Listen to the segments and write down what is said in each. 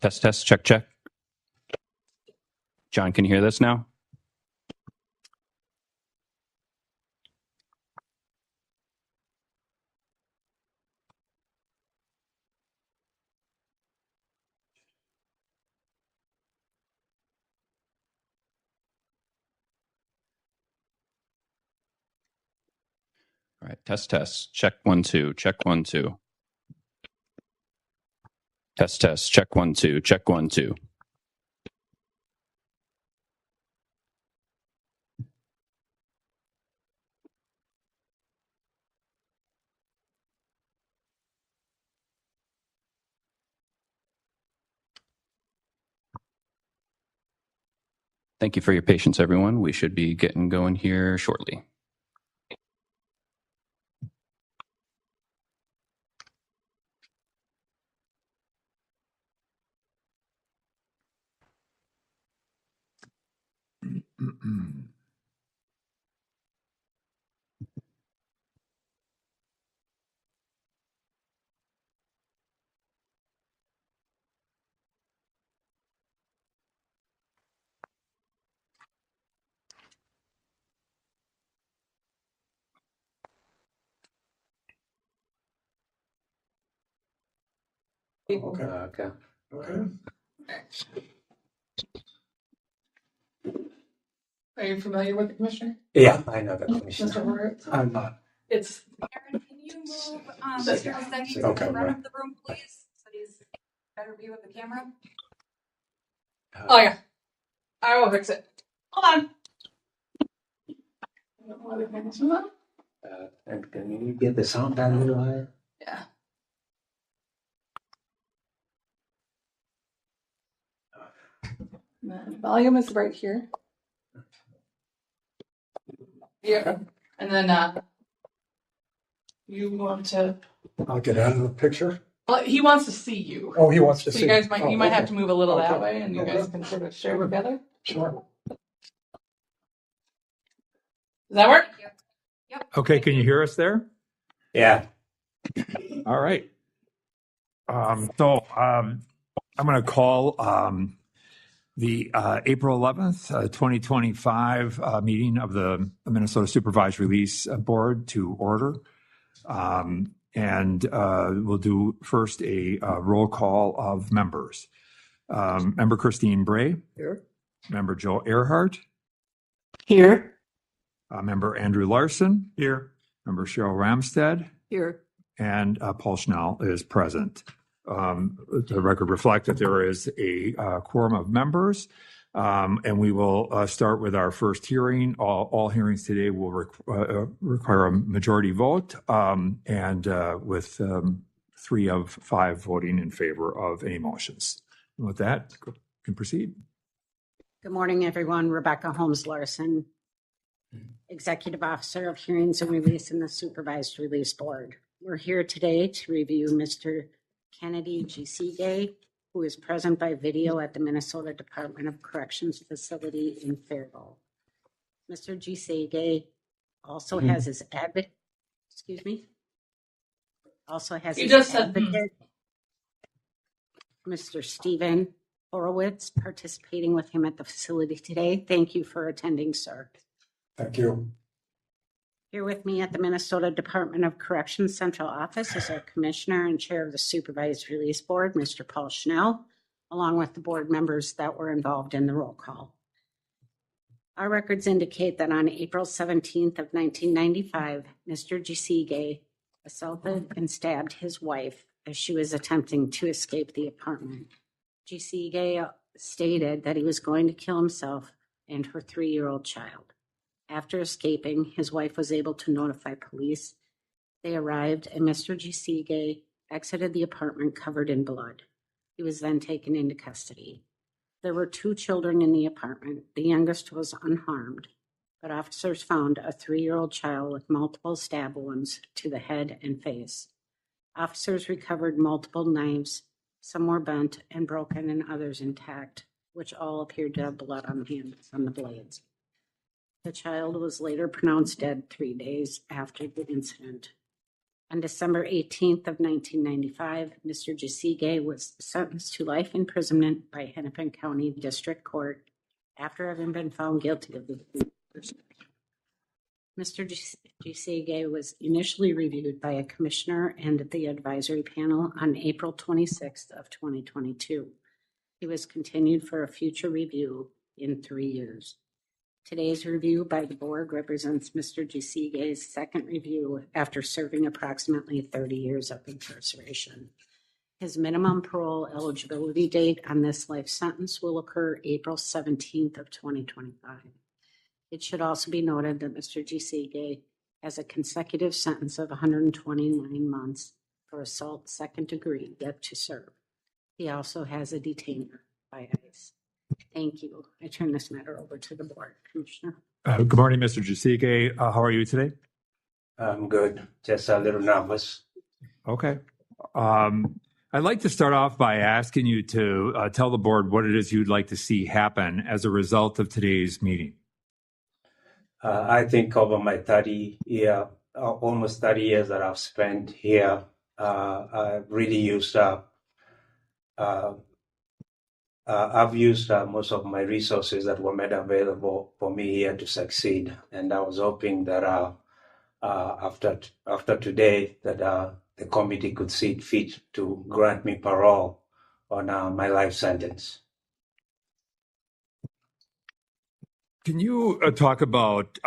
Test, check, check. John, can you hear this now? All right, test, check 1 2, check 1 2. Test, check 1 2, check 1 2. Thank you for your patience, everyone. We should be getting going here shortly. Okay. Are you familiar with the commissioner? Yeah, I know the commissioner. Mr. Horowitz? I'm not. It's Aaron, can you move Mr. Gisege to the Okay, front right. of the room, please? So he's better view of the camera. oh yeah. I will fix it. Hold on. And can you get the sound down a little higher? Yeah. The volume is right here. Yeah. And then you want to I'll get out of the picture. he wants to see you. Oh, he wants to So see. you guys might you might have okay. to move a little that Okay. way and you guys can sort of share together. Sure. Does that work? Thank you. Yep. Okay, can you hear us there? Yeah. All right. I'm going to call the April 11th, 2025 meeting of the Minnesota Supervised Release Board to order. And we'll do first a roll call of members. Member Christine Bray. Here. Member Joe Earhart. Here. Member Andrew Larson. Here. Member Cheryl Ramstead. Here. And Paul Schnell is present. The record reflect that there is a quorum of members, and we will start with our first hearing. All hearings today will require a majority vote, and with 3 of 5 voting in favor of any motions. And with that, you can proceed. Good morning, everyone. Rebecca Holmes Larson, Executive Officer of Hearings and Release in the Supervised Release Board. We're here today to review Mr. Kennedy Gisege, who is present by video at the Minnesota Department of Corrections facility in Faribault. Mr. Gisege also has his advocate, Mr. Stephen Horowitz, participating with him at the facility today. Thank you for attending, sir. Thank you. Here with me at the Minnesota Department of Corrections Central Office is our Commissioner and Chair of the Supervised Release Board, Mr. Paul Schnell, along with the board members that were involved in the roll call. Our records indicate that on April 17th of 1995, Mr. Gisege assaulted and stabbed his wife as she was attempting to escape the apartment. Gisege stated that he was going to kill himself and her 3-year-old child. After escaping, his wife was able to notify police. They arrived and Mr. Gisege exited the apartment covered in blood. He was then taken into custody. There were 2 children in the apartment. The youngest was unharmed, but officers found a 3-year-old child with multiple stab wounds to the head and face. Officers recovered multiple knives. Some were bent and broken and others intact, which all appeared to have blood on the hands on the blades. The child was later pronounced dead 3 days after the incident. On December 18th of 1995, Mr. Gisege was sentenced to life imprisonment by Hennepin County District Court after having been found guilty of the Mr. Gisege was initially reviewed by a commissioner and the advisory panel on April 26th of 2022. He was continued for a future review in 3 years. Today's review by the board represents Mr. Gisege's second review after serving approximately 30 years of incarceration. His minimum parole eligibility date on this life sentence will occur April 17th of 2025. It should also be noted that Mr. Gisege has a consecutive sentence of 129 months for assault second degree yet to serve. He also has a detainer by ICE. Thank you. I turn this matter over to the board, Commissioner. Good morning, Mr. Gisege. How are you today? I'm good. Just a little nervous. Okay. I'd like to start off by asking you to tell the board what it is you'd like to see happen as a result of today's meeting. I think over my almost 30 years that I've spent here, I've really used I've used most of my resources that were made available for me here to succeed, and I was hoping that after today that the committee could see it fit to grant me parole on my life sentence. Can you talk about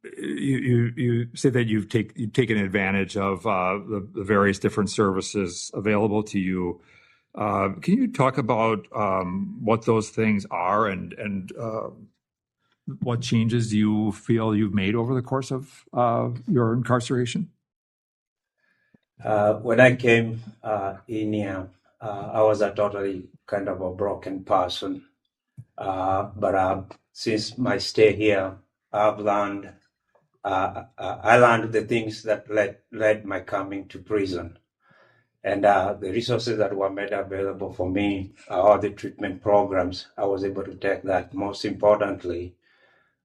you say that you've taken advantage of the various different services available to you? Can you talk about what those things are and what changes you feel you've made over the course of your incarceration? When I came in here, I was a totally kind of a broken person. But since my stay here, I've learned. I learned the things that led my coming to prison, and the resources that were made available for me, all the treatment programs. I was able to take that. Most importantly,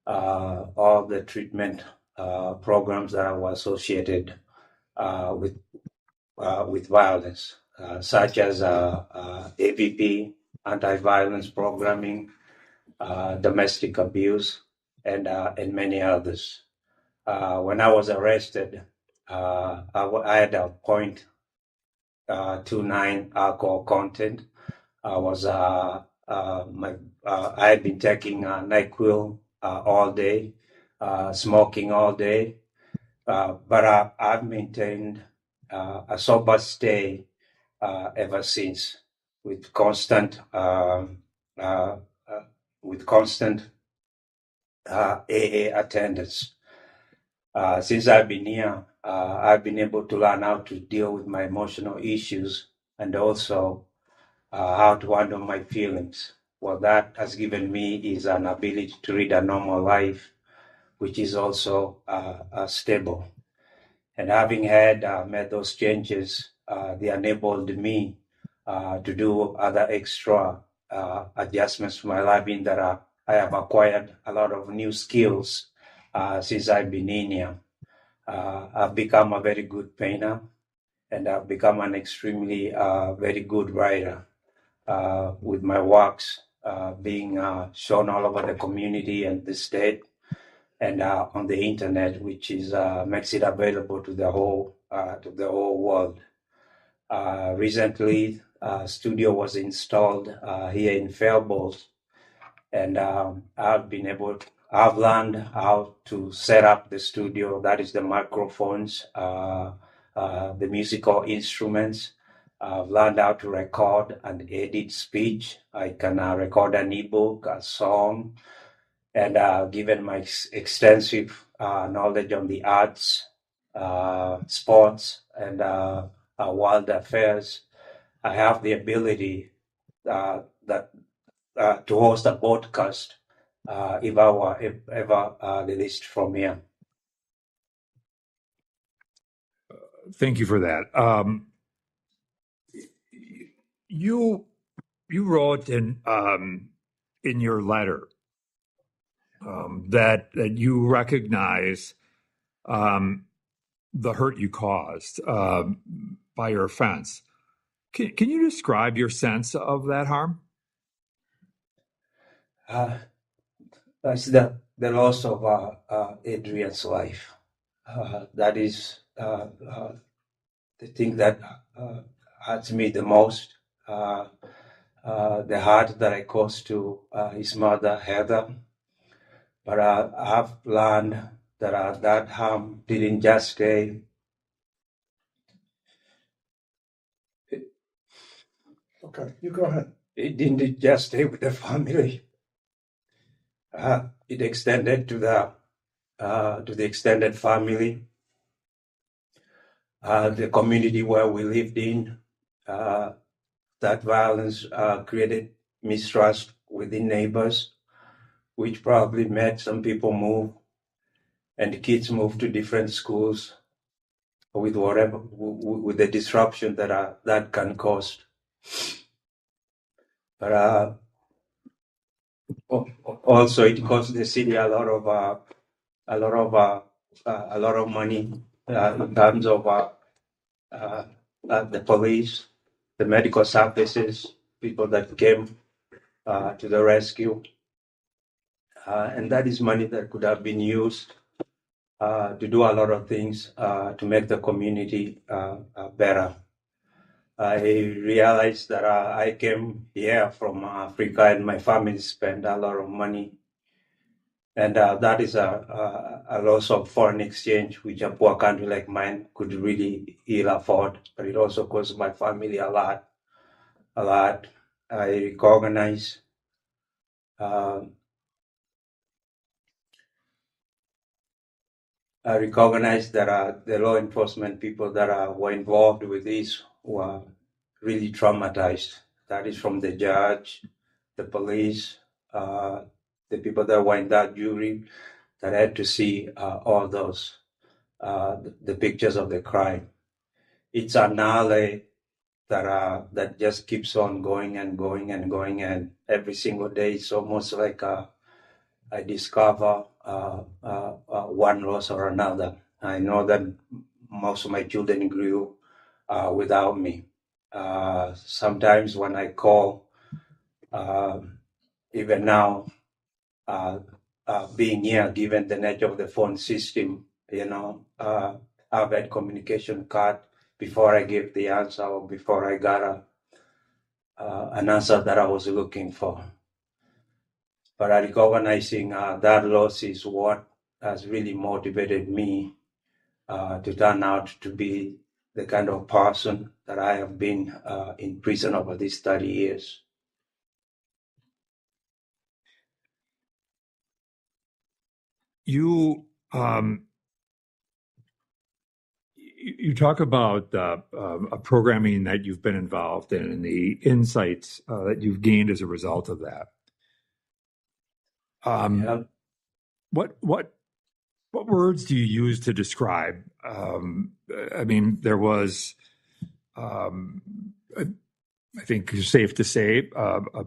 all the treatment programs that were associated with violence, such as AVP, anti-violence programming, domestic abuse, and many others. When I was arrested, I had a 0.29 alcohol content. I had been taking NyQuil all day, smoking all day, but I've maintained a sober stay ever since, with constant AA attendance. Since I've been here, I've been able to learn how to deal with my emotional issues and also how to handle my feelings. What that has given me is an ability to lead a normal life, which is also stable. And having made those changes, they enabled me to do other extra adjustments to my life, in that I have acquired a lot of new skills since I've been in here. I've become a very good painter, and I've become an extremely very good writer, with my works being shown all over the community and the state, and on the internet, which is makes it available to the whole world. Recently, a studio was installed here in Faribault, and I've learned how to set up the studio. That is the microphones, the musical instruments. I've learned how to record and edit speech. I can record an ebook, a song, and given my extensive knowledge on the arts, sports, and world affairs, I have the ability to host a podcast if I were ever released from here. Thank you for that. You wrote in your letter that you recognize the hurt you caused by your offense. Can you describe your sense of that harm? That's the loss of Adrian's life. That is the thing that hurts me the most. The hurt that I caused to his mother, Heather. But I've learned that that harm didn't just stay. Okay, you go ahead. It didn't just stay with the family. It extended to the extended family, the community where we lived in. That violence created mistrust within neighbors, which probably made some people move, and the kids move to different schools with whatever, with the disruption that can cause. But also, it cost the city a lot of money in terms of the police, the medical services, people that came to the rescue, and that is money that could have been used to do a lot of things to make the community better. I realized that I came here from Africa and my family spent a lot of money. And that is a loss of foreign exchange, which a poor country like mine could really ill afford. But it also cost my family a lot. I recognize that the law enforcement people that were involved with this were really traumatized. That is from the judge, the police, the people that were in that jury that had to see all those, the pictures of the crime. It's an alley that just keeps on going and going and going, and every single day it's almost like I discover one loss or another. I know that most of my children grew without me. Sometimes when I call, even now, being here, given the nature of the phone system, I've had communication cut before I gave the answer or before I got an answer that I was looking for. But recognizing that loss is what has really motivated me to turn out to be the kind of person that I have been in prison over these 30 years. You talk about a programming that you've been involved in and the insights that you've gained as a result of that. What words do you use to describe? I mean, there was, I think it's safe to say, a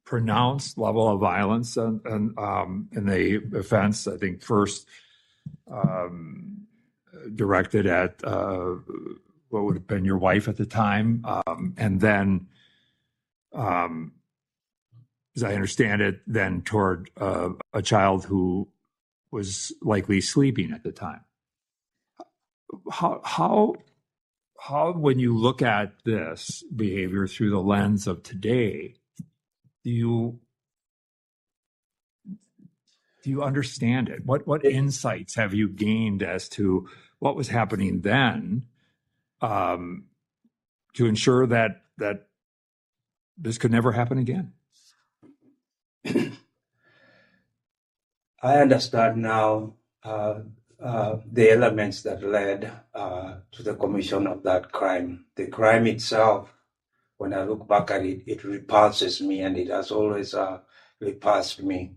pronounced level of violence and in the offense. I think first directed at what would have been your wife at the time, and then, as I understand it, then toward a child who was likely sleeping at the time. How when you look at this behavior through the lens of today, do you understand it? What insights have you gained as to what was happening then, to ensure that this could never happen again? I understand now the elements that led to the commission of that crime. The crime itself, when I look back at it, it repulses me, and it has always repulsed me.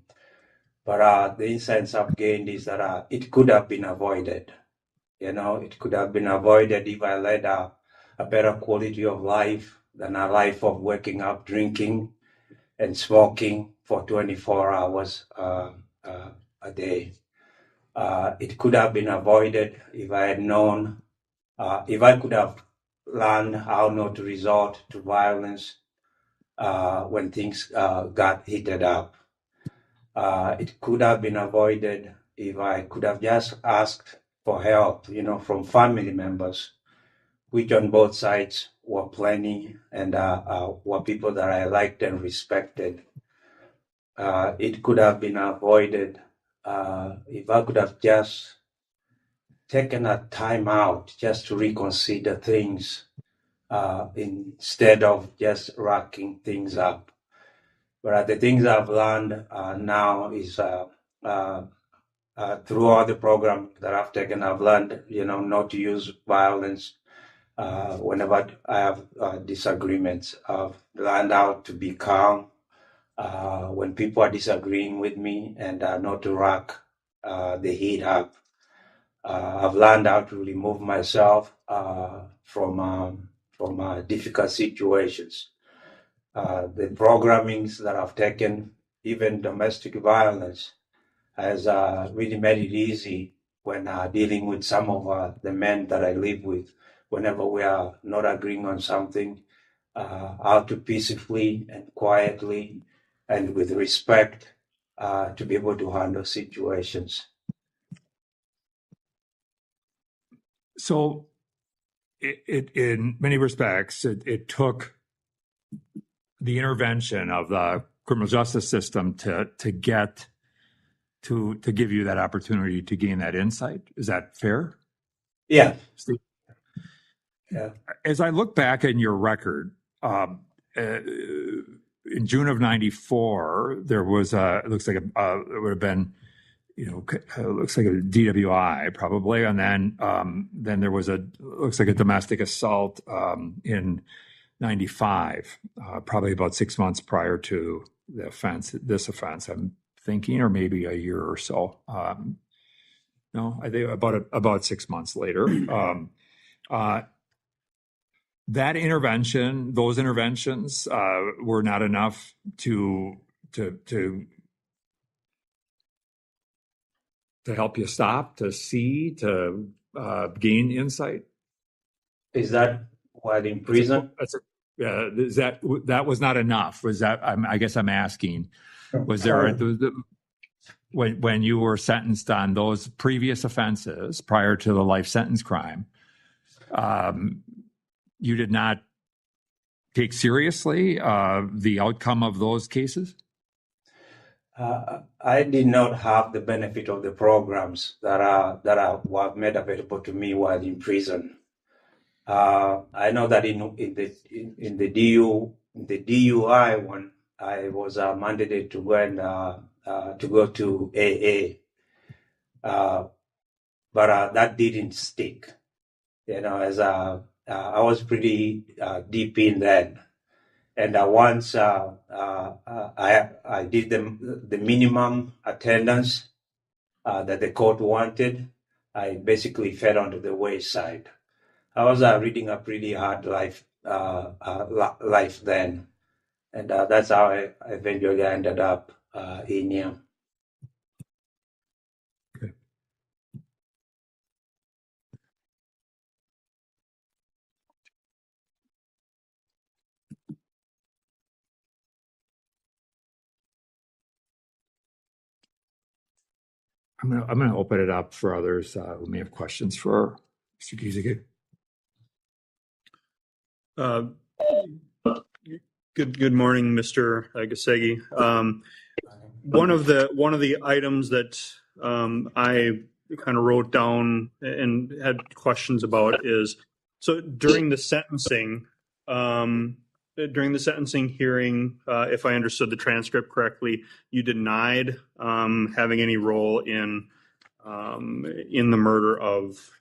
But the insights I've gained is that it could have been avoided. It could have been avoided if I led a better quality of life than a life of waking up, drinking, and smoking for 24 hours a day. It could have been avoided if I had known, if I could have learned how not to resort to violence when things got heated up. It could have been avoided if I could have just asked for help, from family members, which on both sides were plenty and were people that I liked and respected. It could have been avoided if I could have just taken a time out just to reconsider things instead of just racking things up. But the things I've learned now is through all the programs that I've taken, I've learned, not to use violence whenever I have disagreements. I've learned how to be calm when people are disagreeing with me and not to rack the heat up. I've learned how to remove myself from difficult situations. The programmings that I've taken, even domestic violence, has really made it easy when dealing with some of the men that I live with. Whenever we are not agreeing on something, how to peacefully and quietly and with respect to be able to handle situations. So, in many respects, it took the intervention of the criminal justice system to give you that opportunity to gain that insight. Is that fair? Yeah. Steve? Yeah. As I look back in your record, in June of '94, there was it looks like it would have been, looks like a DWI probably, and then there was looks like a domestic assault in '95, probably about 6 months prior to this offense, I'm thinking, or maybe a year or so. No, I think about 6 months later. That intervention, those interventions, were not enough to help you stop, to see, to gain insight. Is that while in prison? Is that was not enough? Was that? I guess I'm asking. Was there when you were sentenced on those previous offenses prior to the life sentence crime? You did not take seriously the outcome of those cases? I did not have the benefit of the programs that were made available to me while in prison. I know that in the DUI one, I was mandated to go to AA, but that didn't stick. As I was pretty deep in that, and once I did the minimum attendance that the court wanted, I basically fell onto the wayside. I was reading a pretty hard life then, and that's how I eventually ended up in here. Okay. I'm going to open it up for others who may have questions for Mr. Gisege. Good morning, Mr. Gisege. One of the items that I kind of wrote down and had questions about is, so during the sentencing hearing, if I understood the transcript correctly, you denied having any role in the murder of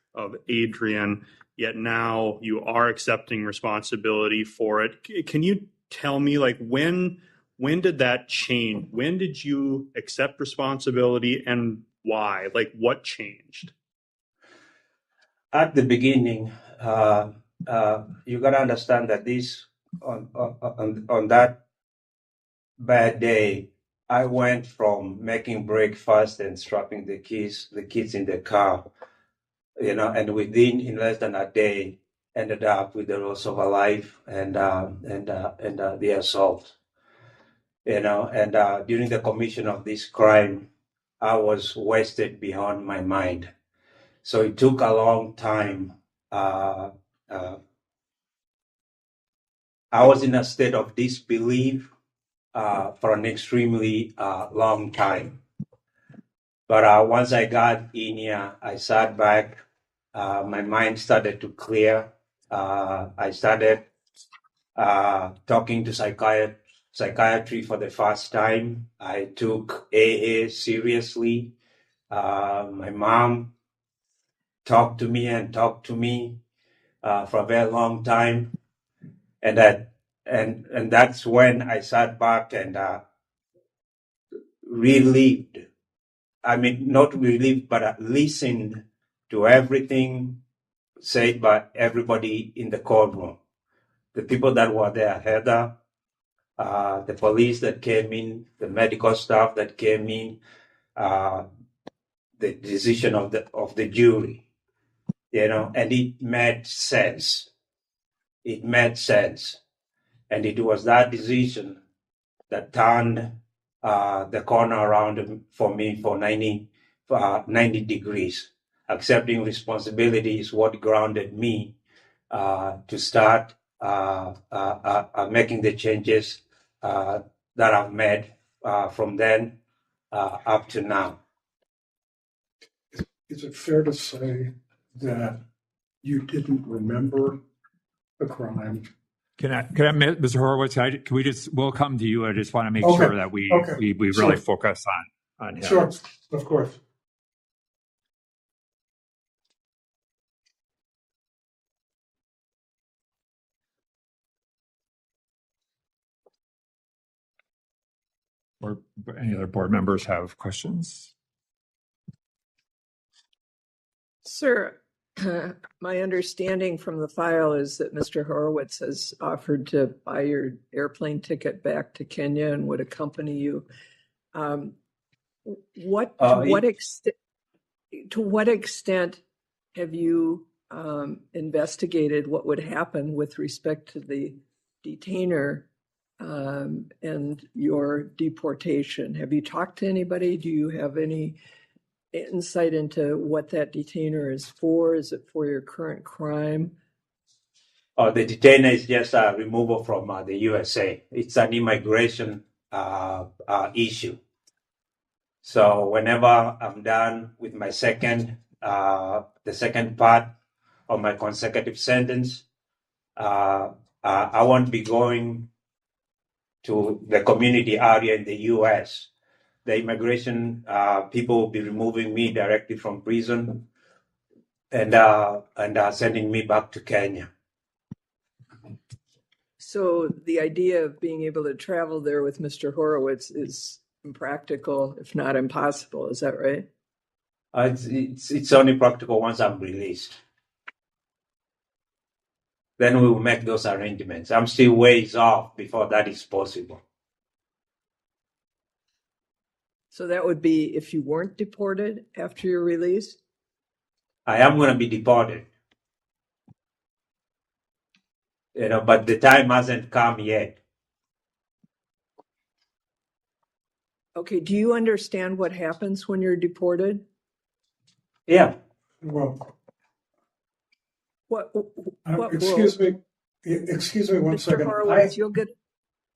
Adrian. Yet now you are accepting responsibility for it. Can you tell me, when did that change? When did you accept responsibility and why? What changed? At the beginning, you got to understand that this on that bad day, I went from making breakfast and strapping the kids in the car, and in less than a day, ended up with the loss of a life and the assault. And during the commission of this crime, I was wasted beyond my mind. So it took a long time. I was in a state of disbelief for an extremely long time. But once I got in here, I sat back. My mind started to clear. I started talking to psychiatry for the first time. I took AA seriously. My mom talked to me for a very long time, and that's when I sat back and relived. I mean, not relieved, but listened to everything said by everybody in the courtroom. The people that were there, Heather, the police that came in, the medical staff that came in, the decision of the jury, and it made sense. It made sense. And it was that decision that turned the corner around for me for 90 degrees. Accepting responsibility is what grounded me to start making the changes that I've made from then up to now. Is it fair to say that you didn't remember the crime? Can I, Mr. Horowitz, we'll come to you. I just want to make Okay. sure that we really Sure. focus on him. Sure, of course. Or any other board members have questions? Sir, my understanding from the file is that Mr. Horowitz has offered to buy your airplane ticket back to Kenya and would accompany you. To what extent have you investigated what would happen with respect to the detainer and your deportation? Have you talked to anybody? Do you have any insight into what that detainer is for? Is it for your current crime? The detainer is just a removal from the USA. It's an immigration issue. So whenever I'm done with my the second part of my consecutive sentence, I won't be going to the community area in the U.S. The immigration people will be removing me directly from prison and sending me back to Kenya. So the idea of being able to travel there with Mr. Horowitz is impractical, if not impossible. Is that right? It's only practical once I'm released. Then we will make those arrangements. I'm still ways off before that is possible. So that would be if you weren't deported after your release? I am going to be deported. But the time hasn't come yet. Okay, do you understand what happens when you're deported? Yeah. Well, What excuse me one Mr. second. Horowitz, you'll get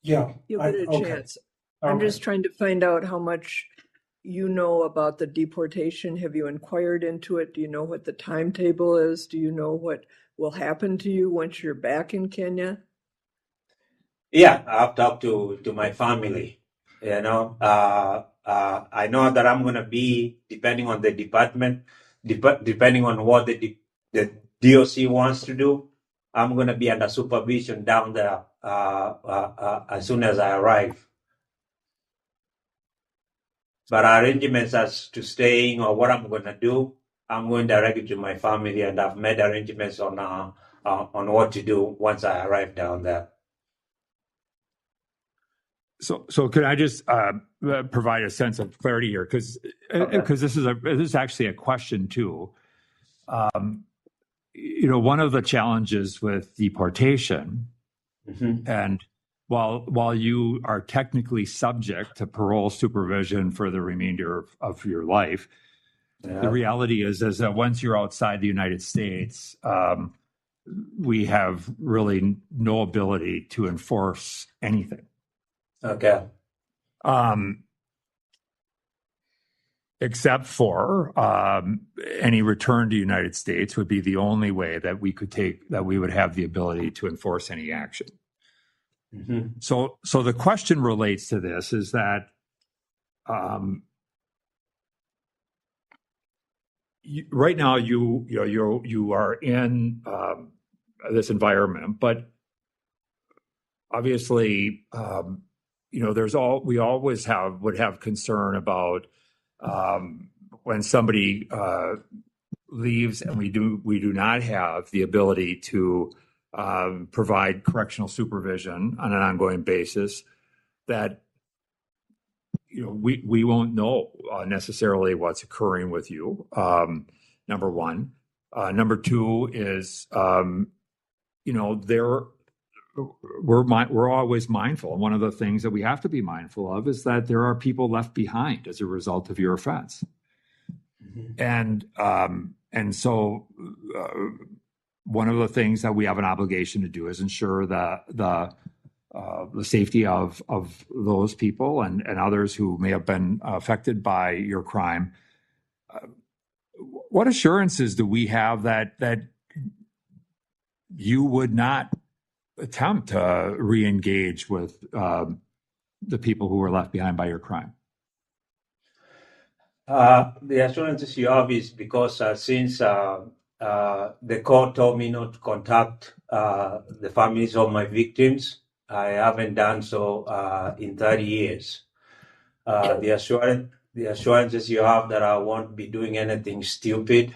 a okay. chance. I'm just trying to find out how much you know about the deportation. Have you inquired into it? Do you know what the timetable is? Do you know what will happen to you once you're back in Kenya? Yeah, I've talked to my family. I know that I'm going to be, depending on the department, depending on what the DOC wants to do, I'm going to be under supervision down there as soon as I arrive. But arrangements as to staying or what I'm going to do, I'm going directly to my family, and I've made arrangements on what to do once I arrive down there. So could I just provide a sense of clarity here? Because this is actually a question too. One of the challenges with deportation, and while you are technically subject to parole supervision for the remainder of your life, the reality is that once you're outside the United States, we have really no ability to enforce anything. Okay. Except for any return to the United States would be the only way that we would have the ability to enforce any action. So the question relates to this is that right now you are in this environment, but obviously we always would have concern about when somebody leaves and we do not have the ability to provide correctional supervision on an ongoing basis, that we won't know necessarily what's occurring with you. Number one. Number two is we're always mindful, and one of the things that we have to be mindful of is that there are people left behind as a result of your offense. And so one of the things that we have an obligation to do is ensure that the safety of those people and others who may have been affected by your crime. What assurances do we have that you would not attempt to re-engage with the people who were left behind by your crime? The assurance is obvious because since the court told me not to contact the families of my victims, I haven't done so in 30 years. The assurances you have that I won't be doing anything stupid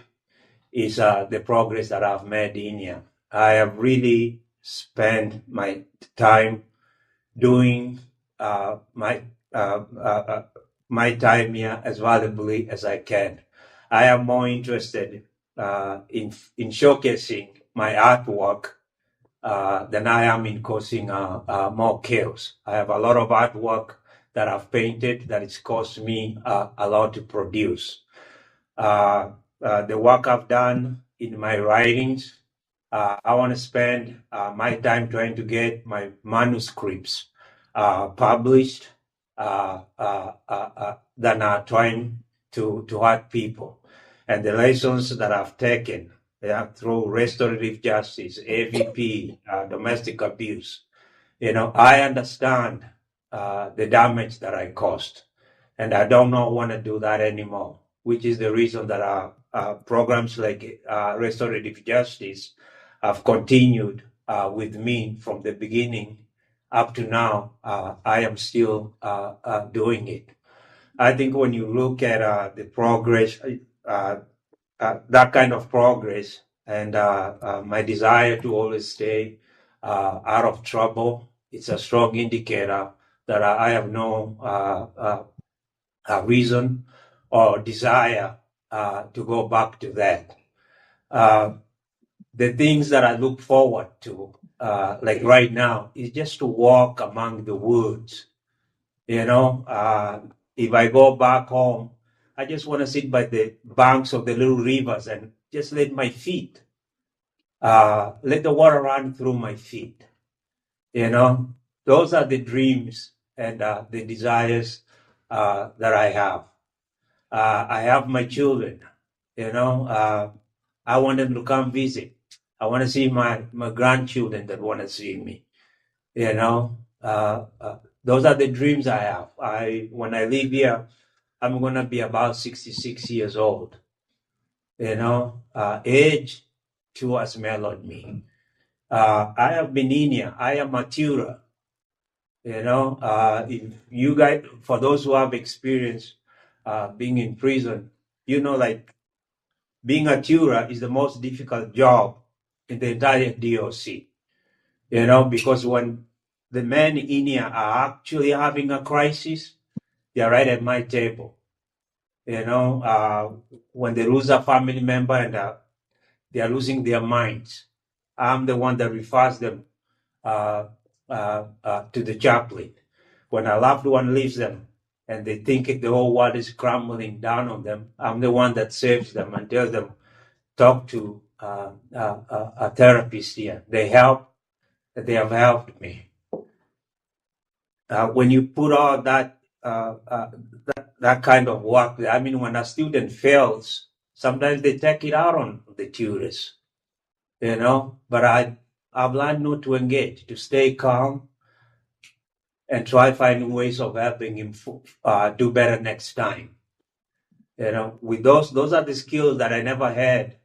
is the progress that I've made in here. I have really spent my time doing my time here as valuably as I can. I am more interested in showcasing my artwork than I am in causing more chaos. I have a lot of artwork that I've painted that it's cost me a lot to produce. The work I've done in my writings, I want to spend my time trying to get my manuscripts published than trying to hurt people. And the lessons that I've taken through restorative justice, AVP, domestic abuse, I understand the damage that I caused. And I don't want to do that anymore, which is the reason that programs like restorative justice have continued with me from the beginning up to now. I am still doing it. I think when you look at the progress, that kind of progress, and my desire to always stay out of trouble, it's a strong indicator that I have no reason or desire to go back to that. The things that I look forward to, like right now, is just to walk among the woods. If I go back home, I just want to sit by the banks of the little rivers and just let my feet, let the water run through my feet. Those are the dreams and the desires that I have. I have my children, I want them to come visit. I want to see my grandchildren that want to see me, those are the dreams I have. When I leave here, I'm going to be about 66 years old. Age too has mellowed me. I have been in here. I am a tutor. If you guys, for those who have experience being in prison, like being a tutor is the most difficult job in the entire DOC. Because when the men in here are actually having a crisis, they're right at my table. When they lose a family member and they are losing their minds, I'm the one that refers them to the chaplain. When a loved one leaves them and they think the whole world is crumbling down on them, I'm the one that saves them and tells them, talk to a therapist here. They have helped me. When you put all that kind of work, I mean, when a student fails, sometimes they take it out on the tutors, but I've learned not to engage, to stay calm and try finding ways of helping him do better next time. With those are the skills that I never had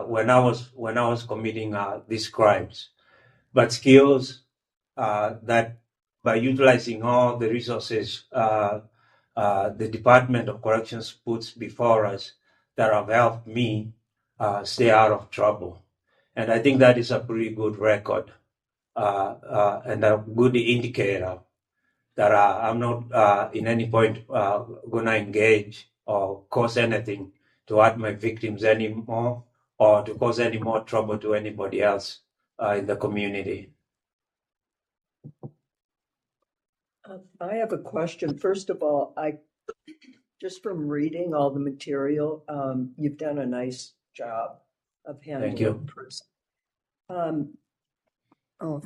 when I was committing these crimes, but skills that by utilizing all the resources the Department of Corrections puts before us that have helped me stay out of trouble. And I think that is a pretty good record and a good indicator that I'm not in any point going to engage or cause anything to hurt my victims anymore or to cause any more trouble to anybody else in the community. I have a question. First of all, just from reading all the material, you've done a nice job of handling. Thank you.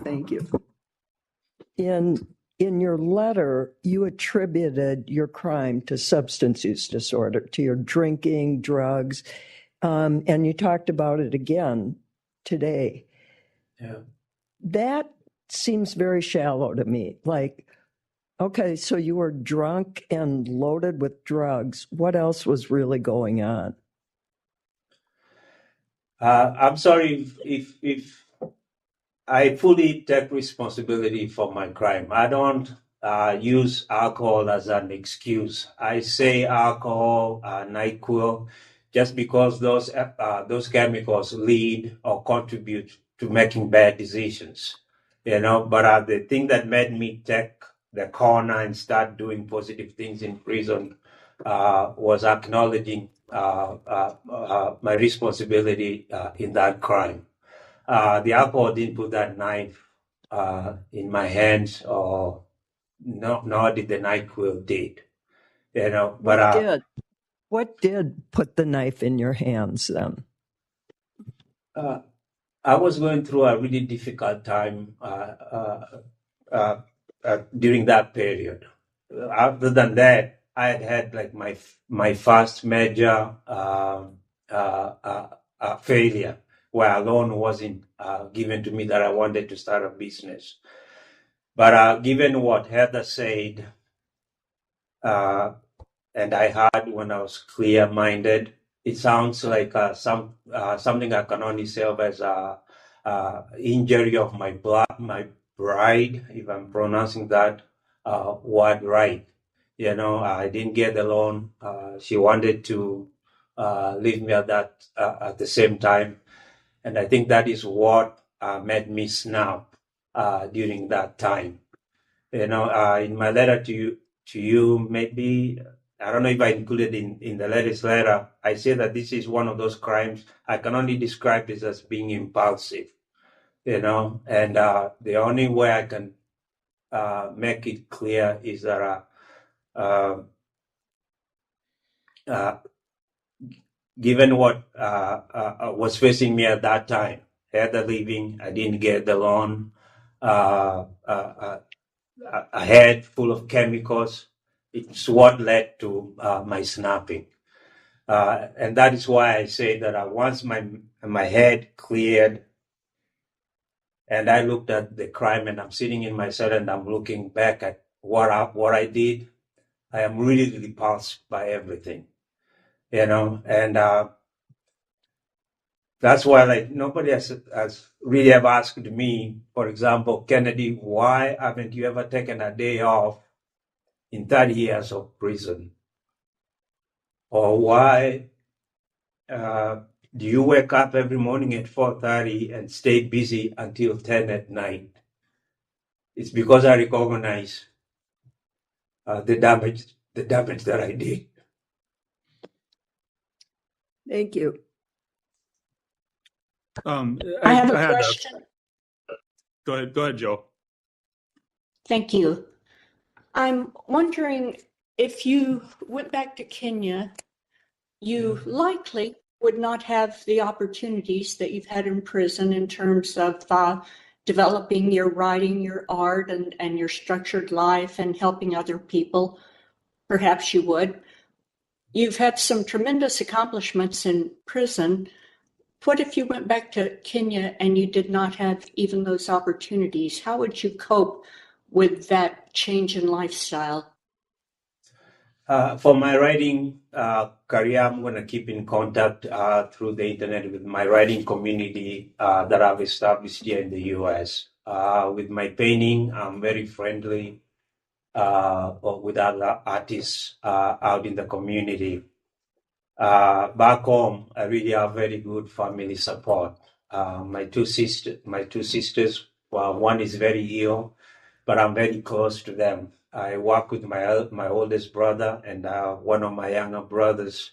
Thank you. In your letter, you attributed your crime to substance use disorder, to your drinking, drugs, and you talked about it again today. Yeah. That seems very shallow to me. Like, okay, so you were drunk and loaded with drugs. What else was really going on? I'm sorry if I fully take responsibility for my crime. I don't use alcohol as an excuse. I say alcohol, NyQuil, just because those chemicals lead or contribute to making bad decisions. But the thing that made me take the corner and start doing positive things in prison was acknowledging my responsibility in that crime. The alcohol didn't put that knife in my hands, or nor did the NyQuil did. But what did put the knife in your hands then? I was going through a really difficult time during that period. Other than that, I had like my first major failure, where a loan wasn't given to me that I wanted to start a business. But given what Heather said, and I heard when I was clear-minded, it sounds like something I can only say as injury of my bride, if I'm pronouncing that word right. I didn't get the loan. She wanted to leave me at the same time. And I think that is what made me snap during that time. In my letter to you, maybe, I don't know if I included in the latest letter, I say that this is one of those crimes I can only describe this as being impulsive, and the only way I can make it clear is that given what was facing me at that time, Heather leaving, I didn't get the loan, a head full of chemicals, it's what led to my snapping. And that is why I say that once my head cleared and I looked at the crime and I'm sitting in my cell and I'm looking back at what I did, I am really repulsed by everything, and that's why nobody has really ever asked me, for example, Kennedy, why haven't you ever taken a day off in 30 years of prison? Or why do you wake up every morning at 4:30 and stay busy until 10 at night? it's because I recognize the damage that I did. Thank you. I have a question. Go ahead, Joe. Thank you. I'm wondering if you went back to Kenya, you likely would not have the opportunities that you've had in prison in terms of developing your writing, your art, and your structured life and helping other people. Perhaps you would. You've had some tremendous accomplishments in prison. What if you went back to Kenya and you did not have even those opportunities? How would you cope with that change in lifestyle? For my writing career, I'm going to keep in contact through the internet with my writing community that I've established here in the U.S. With my painting, I'm very friendly with other artists out in the community. Back home, I really have very good family support. My two sisters, well, one is very ill, but I'm very close to them. I work with my oldest brother and one of my younger brothers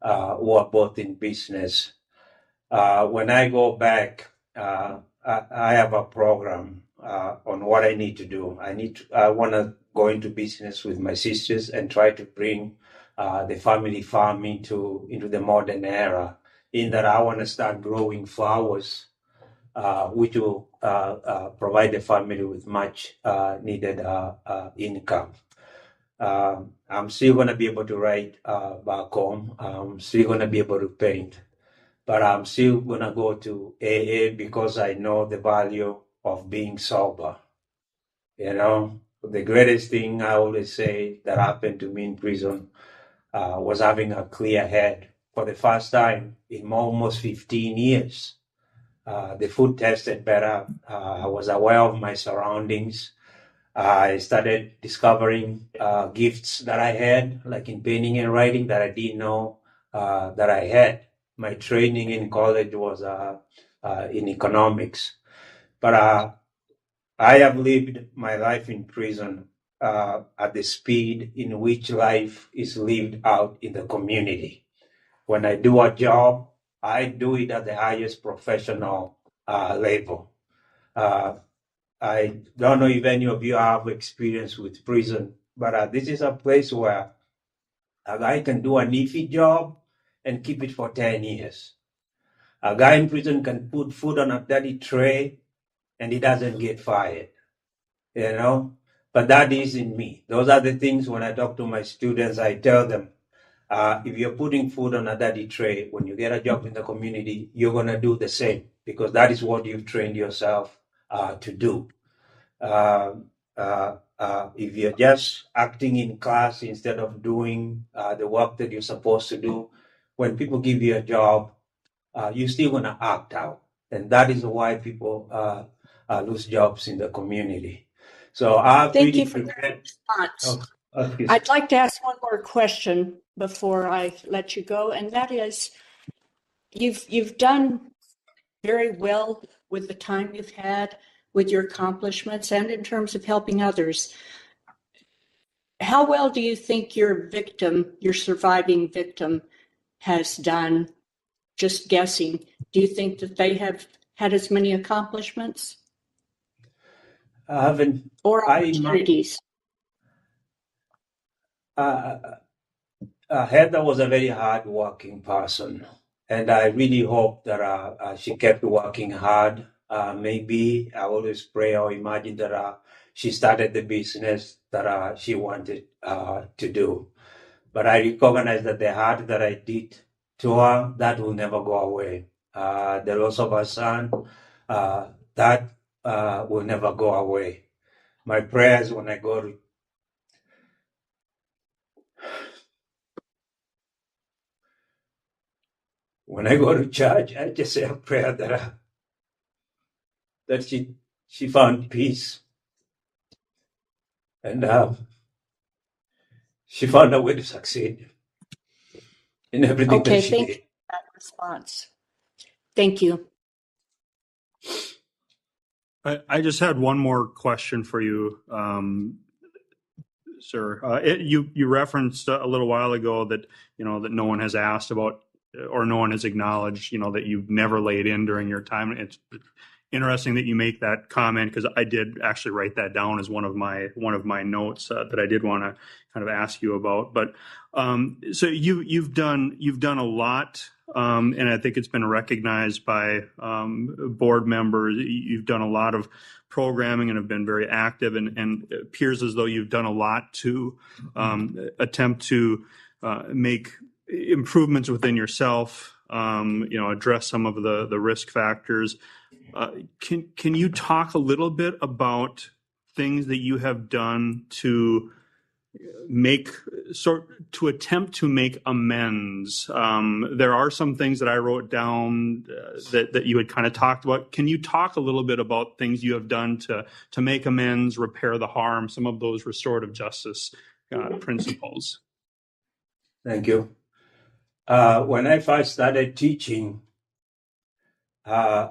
who are both in business. When I go back, I have a program on what I need to do. I want to go into business with my sisters and try to bring the family farm into the modern era. In that, I want to start growing flowers, which will provide the family with much needed income. I'm still going to be able to write back home. I'm still going to be able to paint. But I'm still going to go to AA because I know the value of being sober. You know, the greatest thing I always say that happened to me in prison was having a clear head. For the first time in almost 15 years, the food tasted better. I was aware of my surroundings. I started discovering gifts that I had, like in painting and writing, that I didn't know that I had. My training in college was in economics. But I have lived my life in prison at the speed in which life is lived out in the community. When I do a job, I do it at the highest professional level. I don't know if any of you have experience with prison, but this is a place where a guy can do an iffy job and keep it for 10 years. A guy in prison can put food on a dirty tray and he doesn't get fired, you know? But that isn't me. Those are the things when I talk to my students, I tell them, if you're putting food on a dirty tray, when you get a job in the community, you're going to do the same because that is what you've trained yourself to do. If you're just acting in class instead of doing the work that you're supposed to do, when people give you a job, you're still going to act out. And that is why people lose jobs in the community. So I've Thank really you for that response. I'd like to ask one more question before I let you go, and that is, you've done very well with the time you've had, with your accomplishments, and in terms of helping others. How well do you think your surviving victim, has done? Just guessing. Do you think that they have had as many accomplishments or opportunities? Heather was a very hard-working person, and I really hope that she kept working hard. Maybe I always pray or imagine that she started the business that she wanted to do. But I recognize that the hard that I did to her, that will never go away. The loss of her son, that will never go away. My prayers when I go to church, I just say a prayer that she found peace and she found a way to succeed in everything that she did. Thank you for that response. Thank you. I just had one more question for you, sir. You referenced a little while ago that that no one has asked about or no one has acknowledged that you've never laid in during your time. It's interesting that you make that comment because I did actually write that down as one of my notes that I did want to kind of ask you about. But so you've done a lot, and I think it's been recognized by board members. You've done a lot of programming and have been very active, and it appears as though you've done a lot to attempt to make improvements within yourself. Address some of the risk factors. Can you talk a little bit about things that you have done to attempt to make amends? There are some things that I wrote down that you had kind of talked about. Can you talk a little bit about things you have done to make amends, repair the harm, some of those restorative justice principles? Thank you. When I first started teaching, I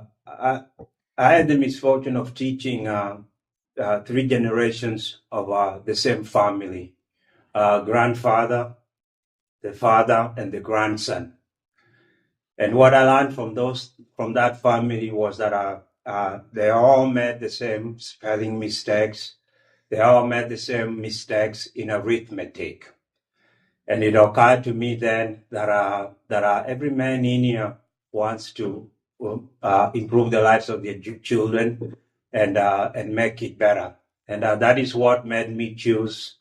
had the misfortune of teaching 3 generations of the same family, grandfather, the father, and the grandson. And what I learned from that family was that they all made the same spelling mistakes. They all made the same mistakes in arithmetic. And it occurred to me then that every man in here wants to improve the lives of their children and make it better. And that is what made me choose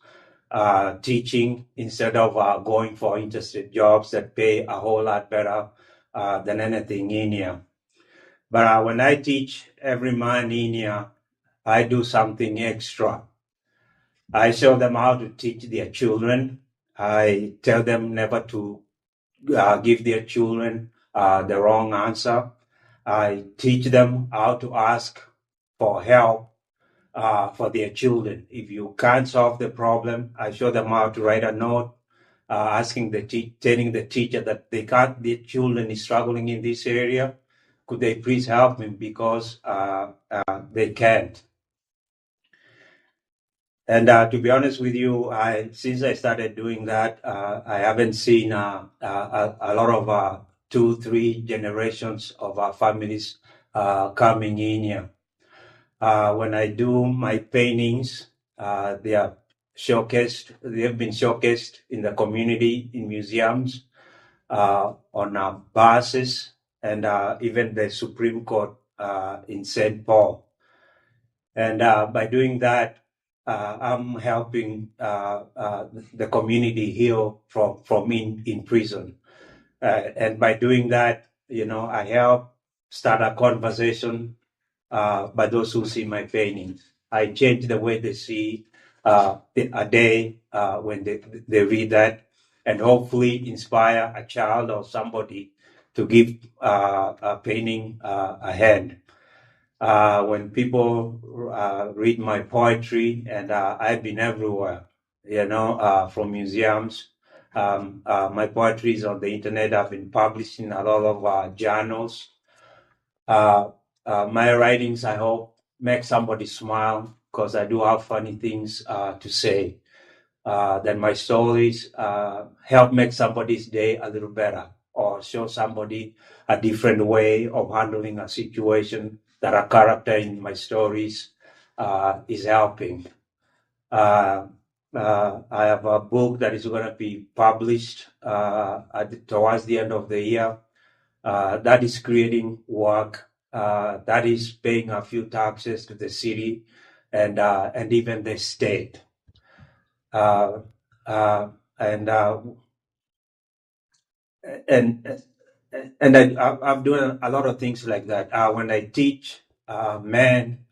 teaching instead of going for interested jobs that pay a whole lot better than anything in here. But when I teach every man in here, I do something extra. I show them how to teach their children. I tell them never to give their children the wrong answer. I teach them how to ask for help for their children. If you can't solve the problem, I show them how to write a note telling the teacher that their children is struggling in this area. Could they please help me because they can't. And to be honest with you, since I started doing that, I haven't seen a lot of 2-3 generations of families coming in here. When I do my paintings, they are showcased. They have been showcased in the community, in museums, on buses, and even the Supreme Court in St. Paul. And by doing that, I'm helping the community heal from in prison. And by doing that, I help start a conversation by those who see my paintings. I change the way they see a day when they read that, and hopefully inspire a child or somebody to give a painting a hand. When people read my poetry, and I've been everywhere, from museums. My poetry is on the internet. I've been published in a lot of journals. My writings, I hope, make somebody smile because I do have funny things to say. That my stories help make somebody's day a little better or show somebody a different way of handling a situation that a character in my stories is helping. I have a book that is going to be published towards the end of the year that is creating work, that is paying a few taxes to the city and even the state. And I've done a lot of things like that. When I teach men,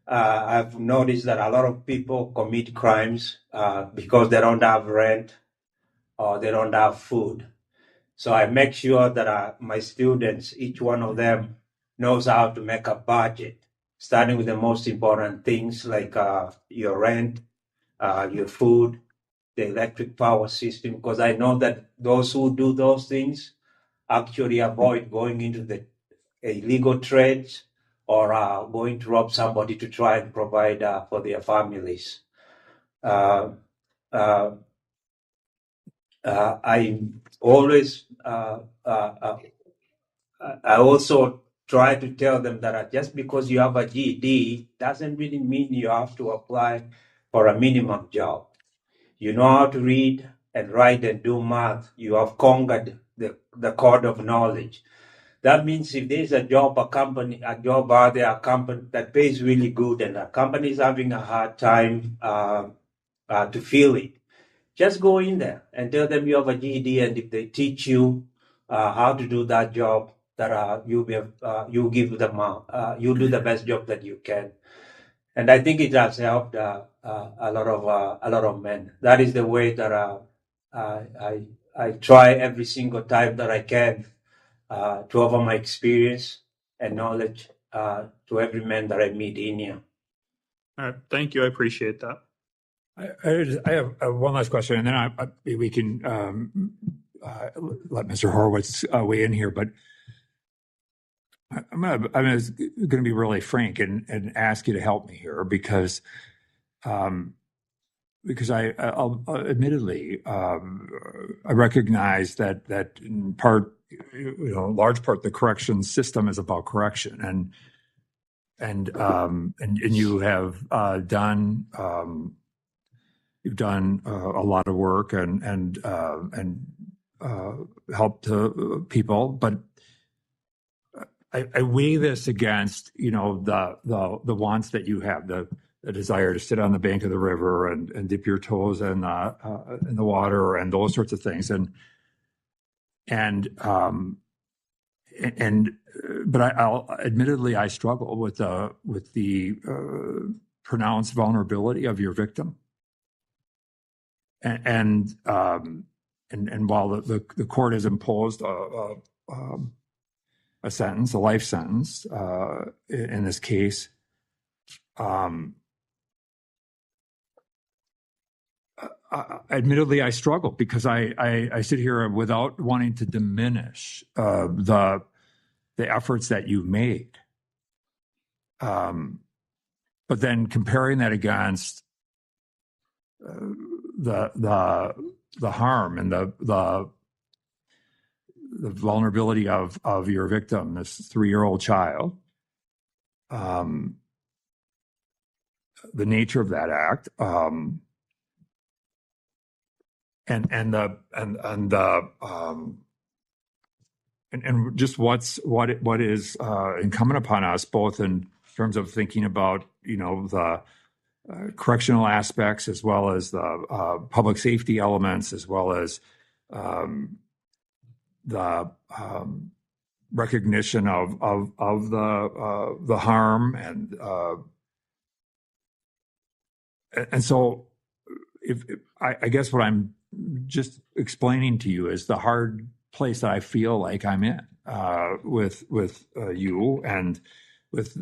I've noticed that a lot of people commit crimes because they don't have rent or they don't have food. So I make sure that my students, each one of them, knows how to make a budget, starting with the most important things like your rent, your food, the electric power system, because I know that those who do those things actually avoid going into the illegal trades or going to rob somebody to try and provide for their families. I always, I also try to tell them that just because you have a GED doesn't really mean you have to apply for a minimum job. You know how to read and write and do math. You have conquered the code of knowledge. That means if there's a job out there, a company that pays really good, and a company is having a hard time to fill it, just go in there and tell them you have a GED, and if they teach you how to do that job, that you give them you do the best job that you can. And I think it has helped a lot of men. That is the way that I try every single time that I can to offer my experience and knowledge to every man that I meet in here. All right, thank you. I appreciate that. I have one last question, and then we can let Mr. Horowitz weigh in here. But I'm going to be really frank and ask you to help me here because I'll admittedly I recognize that in part, large part, the corrections system is about correction, and you have done. You've done a lot of work and helped people, but I weigh this against the wants that you have, the desire to sit on the bank of the river and dip your toes in the water and those sorts of things, but I'll admittedly I struggle with the pronounced vulnerability of your victim. And while the court has imposed a sentence, a life sentence, in this case, admittedly, I struggle because I sit here without wanting to diminish the efforts that you've made, but then comparing that against the harm and the vulnerability of your victim, this 3-year-old child, the nature of that act, and just what is incumbent upon us, both in terms of thinking about the correctional aspects, as well as the public safety elements, as well as the recognition of the harm, and so I guess what I'm just explaining to you is the hard place that I feel like I'm in with you and with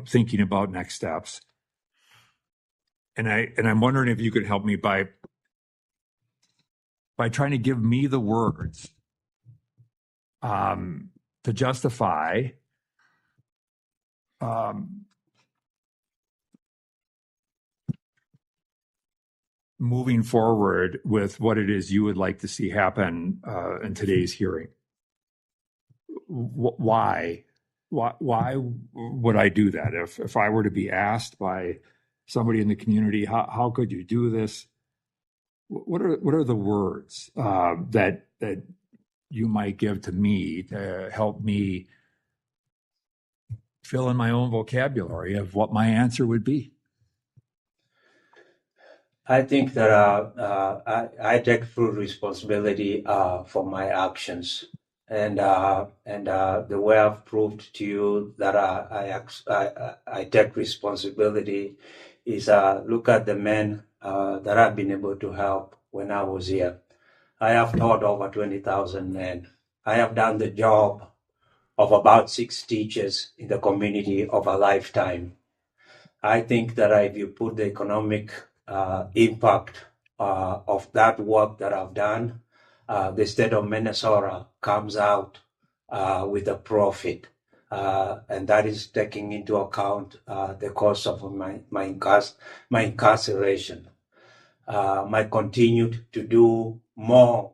thinking about next steps. And I'm wondering if you could help me by trying to give me the words to justify moving forward with what it is you would like to see happen in today's hearing. Why would I do that? If I were to be asked by somebody in the community, how could you do this? What are the words that you might give to me to help me fill in my own vocabulary of what my answer would be? I think that I take full responsibility for my actions, and the way I've proved to you that I take responsibility is look at the men that I've been able to help when I was here. I have taught over 20,000 men. I have done the job of about 6 teachers in the community of a lifetime. I think that if you put the economic impact of that work that I've done, the state of Minnesota comes out with a profit. and that is taking into account the cost of my incarceration. I continued to do more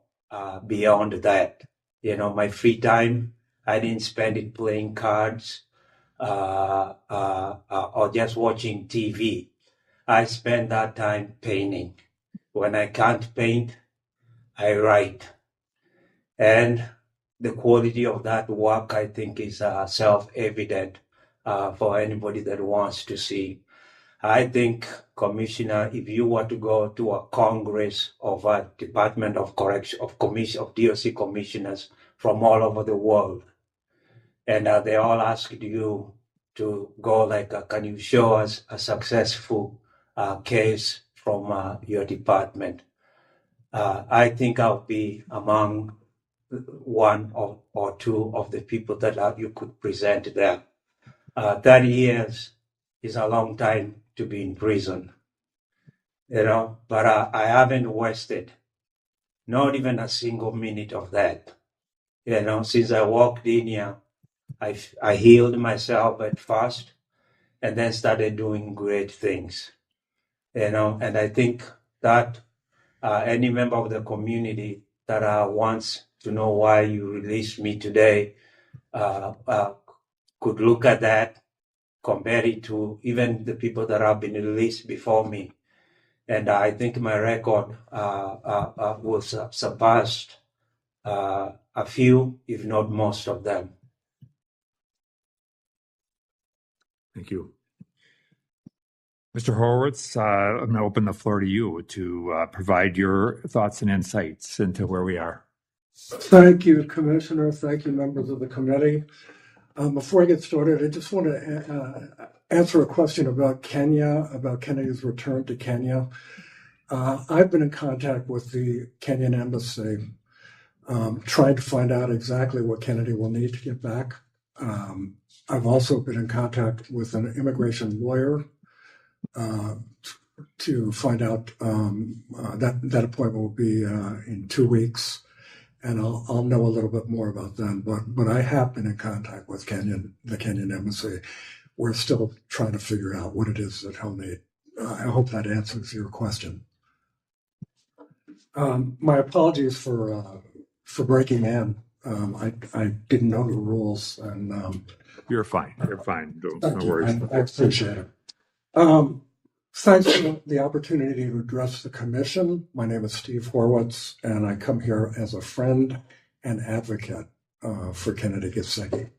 beyond that. My free time, I didn't spend it playing cards or just watching TV. I spend that time painting. When I can't paint, I write. And the quality of that work, I think, is self-evident for anybody that wants to see. I think, Commissioner, if you were to go to a Congress of a Department of Correction, of DOC commissioners from all over the world, and they all asked you to go can you show us a successful case from your department? I think I'll be among one or two of the people that you could present there. 30 years is a long time to be in prison, but I haven't wasted not even a single minute of that. Since I walked in here, I healed myself at first and then started doing great things, and I think that any member of the community that wants to know why you released me today could look at that, compare it to even the people that have been released before me. And I think my record will surpass a few, if not most of them. Thank you. Mr. Horowitz, I'm going to open the floor to you to provide your thoughts and insights into where we are. Thank you, Commissioner. Thank you, members of the committee. Before I get started, I just want to answer a question about Kenya, about Kennedy's return to Kenya. I've been in contact with the Kenyan embassy, trying to find out exactly what Kennedy will need to get back. I've also been in contact with an immigration lawyer to find out that appointment will be in 2 weeks, and I'll know a little bit more about them. But I have been in contact with the Kenyan embassy. We're still trying to figure out what it is that he'll need. I hope that answers your question. My apologies for breaking in. I didn't know the rules, and You're fine. You're fine. No worries. I appreciate it. Thanks for the opportunity to address the commission. My name is Steve Horowitz, and I come here as a friend and advocate for Kennedy Gisege.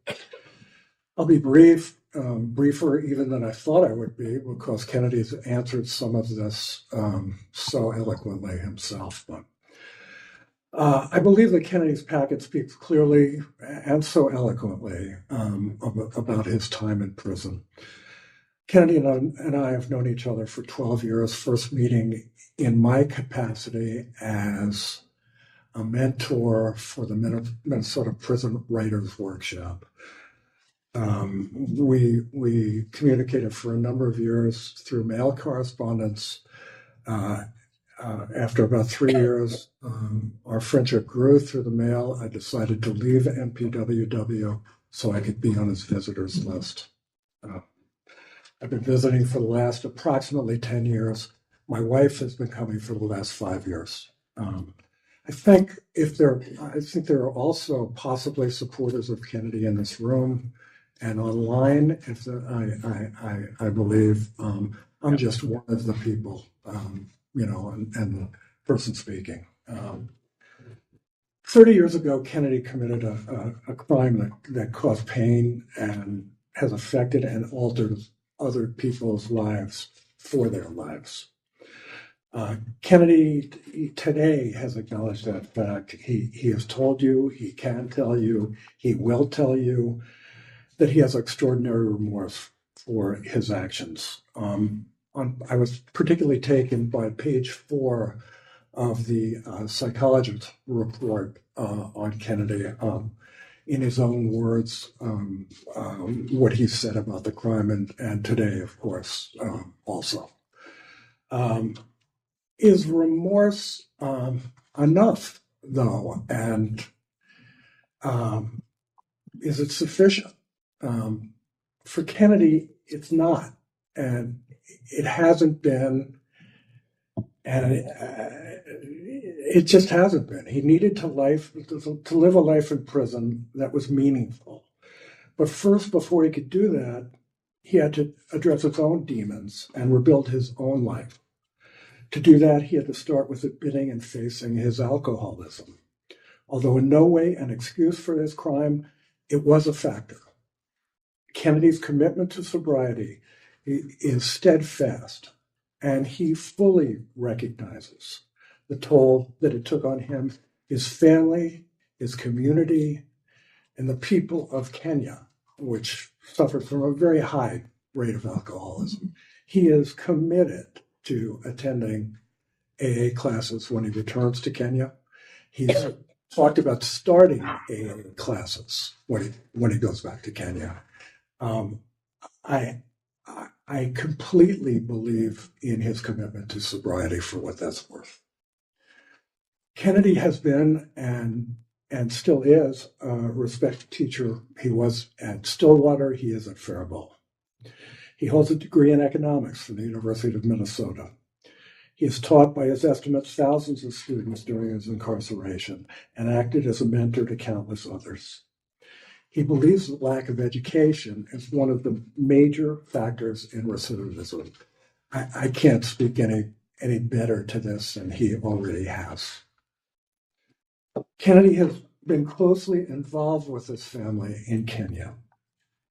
I'll be briefer even than I thought I would be, because Kennedy's answered some of this so eloquently himself. But I believe that Kennedy's packet speaks clearly and so eloquently about his time in prison. Kennedy and I have known each other for 12 years, first meeting in my capacity as a mentor for the Minnesota Prison Writers Workshop. We communicated for a number of years through mail correspondence. After about 3 years, our friendship grew through the mail. I decided to leave MPWW so I could be on his visitors list. I've been visiting for the last approximately 10 years. My wife has been coming for the last 5 years. I think there are also possibly supporters of Kennedy in this room and online. I believe I'm just one of the people, and the person speaking. 30 years ago, Kennedy committed a crime that caused pain and has affected and altered other people's lives for their lives. Kennedy today has acknowledged that fact. He has told you, he can tell you, he will tell you that he has extraordinary remorse for his actions. I was particularly taken by page 4 of the psychologist's report on Kennedy. In his own words, what he said about the crime, and today, of course, also. Is remorse enough, though? And is it sufficient? For Kennedy, it's not, and it hasn't been, and it just hasn't been. He needed to live a life in prison that was meaningful. But first, before he could do that, he had to address his own demons and rebuild his own life. To do that, he had to start with admitting and facing his alcoholism. Although in no way an excuse for his crime, it was a factor. Kennedy's commitment to sobriety is steadfast, and he fully recognizes the toll that it took on him, his family, his community, and the people of Kenya, which suffers from a very high rate of alcoholism. He is committed to attending AA classes when he returns to Kenya. He's talked about starting AA classes when he goes back to Kenya. I completely believe in his commitment to sobriety for what that's worth. Kennedy has been and still is a respected teacher. He was at Stillwater, he is at Faribault. He holds a degree in economics from the University of Minnesota. He has taught, by his estimates, thousands of students during his incarceration and acted as a mentor to countless others. He believes that lack of education is one of the major factors in recidivism. I can't speak any better to this than he already has. Kennedy has been closely involved with his family in Kenya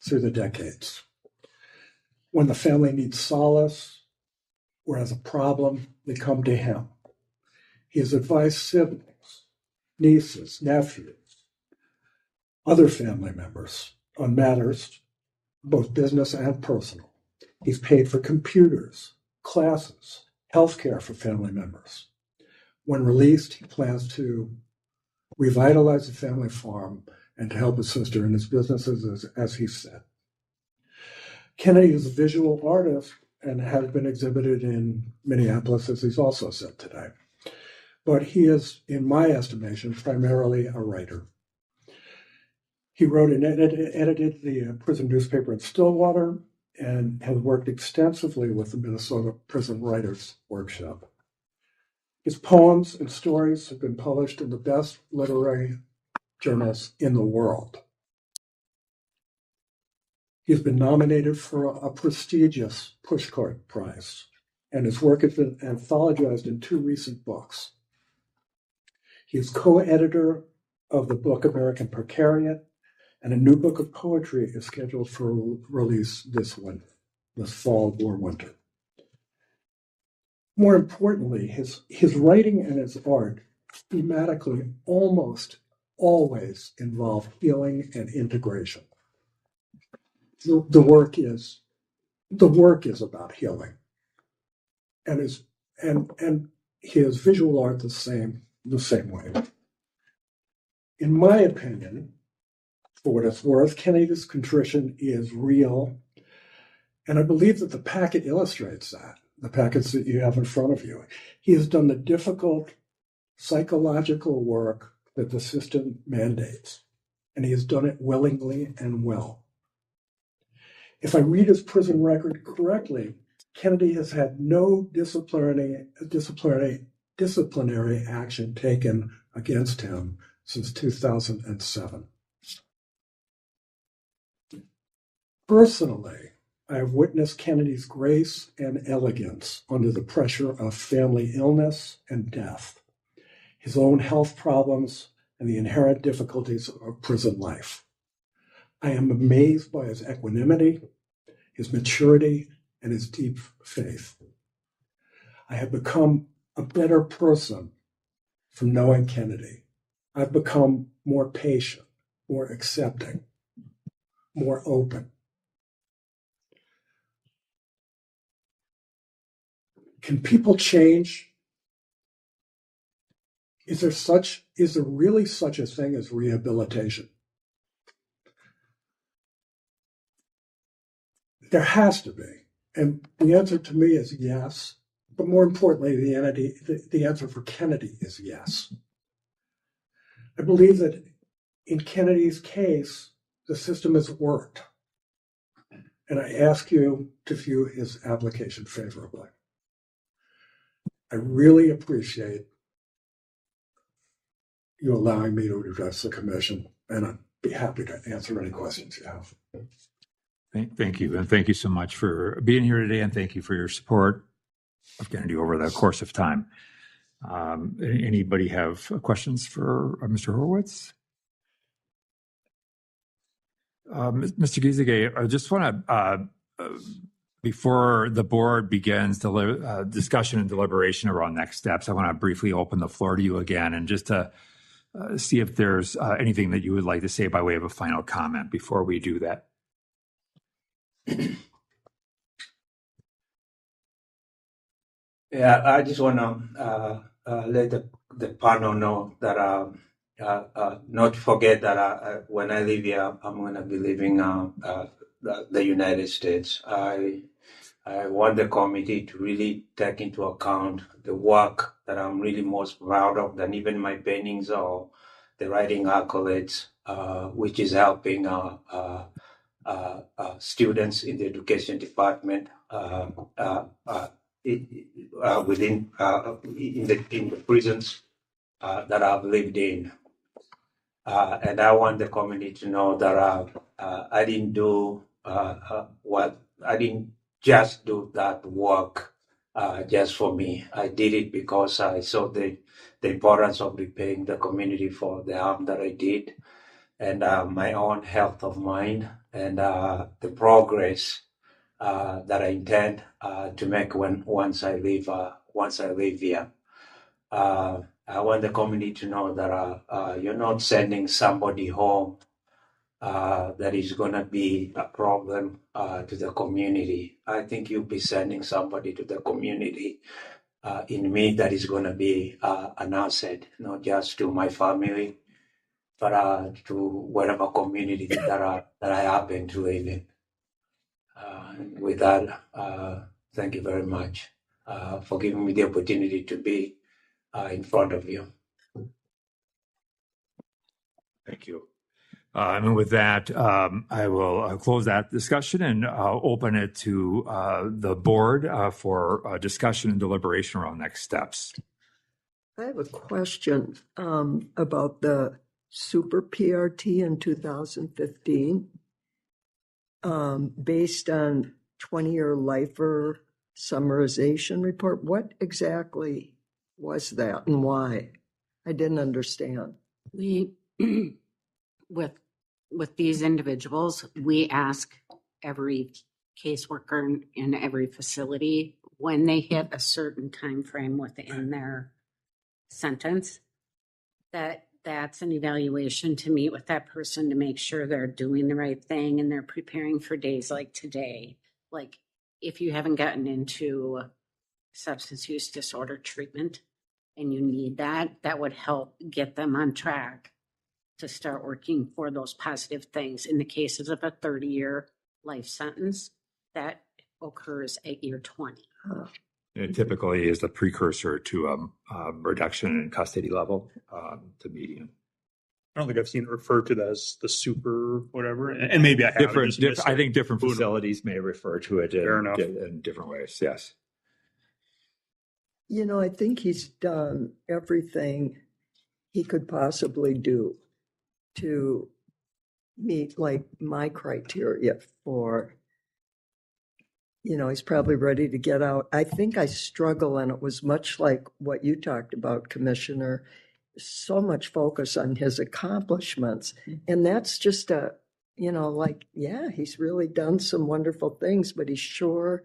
through the decades. When the family needs solace or has a problem, they come to him. He has advised siblings, nieces, nephews, other family members on matters, both business and personal. He's paid for computers, classes, healthcare for family members. When released, he plans to revitalize the family farm and to help his sister in his businesses, as he said. Kennedy is a visual artist and has been exhibited in Minneapolis, as he's also said today. But he is, in my estimation, primarily a writer. He wrote and edited the prison newspaper in Stillwater and has worked extensively with the Minnesota Prison Writers Workshop. His poems and stories have been published in the best literary journals in the world. He's been nominated for a prestigious Pushcart Prize, and his work has been anthologized in 2 recent books. He is co-editor of the book American Precariat, and a new book of poetry is scheduled for release this fall or winter. More importantly, his writing and his art thematically almost always involve healing and integration. The work is about healing, and his visual art the same way. In my opinion, for what it's worth, Kennedy's contrition is real, and I believe that the packet illustrates that. The packets that you have in front of you. He has done the difficult psychological work that the system mandates, and he has done it willingly and well. If I read his prison record correctly, Kennedy has had no disciplinary action taken against him since 2007. Personally, I have witnessed Kennedy's grace and elegance under the pressure of family illness and death, his own health problems, and the inherent difficulties of prison life. I am amazed by his equanimity, his maturity, and his deep faith. I have become a better person from knowing Kennedy. I've become more patient, more accepting, more open. Can people change? Is there really such a thing as rehabilitation? There has to be. And the answer to me is yes. But more importantly, the answer for Kennedy is yes. I believe that in Kennedy's case, the system has worked. and I ask you to view his application favorably. I really appreciate you allowing me to address the commission, and I'd be happy to answer any questions you have. Thank you. And thank you so much for being here today. And thank you for your support of Kennedy over the course of time. Anybody have questions for Mr. Horowitz? Mr. Gisege, I just want to, before the board begins discussion and deliberation around next steps, I want to briefly open the floor to you again and just to see if there's anything that you would like to say by way of a final comment before we do that. Yeah, I just want to let the panel know that not to forget that when I leave here, I'm going to be leaving the United States. I want the committee to really take into account the work that I'm really most proud of than even my paintings or the writing accolades, which is helping students in the education department within in the prisons that I've lived in. And I want the community to know that I didn't do I didn't just do that work just for me. I did it because I saw the importance of repaying the community for the harm that I did, and my own health of mind, and the progress that I intend to make once I leave here. I want the community to know that you're not sending somebody home that is going to be a problem to the community. I think you'll be sending somebody to the community in me that is going to be an asset, not just to my family, but to whatever community that I happen to live in. With that, thank you very much for giving me the opportunity to be in front of you. Thank you. And with that, I will close that discussion and open it to the board for discussion and deliberation around next steps. I have a question about the super PRT in 2015. Based on 20-year lifer summarization report, what exactly was that and why? I didn't understand. We, with these individuals, we ask every caseworker in every facility when they hit a certain time frame within their sentence, that's an evaluation to meet with that person to make sure they're doing the right thing and they're preparing for days like today. Like if you haven't gotten into substance use disorder treatment and you need that, that would help get them on track to start working for those positive things. In the cases of a 30-year life sentence, that occurs at year 20. It typically is the precursor to a reduction in custody level to median. I don't think I've seen it referred to as the super whatever, and maybe I have. I think different facilities may refer to it in different ways. Yes. You know, I think he's done everything he could possibly do to meet like my criteria for, you know, he's probably ready to get out. I think I struggle, and it was much like what you talked about, Commissioner, so much focus on his accomplishments. And that's just a, you know, like, yeah, he's really done some wonderful things, but he's sure,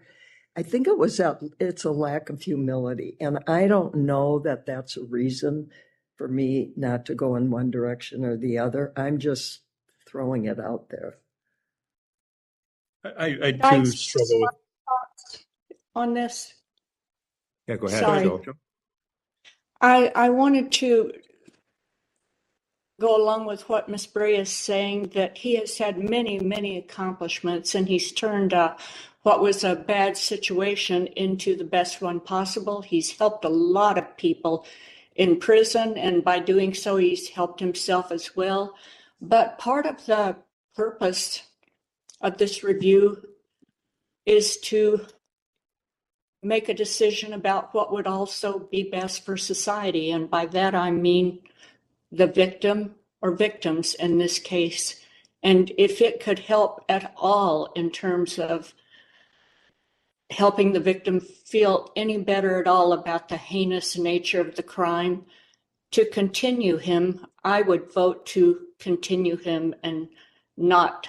I think it's a lack of humility. And I don't know that that's a reason for me not to go in one direction or the other. I'm just throwing it out there. I too struggle with on this. Yeah, go ahead. Sorry. I wanted to go along with what Ms. Bray is saying, that he has had many, many accomplishments, and he's turned what was a bad situation into the best one possible. He's helped a lot of people in prison, and by doing so, he's helped himself as well. But part of the purpose of this review is to make a decision about what would also be best for society. And by that, I mean the victim or victims in this case. And if it could help at all in terms of helping the victim feel any better at all about the heinous nature of the crime, to continue him, I would vote to continue him and not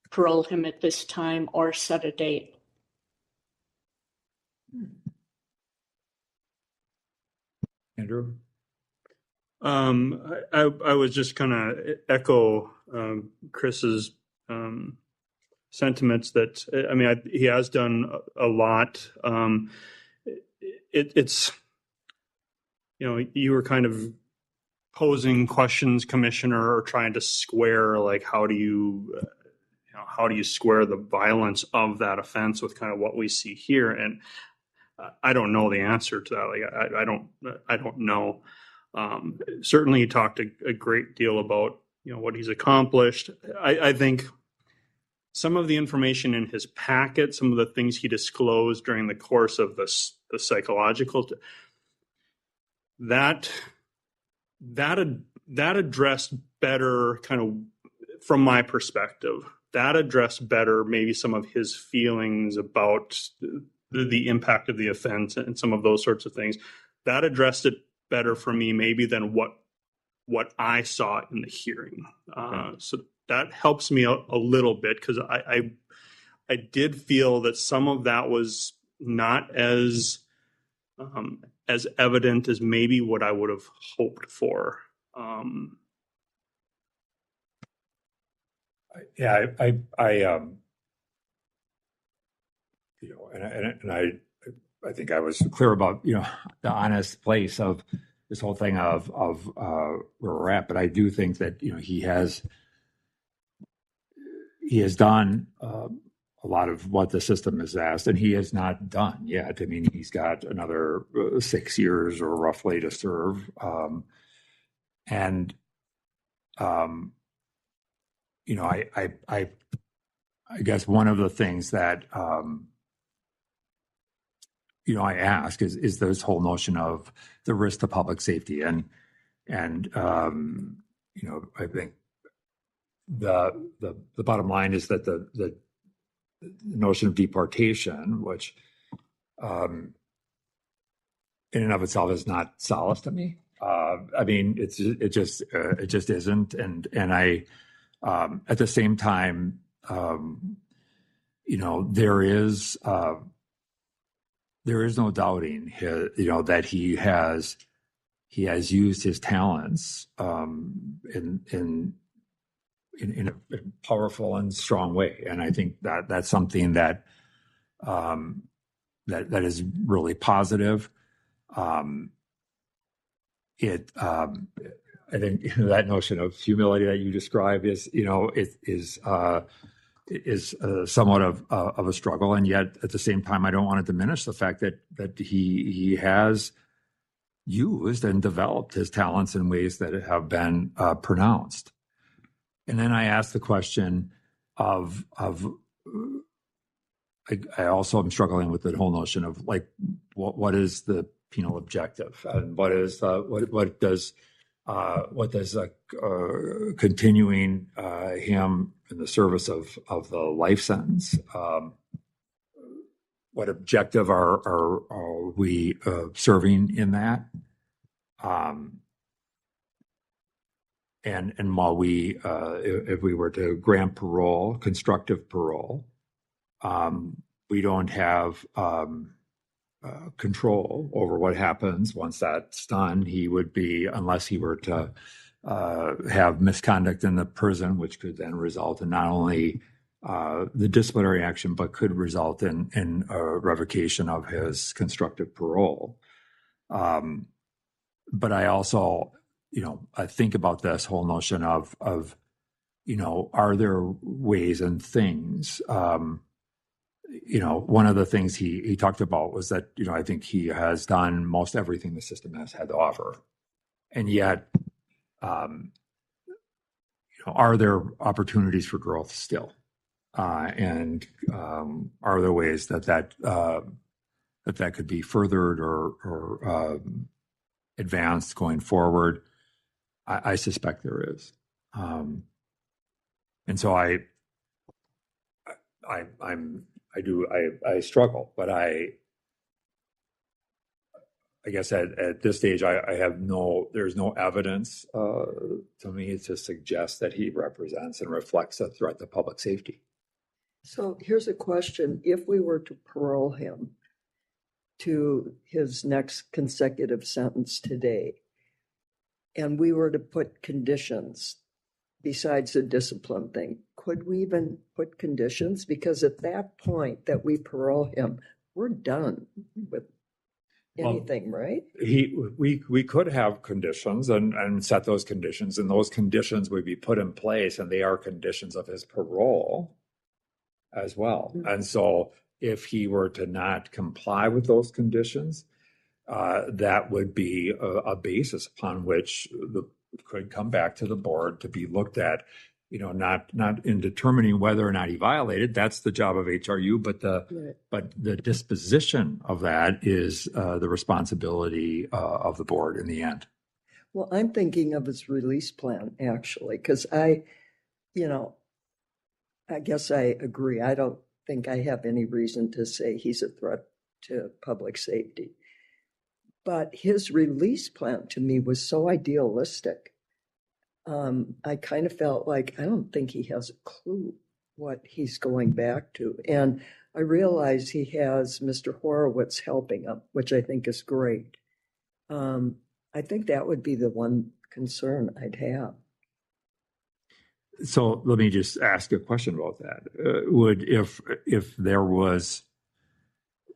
parole him at this time or set a date. Andrew? I was just kind of echo Chris's sentiments that, I mean, he has done a lot. It's, you know, you were kind of posing questions, Commissioner, or trying to square, like, how do you square the violence of that offense with kind of what we see here? And I don't know the answer to that. Like, I don't know. Certainly, he talked a great deal about, you know, what he's accomplished. I think some of the information in his packet, some of the things he disclosed during the course of the psychological, that addressed better, kind of from my perspective, that addressed better maybe some of his feelings about the impact of the offense and some of those sorts of things. That addressed it better for me maybe than what I saw in the hearing. So that helps me a little bit, because I did feel that some of that was not as evident as maybe what I would have hoped for. Yeah, you know, and I think I was clear about, you know, the honest place of this whole thing of where we're at. But I do think that, you know, he has done a lot of what the system has asked, and he has not done yet. I mean, he's got another 6 years or roughly to serve, and you know, I guess one of the things that you know, I ask is this whole notion of the risk to public safety, and you know, I think the bottom line is that the notion of deportation, which in and of itself is not solace to me. I mean, it just isn't, and I at the same time, you know, there is no doubting his, you know, that he has used his talents in a powerful and strong way, and I think that that's something that that is really positive. I think, you know, that notion of humility that you describe is, you know, is somewhat of a struggle, and yet at the same time, I don't want to diminish the fact that he has used and developed his talents in ways that have been pronounced. And then I asked the question of I also am struggling with the whole notion of, like, what is the penal objective, and what does continuing him in the service of the life sentence, what objective are we serving in that? And while we, if we were to grant parole, constructive parole, we don't have control over what happens once that's done. He would be, unless he were to have misconduct in the prison, which could then result in not only the disciplinary action, but could result in a revocation of his constructive parole. But I also, you know, I think about this whole notion of you know, are there ways and things, you know, one of the things he talked about was that, you know, I think he has done most everything the system has had to offer. And yet, you know, are there opportunities for growth still? And are there ways that could be furthered or advanced going forward? I suspect there is. And so I struggle, but I guess at this stage, there's no evidence to me to suggest that he represents and reflects a threat to public safety. So here's a question. If we were to parole him to his next consecutive sentence today, and we were to put conditions besides the discipline thing, could we even put conditions? Because at that point that we parole him, we're done with anything, right? We could have conditions and set those conditions, and those conditions would be put in place, and they are conditions of his parole as well. Mm-hmm. And so if he were to not comply with those conditions, that would be a basis upon which could come back to the board to be looked at, not in determining whether or not he violated. That's the job of HRU, but the disposition of that is the responsibility of the board in the end. Well, I'm thinking of his release plan, actually, because I guess I agree. I don't think I have any reason to say he's a threat to public safety. But his release plan to me was so idealistic. I kind of felt like I don't think he has a clue what he's going back to. And I realize he has Mr. Horowitz helping him, which I think is great. I think that would be the one concern I'd have. So let me just ask a question about that. If there was,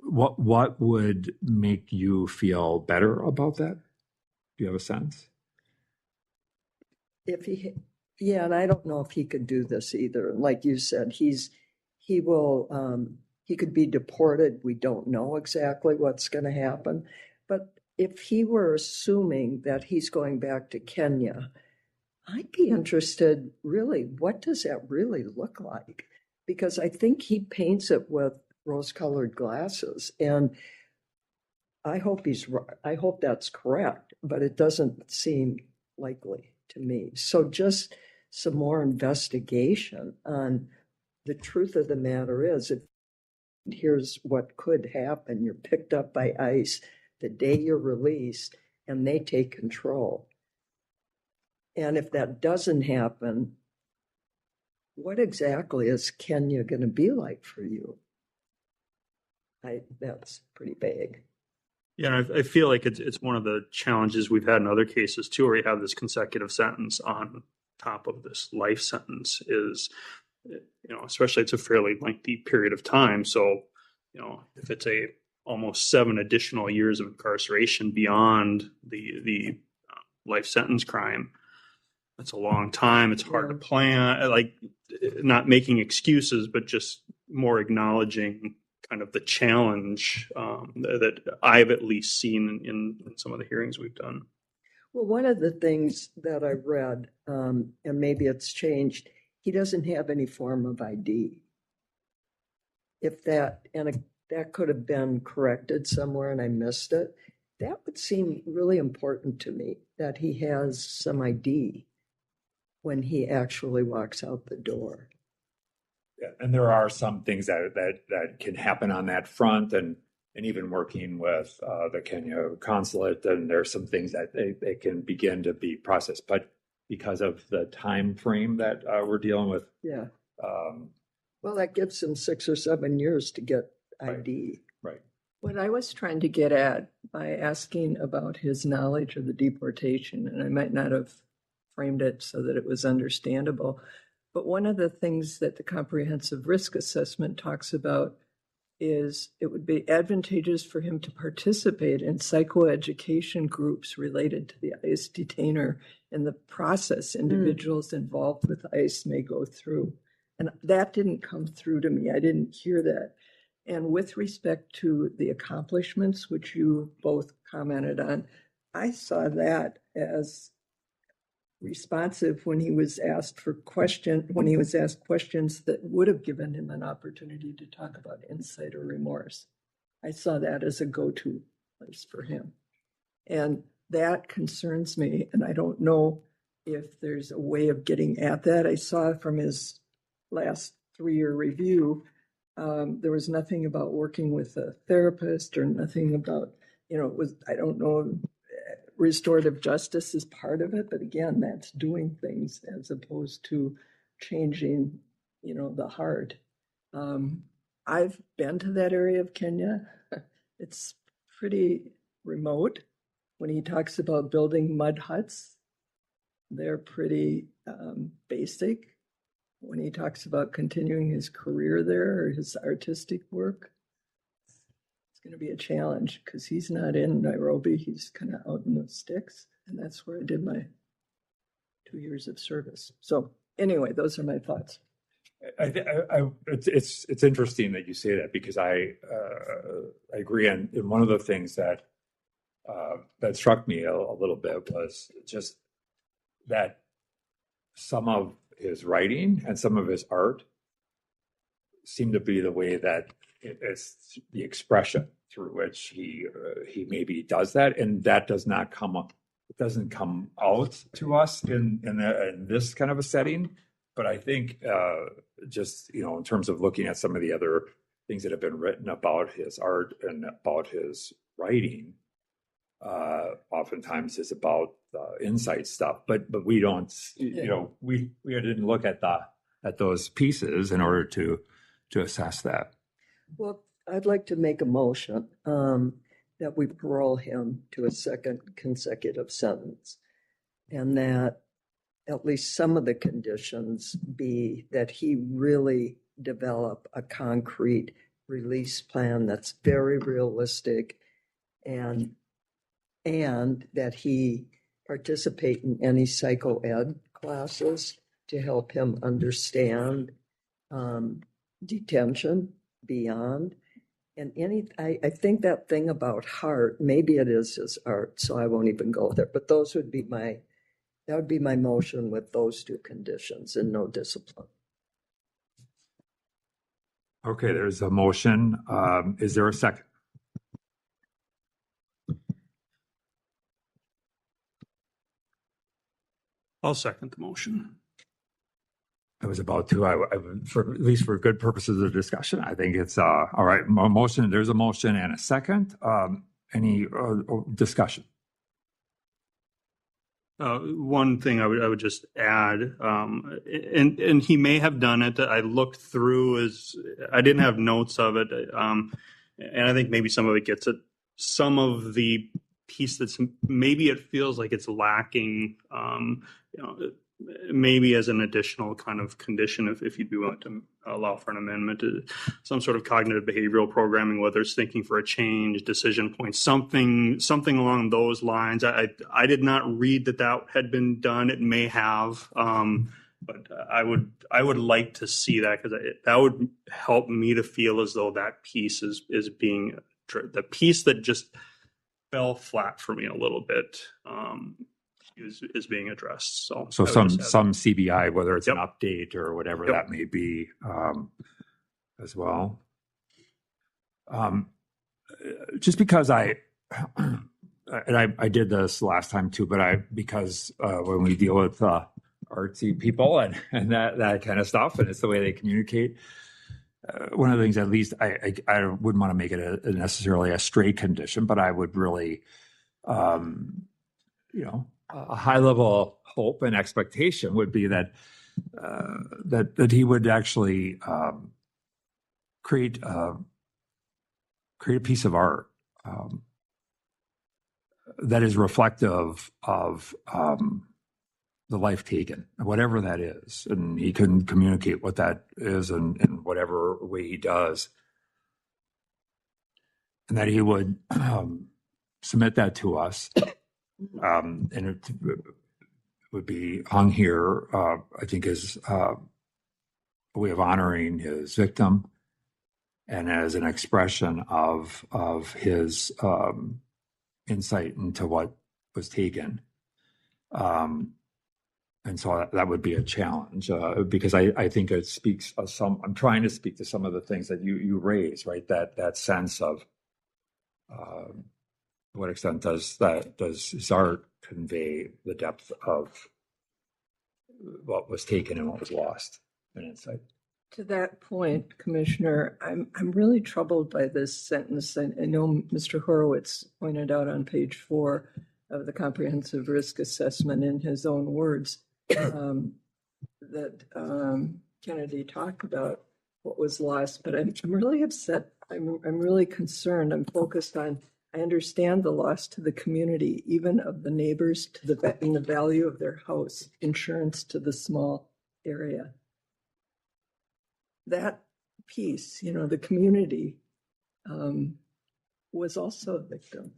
what would make you feel better about that? Do you have a sense? And I don't know if he could do this either. Like you said, he could be deported. We don't know exactly what's going to happen. But if he were assuming that he's going back to Kenya, I'd be interested, really, what does that really look like? Because I think he paints it with rose-colored glasses, and I hope that's correct, but it doesn't seem likely to me. So just some more investigation on the truth of the matter is, here's what could happen. You're picked up by ICE the day you're released, and they take control. And if that doesn't happen, what exactly is Kenya going to be like for you? That's pretty vague. Yeah, and I feel like it's one of the challenges we've had in other cases too, where you have this consecutive sentence on top of this life sentence is, especially it's a fairly lengthy period of time. So, if it's almost 7 additional years of incarceration beyond the life sentence crime, that's a long time. It's hard to plan, like not making excuses, but just more acknowledging kind of the challenge that I've at least seen in some of the hearings we've done. Well, one of the things that I read, and maybe it's changed, he doesn't have any form of ID. That could have been corrected somewhere and I missed it, that would seem really important to me, that he has some ID when he actually walks out the door. Yeah, and there are some things that can happen on that front, and even working with the Kenya consulate, and there's some things that they can begin to be processed. But because of the time frame that we're dealing with, well, that gives him 6 or 7 years to get ID. Right. What I was trying to get at by asking about his knowledge of the deportation, and I might not have framed it so that it was understandable, but one of the things that the comprehensive risk assessment talks about is it would be advantageous for him to participate in psychoeducation groups related to the ICE detainer and the process individuals involved with ICE may go through. And that didn't come through to me. I didn't hear that. And with respect to the accomplishments, which you both commented on, I saw that as responsive when he was asked questions that would have given him an opportunity to talk about insight or remorse. I saw that as a go-to place for him. And that concerns me, and I don't know if there's a way of getting at that. I saw from his last 3-year review, there was nothing about working with a therapist or nothing about, I don't know, restorative justice is part of it, but again, that's doing things as opposed to changing, the heart. I've been to that area of Kenya. It's pretty remote. When he talks about building mud huts, they're pretty basic. When he talks about continuing his career there or his artistic work, it's going to be a challenge because he's not in Nairobi. He's kind of out in the sticks. And that's where I did my 2 years of service. So anyway, those are my thoughts. It's interesting that you say that because I agree. And one of the things that struck me a little bit was just that some of his writing and some of his art seem to be the way that it's the expression through which he maybe does that, and that does not come up. It doesn't come out to us in this kind of a setting. But I think just in terms of looking at some of the other things that have been written about his art and about his writing, oftentimes is about insight stuff. But we don't, we didn't look at those pieces in order to assess that. Well, I'd like to make a motion that we parole him to a second consecutive sentence, and that at least some of the conditions be that he really develop a concrete release plan that's very realistic, and that he participate in any psychoed classes to help him understand detention beyond. And I think that thing about heart, maybe it is his art, so I won't even go there, but that would be my motion with those two conditions and no discipline. Okay, there's a motion. Is there a second? I'll second the motion. I was about to. For at least for good purposes of discussion, I think it's all right. Motion. There's a motion and a second. Any discussion? One thing I would just add, and he may have done it. I looked through I didn't have notes of it, and I think maybe some of it gets at some of the piece that's maybe it feels like it's lacking. Maybe as an additional kind of condition, if you'd be willing to allow for an amendment to some sort of cognitive behavioral programming, whether it's thinking for a change, decision points, something along those lines. I did not read that had been done. It may have, but I would like to see that because that would help me to feel as though that piece is being the piece that just fell flat for me a little bit. Is being addressed. So some CBI, whether it's an update or whatever that may be, as well. Just because I did this last time too, but because when we deal with artsy people and that kind of stuff, and it's the way they communicate. One of the things, at least, I wouldn't want to make it necessarily a straight condition, but I would really, a high level hope and expectation would be that he would actually create a piece of art that is reflective of the life taken, whatever that is, and he can communicate what that is in whatever way he does, and that he would submit that to us. And it would be hung here, I think, as a way of honoring his victim and as an expression of his insight into what was taken. And so that would be a challenge because I think it speaks of I'm trying to speak to some of the things that you raise, right? That sense of to what extent does his art convey the depth of what was taken and what was lost in insight? To that point, Commissioner, I'm really troubled by this sentence. I know Mr. Horowitz pointed out on page 4 of the comprehensive risk assessment in his own words that Kennedy talked about what was lost, but I'm really upset. I'm really concerned. I'm focused on, I understand the loss to the community, even of the neighbors, to the value of their house, insurance to the small area. That piece, the community was also a victim.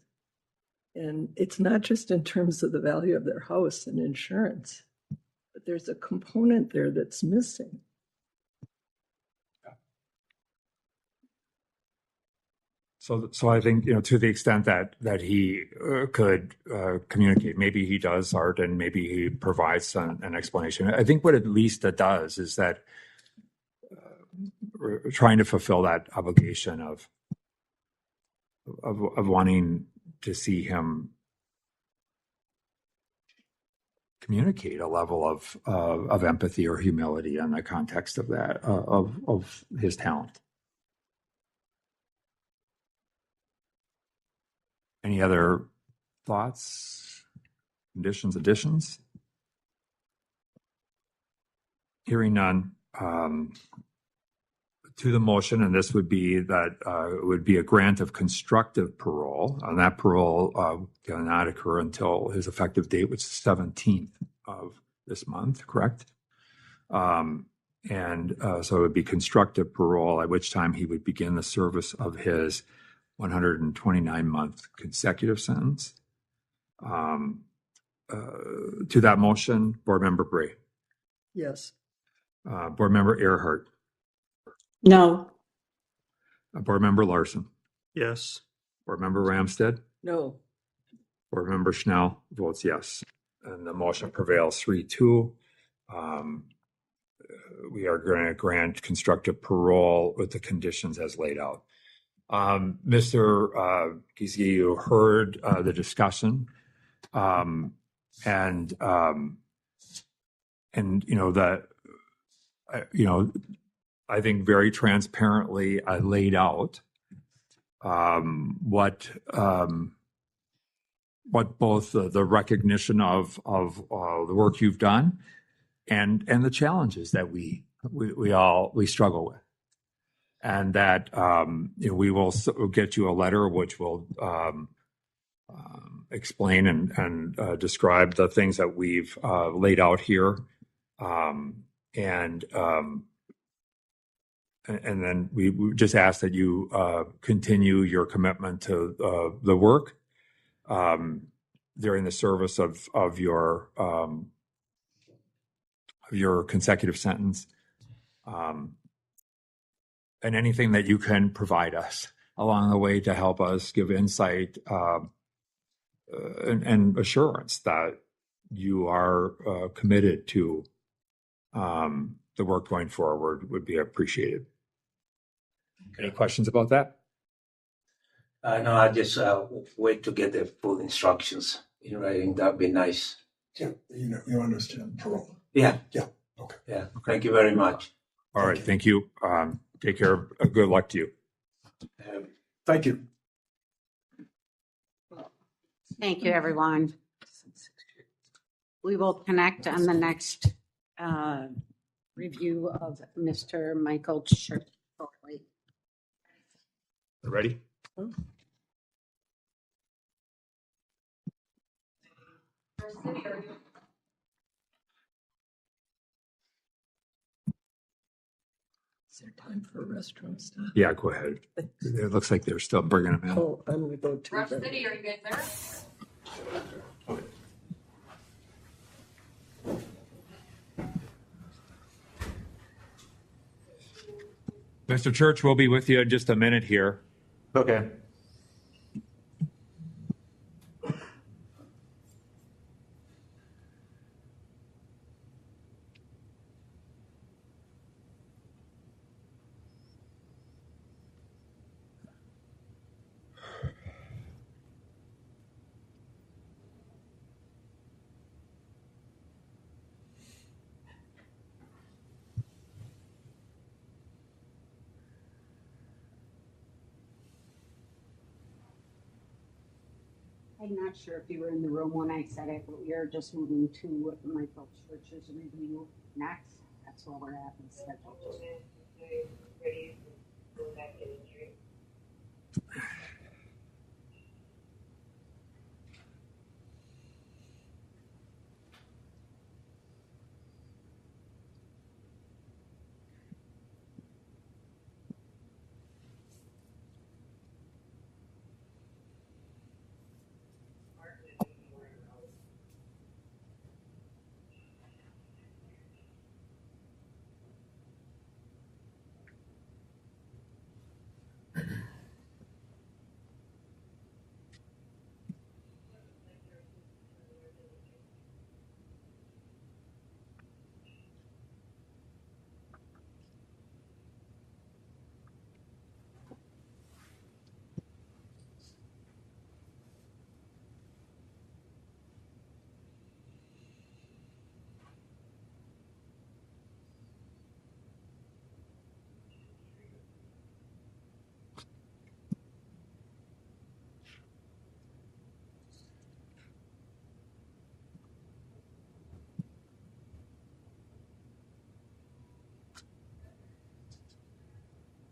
And it's not just in terms of the value of their house and insurance, but there's a component there that's missing. So I think, to the extent that he could communicate, maybe he does, Art, and maybe he provides an explanation. I think what at least it does is that we're trying to fulfill that obligation of wanting to see him communicate a level of empathy or humility in the context of that, of his talent. Any other thoughts, conditions, additions? Hearing none. To the motion, and this would be that it would be a grant of constructive parole, and that parole cannot occur until his effective date, which is 17th of this month, correct? So it would be constructive parole, at which time he would begin the service of his 129-month consecutive sentence. To that motion, Board Member Bray. Yes. Board Member Earhart. No. Board Member Larson. Yes. Board Member Ramstead. No. Board Member Schnell votes yes. And the motion prevails 3-2. We are going to grant constructive parole with the conditions as laid out. Mr. Gisege, you heard the discussion, I think very transparently I laid out what both the recognition of the work you've done and the challenges that we struggle with, and that we will get you a letter which will explain and describe the things that we've laid out here, and then we just ask that you continue your commitment to the work during the service of your consecutive sentence, and anything that you can provide us along the way to help us give insight and assurance that you are committed to the work going forward would be appreciated. Any questions about that? No, I just wait to get the full instructions in writing. That'd be nice. Yeah, you understand parole. Yeah. Yeah. Okay. Yeah. Thank you very much. All right. Thank you. Take care. Good luck to you. Thank you. Thank you, everyone. We will connect on the next review of Mr. Michael shortly. Ready? Is there time for restaurant stuff? Yeah, go ahead. It looks like they're still bringing them in. Oh, I'm going to go to Rush them. City, are you guys there? Mr. Church, we'll be with you in just a minute here. Okay. I'm not sure if you were in the room when I said it, but we are just moving to Michael Church's review next. That's where we're at in schedule.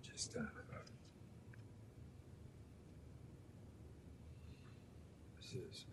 Just this is.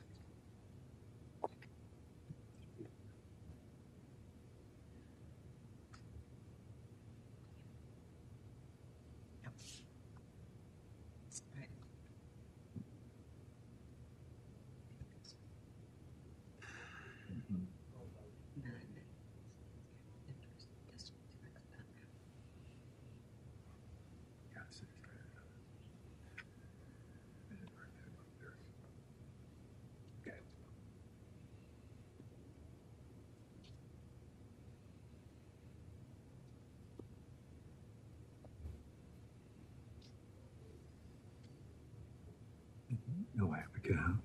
No applicant.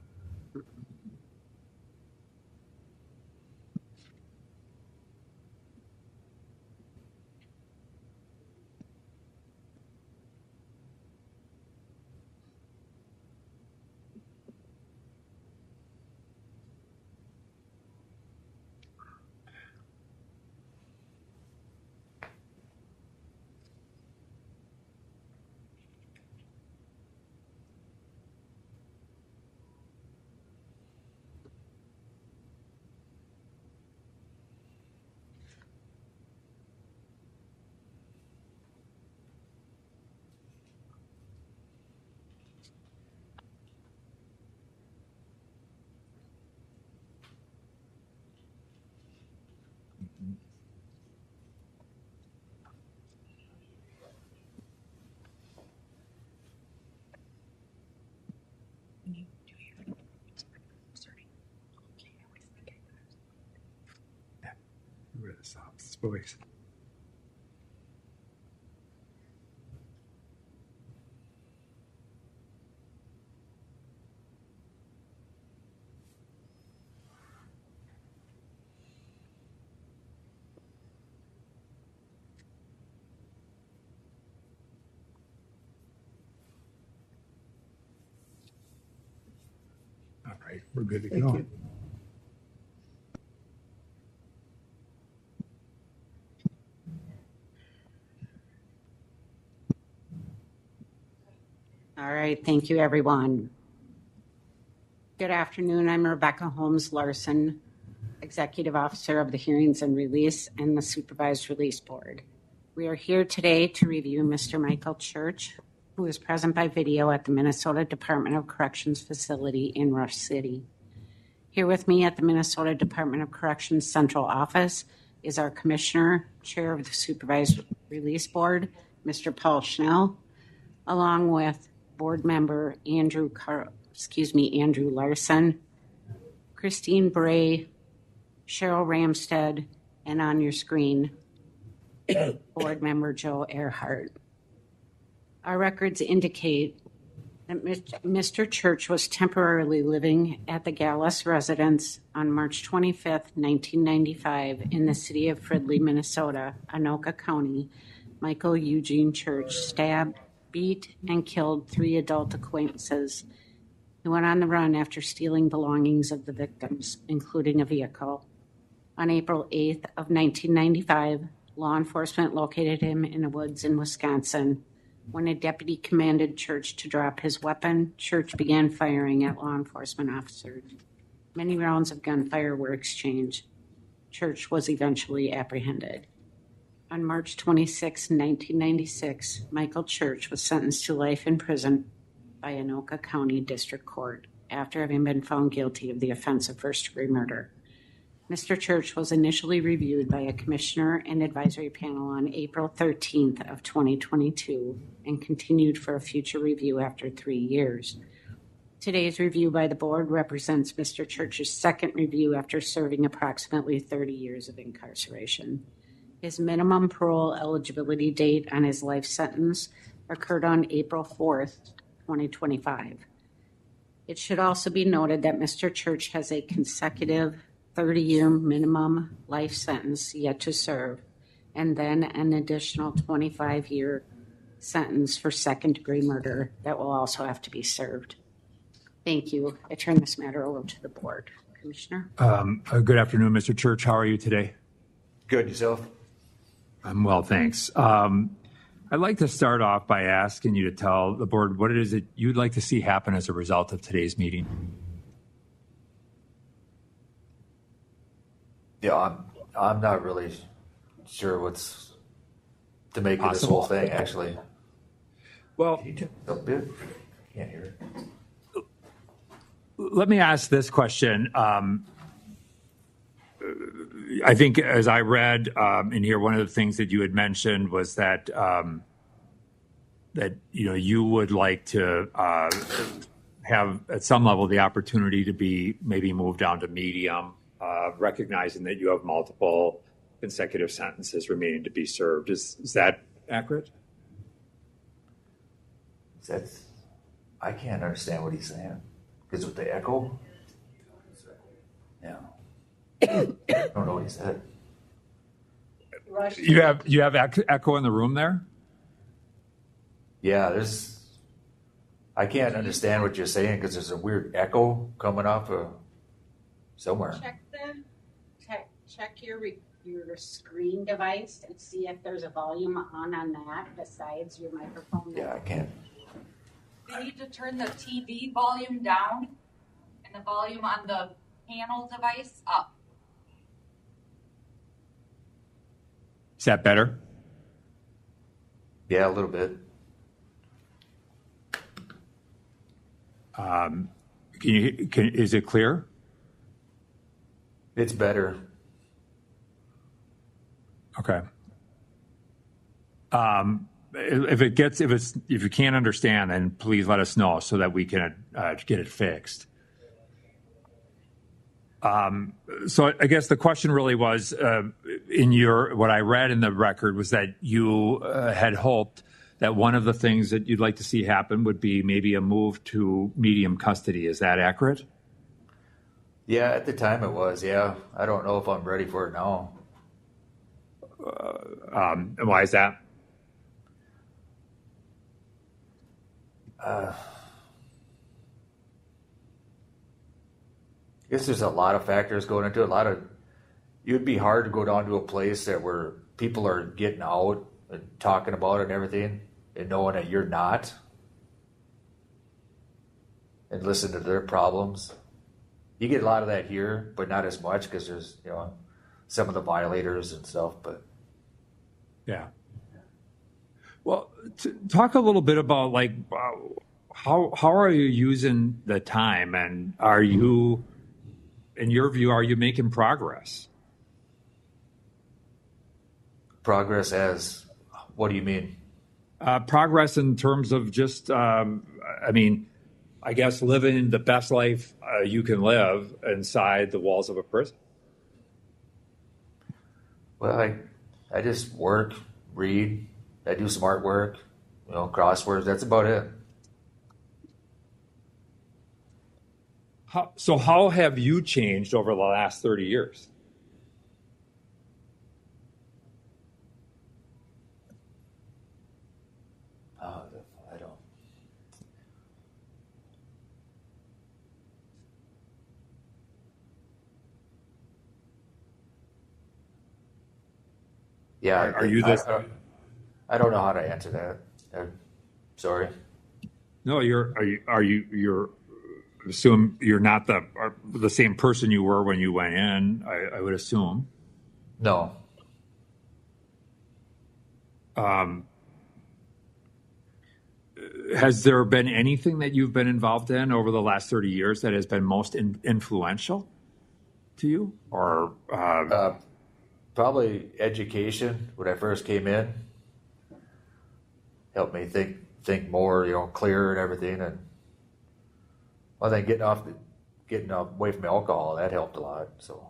Where the soft voice. All right, we're good to go. All right, thank you, everyone. Good afternoon. I'm Rebecca Holmes Larson, Executive Officer of the Hearings and Release and the Supervised Release Board. We are here today to review Mr. Michael Church, who is present by video at the Minnesota Department of Corrections facility in Rush City. Here with me at the Minnesota Department of Corrections Central Office is our Commissioner, Chair of the Supervised Release Board, Mr. Paul Schnell, along with Board Member Andrew Larson, Christine Bray, Cheryl Ramstead, and on your screen, Board Member Joe Earhart. Our records indicate that Mr. Church was temporarily living at the Gallus residence on March 25th, 1995 in the city of Fridley, Minnesota, Anoka County. Michael Eugene Church stabbed, beat, and killed 3 adult acquaintances He went on the run after stealing belongings of the victims, including a vehicle. On April 8th of 1995, law enforcement located him in the woods in Wisconsin. When a deputy commanded Church to drop his weapon, Church began firing at law enforcement officers. Many rounds of gunfire were exchanged. Church was eventually apprehended. On March 26, 1996, Michael Church was sentenced to life in prison by Anoka County District Court after having been found guilty of the offense of first-degree murder. Mr. Church was initially reviewed by a commissioner and advisory panel on April 13th of 2022 and continued for a future review after 3 years. Today's review by the board represents Mr. Church's second review after serving approximately 30 years of incarceration. His minimum parole eligibility date on his life sentence occurred on April 4th, 2025. It should also be noted that Mr. Church has a consecutive 30-year minimum life sentence yet to serve, and then an additional 25-year sentence for second-degree murder that will also have to be served. Thank you. I turn this matter over to the board. Commissioner? Good afternoon, Mr. Church. How are you today? Good. Yourself? I'm well, thanks. I'd like to start off by asking you to tell the board what it is that you'd like to see happen as a result of today's meeting. Yeah, I'm not really sure what's to make of this whole thing, actually. Well, can you turn it up a bit? Can't hear it. Let me ask this question. I think as I read in here, one of the things that you had mentioned was that that you would like to have at some level the opportunity to be maybe moved down to medium, recognizing that you have multiple consecutive sentences remaining to be served. Is that accurate? I can't understand what he's saying. Because with the echo? Yeah. I don't know what he said. You have echo in the room there? Yeah, I can't understand what you're saying because there's a weird echo coming off of somewhere. Check your screen device and see if there's a volume on that besides your microphone. Yeah, I can't. You need to turn the TV volume down and the volume on the panel device up. Is that better? Yeah, a little bit. Is it clear? It's better. Okay. If you can't understand, then please let us know so that we can get it fixed. So I guess the question really was, what I read in the record was that you had hoped that one of the things that you'd like to see happen would be maybe a move to medium custody. Is that accurate? Yeah, at the time it was, yeah. I don't know if I'm ready for it now. And why is that? I guess there's a lot of factors going into it. It'd be hard to go down to a place where people are getting out and talking about it and everything and knowing that you're not and listen to their problems. You get a lot of that here, but not as much because there's, some of the violators and stuff, but. Yeah. Well, talk a little bit about how are you using the time, and are you, in your view, are you making progress? Progress as, what do you mean? Progress in terms of just, I guess living the best life you can live inside the walls of a prison. Well, I just work, read, I do some artwork, crosswords. That's about it. How have you changed over the last 30 years? Yeah. Are you this? I don't know how to answer that. Sorry. No, you're assume you're not the same person you were when you went in. I would assume. No. Has there been anything that you've been involved in over the last 30 years that has been most influential to you? Or probably education when I first came in helped me think more, clearer and everything. And I think getting away from alcohol, that helped a lot. So.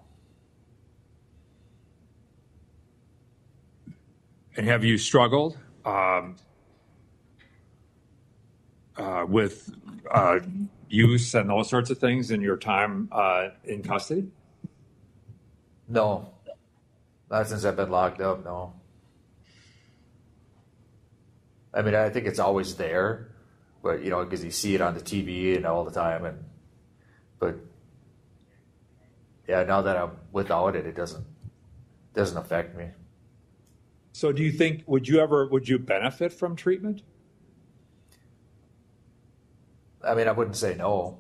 And have you struggled with use and those sorts of things in your time in custody? No, not since I've been locked up. No. I mean, I think it's always there, but because you see it on the TV and all the time, but yeah, now that I'm without it, it doesn't affect me. So do you think, would you benefit from treatment? I mean, I wouldn't say no.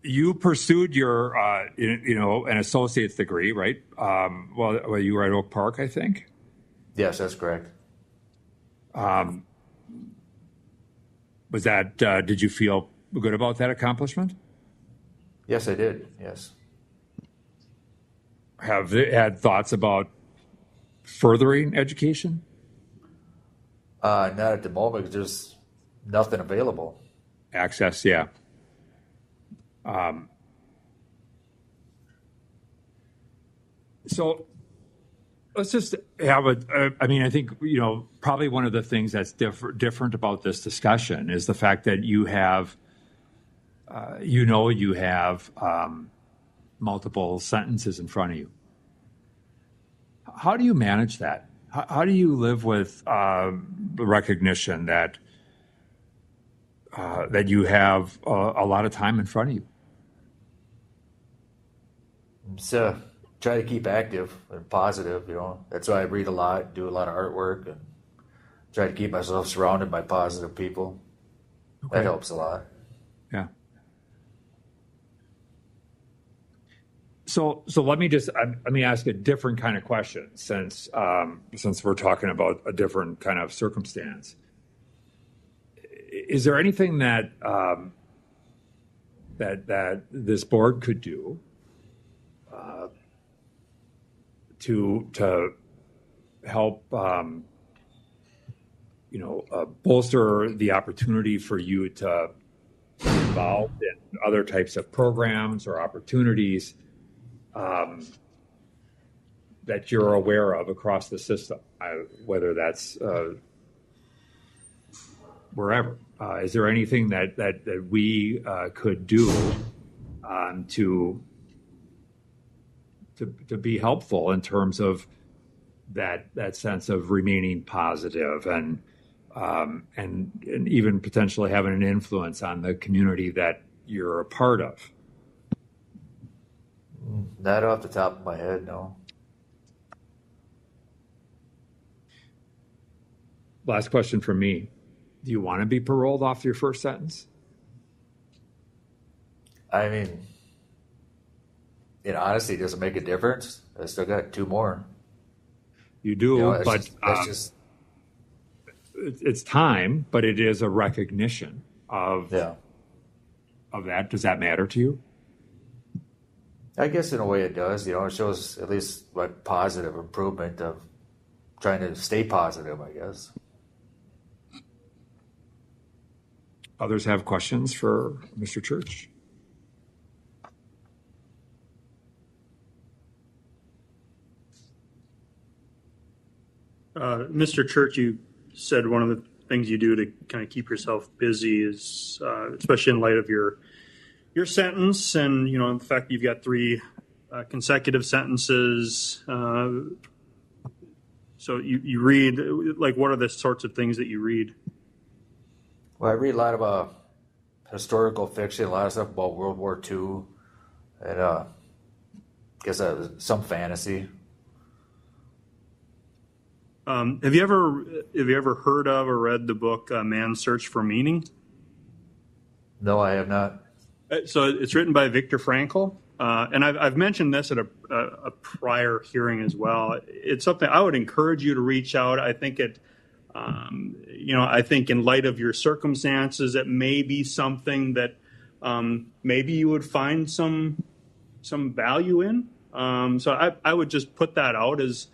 You pursued your, an associate's degree, right? Well, you were at Oak Park, I think. Yes, that's correct. Was that, did you feel good about that accomplishment? Yes, I did. Yes. Have they had thoughts about furthering education? Not at the moment, because there's nothing available. Access, yeah. So let's just have I think, probably one of the things that's different about this discussion is the fact that you have, multiple sentences in front of you. How do you manage that? How do you live with the recognition that you have a lot of time in front of you? So try to keep active and positive. That's why I read a lot, do a lot of artwork, and try to keep myself surrounded by positive people. Okay. That helps a lot. Yeah. So let me ask a different kind of question since we're talking about a different kind of circumstance. Is there anything that this board could do to help bolster the opportunity for you to be involved in other types of programs or opportunities that you're aware of across the system, whether that's wherever? Is there anything that we could do to be helpful in terms of that sense of remaining positive and even potentially having an influence on the community that you're a part of? Not off the top of my head, no. Last question from me. Do you want to be paroled off your first sentence? I mean, honestly, does it make a difference? I still got 2 more. You do, but it's time, but it is a recognition of that. Does that matter to you? I guess in a way it does. It shows at least like positive improvement of trying to stay positive, I guess. Others have questions for Mr. Church? Mr. Church, you said one of the things you do to kind of keep yourself busy is, especially in light of your sentence and, the fact that you've got 3 consecutive sentences. So you read, like, what are the sorts of things that you read? Well, I read a lot of historical fiction, a lot of stuff about World War II, and I guess some fantasy. Have you ever heard of or read the book Man's Search for Meaning? No, I have not. So it's written by Viktor Frankl, and I've mentioned this at a prior hearing as well. It's something I would encourage you to reach out. I think I think in light of your circumstances, it may be something that maybe you would find some value in. So I would just put that out as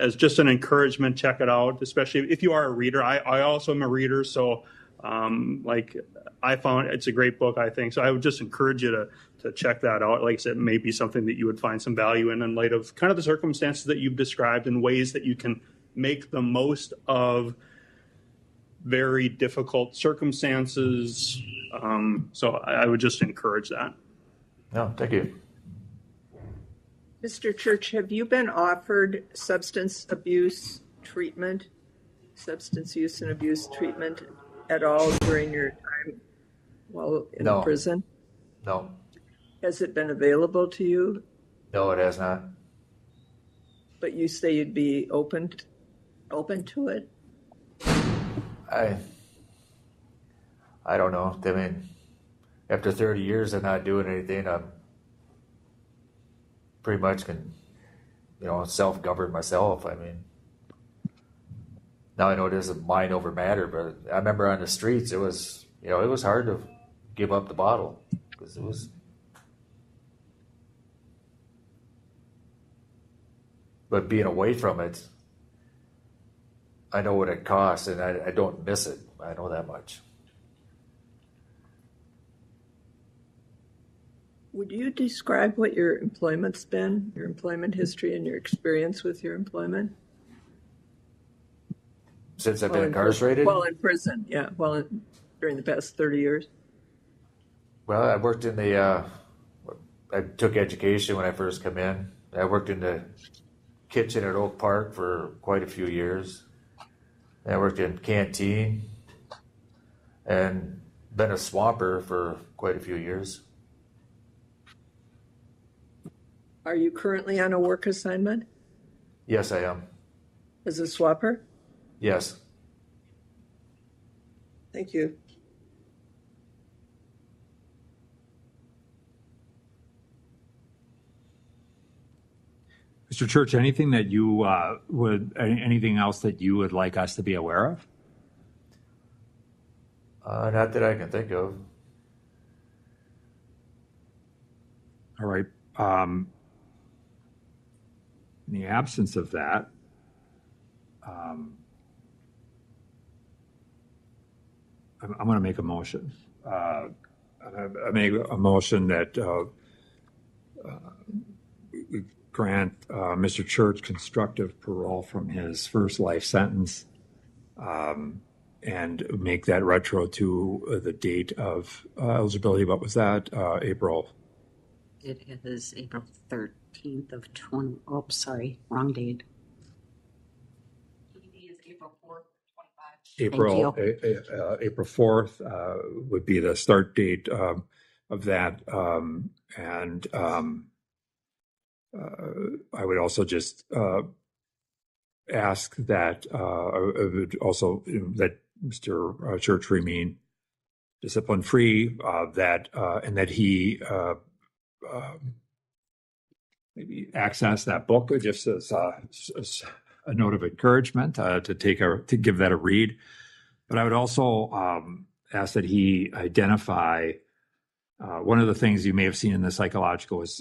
as just an encouragement. Check it out, especially if you are a reader. I also am a reader, so I found it's a great book, I think. So I would just encourage you to check that out. Like I said, maybe something that you would find some value in light of kind of the circumstances that you've described and ways that you can make the most of very difficult circumstances. So I would just encourage that. No, thank you. Mr. Church, have you been offered substance use and abuse treatment at all during your time while in prison? No. Has it been available to you? No, it has not. But you say you'd be open to it? I don't know. I mean, after 30 years of not doing anything, I'm pretty much can, self-govern myself. I mean, now I know it isn't mind over matter, but I remember on the streets, it was hard to give up the bottle because it was. But being away from it, I know what it costs, and I don't miss it. I know that much. Would you describe what your employment's been, your employment history, and your experience with your employment? Since I've been incarcerated? While in prison, yeah. During the past 30 years? Well, I worked in I took education when I first come in. I worked in the kitchen at Oak Park for quite a few years. I worked in canteen and been a swamper for quite a few years. Are you currently on a work assignment? Yes, I am. As a swapper? Yes. Thank you. Mr. Church, anything that you anything else that you would like us to be aware of? Not that I can think of. All right. In the absence of that, I'm going to make a motion. I make a motion that we grant Mr. Church constructive parole from his first life sentence and make that retro to the date of eligibility. What was that? April? It is April 13th of 20. Oh, sorry. Wrong date. TV is April 4th, 25. April 4th would be the start date of that. I would also just ask that that Mr. Church remain discipline-free, and that he maybe access that book just as a note of encouragement to give that a read. But I would also ask that he identify one of the things you may have seen in the psychological is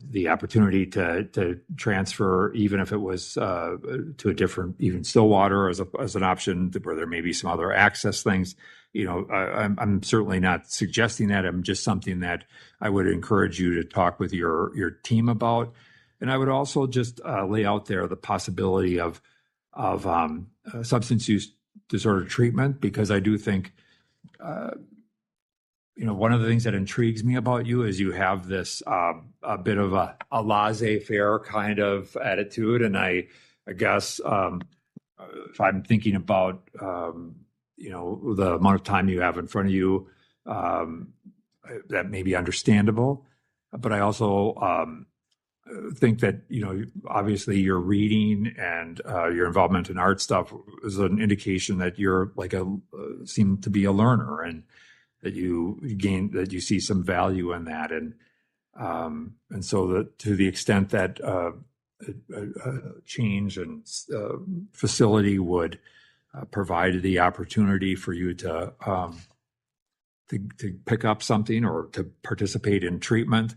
the opportunity to transfer, even if it was to a different, even Stillwater as an option, where there may be some other access things. I'm certainly not suggesting that. I'm just something that I would encourage you to talk with your team about. And I would also just lay out there the possibility of substance use disorder treatment, because I do think, one of the things that intrigues me about you is you have this a bit of a laissez-faire kind of attitude, and I guess if I'm thinking about, the amount of time you have in front of you, that may be understandable. But I also think that, obviously your reading and your involvement in art stuff is an indication that you're seem to be a learner, and that you see some value in that. And so to the extent that a change in facility would provide the opportunity for you to pick up something or to participate in treatment,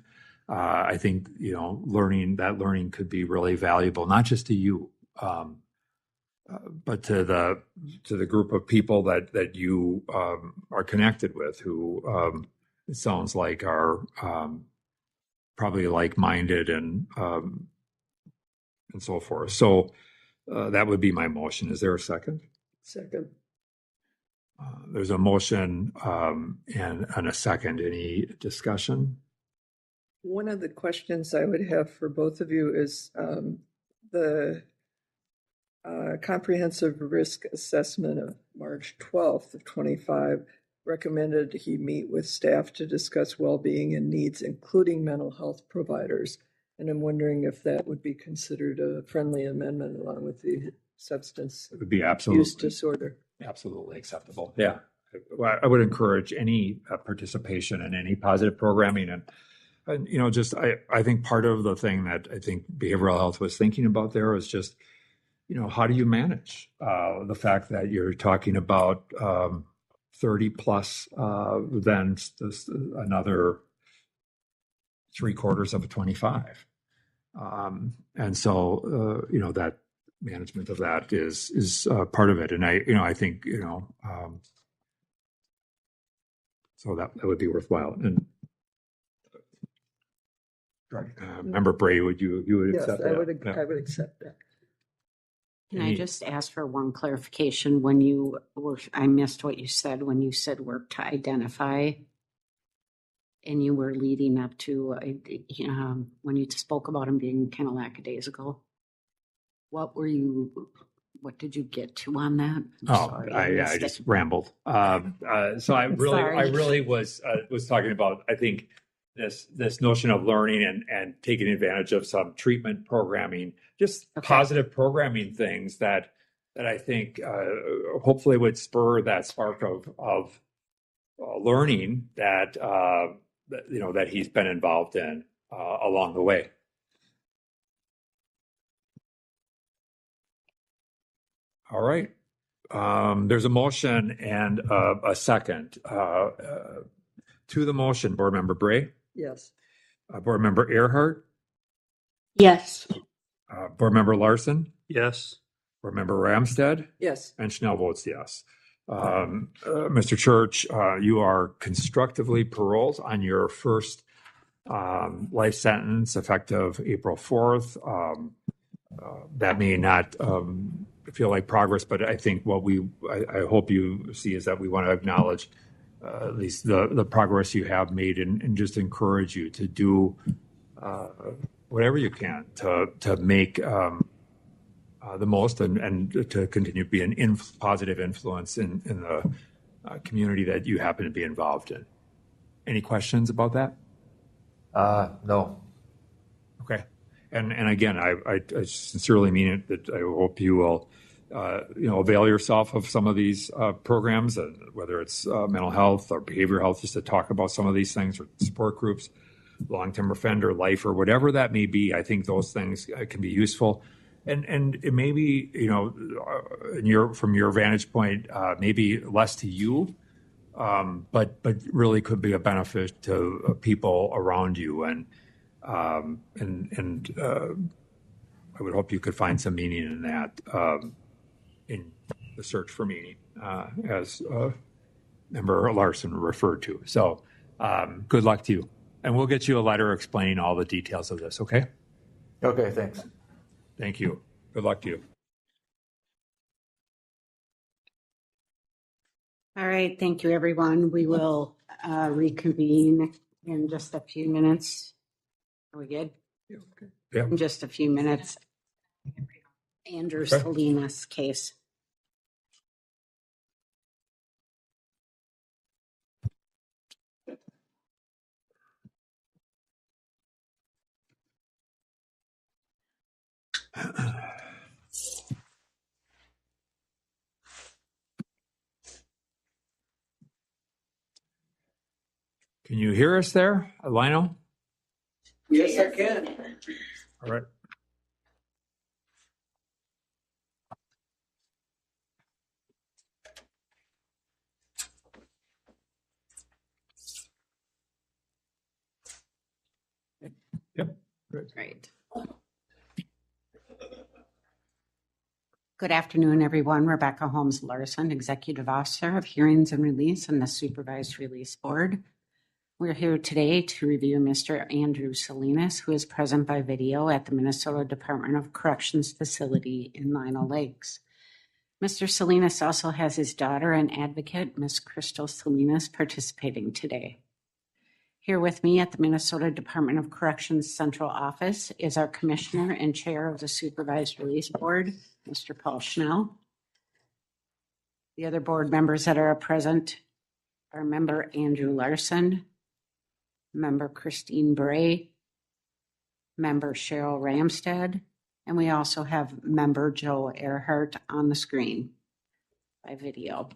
I think learning could be really valuable, not just to you, but to the group of people that you are connected with, who it sounds like are probably like-minded and so forth. So that would be my motion. Is there a second? Second. There's a motion and a second. Any discussion? One of the questions I would have for both of you is the comprehensive risk assessment of March 12th of 25 recommended he meet with staff to discuss well-being and needs, including mental health providers. And I'm wondering if that would be considered a friendly amendment along with the substance It would be absolutely use disorder. Absolutely acceptable. Yeah. I would encourage any participation in any positive programming. And I think part of the thing that I think behavioral health was thinking about there is just, how do you manage the fact that you're talking about 30 plus, then another 3/4 of a 25. And so, that management of that is part of it. And I think, so that would be worthwhile. And Member Bray, would you accept that? I would accept that. Can I just ask for one clarification? I missed what you said when you said work to identify, and you were leading up to, when you spoke about him being kind of lackadaisical. What did you get to on that? I just rambled. So I really was talking about, I think, this notion of learning and taking advantage of some treatment programming, just positive programming things that I think hopefully would spur that spark of learning that that he's been involved in along the way. All right. There's a motion and a second. To the motion, Board Member Bray? Yes. Board Member Earhart? Yes. Board Member Larson? Yes. Board Member Ramstead? Yes. And Schnell votes yes. Mr. Church, you are constructively paroled on your first life sentence effective April 4th. That may not feel like progress, but I think what I hope you see is that we want to acknowledge at least the progress you have made, and just encourage you to do whatever you can to make the most and to continue to be an positive influence in the community that you happen to be involved in. Any questions about that? No. Okay. And again, I sincerely mean it, that I hope you will avail yourself of some of these programs, whether it's mental health or behavioral health, just to talk about some of these things, or support groups, long-term offender, life, or whatever that may be. I think those things can be useful. And it may be, from your vantage point, maybe less to you, but really could be a benefit to people around you. And I would hope you could find some meaning in that, in the search for meaning, as Member Larson referred to. So good luck to you. And we'll get you a letter explaining all the details of this, okay? Okay, thanks. Thank you. Good luck to you. All right. Thank you, everyone. We will reconvene in just a few minutes. Are we good? Yeah, okay. Yeah. In just a few minutes. Andrew Salinas case. Can you hear us there, Lino? Yes, I can. All right. Yep. Great. Good afternoon, everyone. Rebecca Holmes Larson, Executive Officer of Hearings and Release and the Supervised Release Board. We're here today to review Mr. Andrew Salinas, who is present by video at the Minnesota Department of Corrections facility in Lino Lakes. Mr. Salinas also has his daughter and advocate, Ms. Crystal Salinas, participating today. Here with me at the Minnesota Department of Corrections Central Office is our Commissioner and Chair of the Supervised Release Board, Mr. Paul Schnell. The other board members that are present are Member Andrew Larson, Member Christine Bray, Member Cheryl Ramstad, and we also have Member Joe Earhart on the screen by video.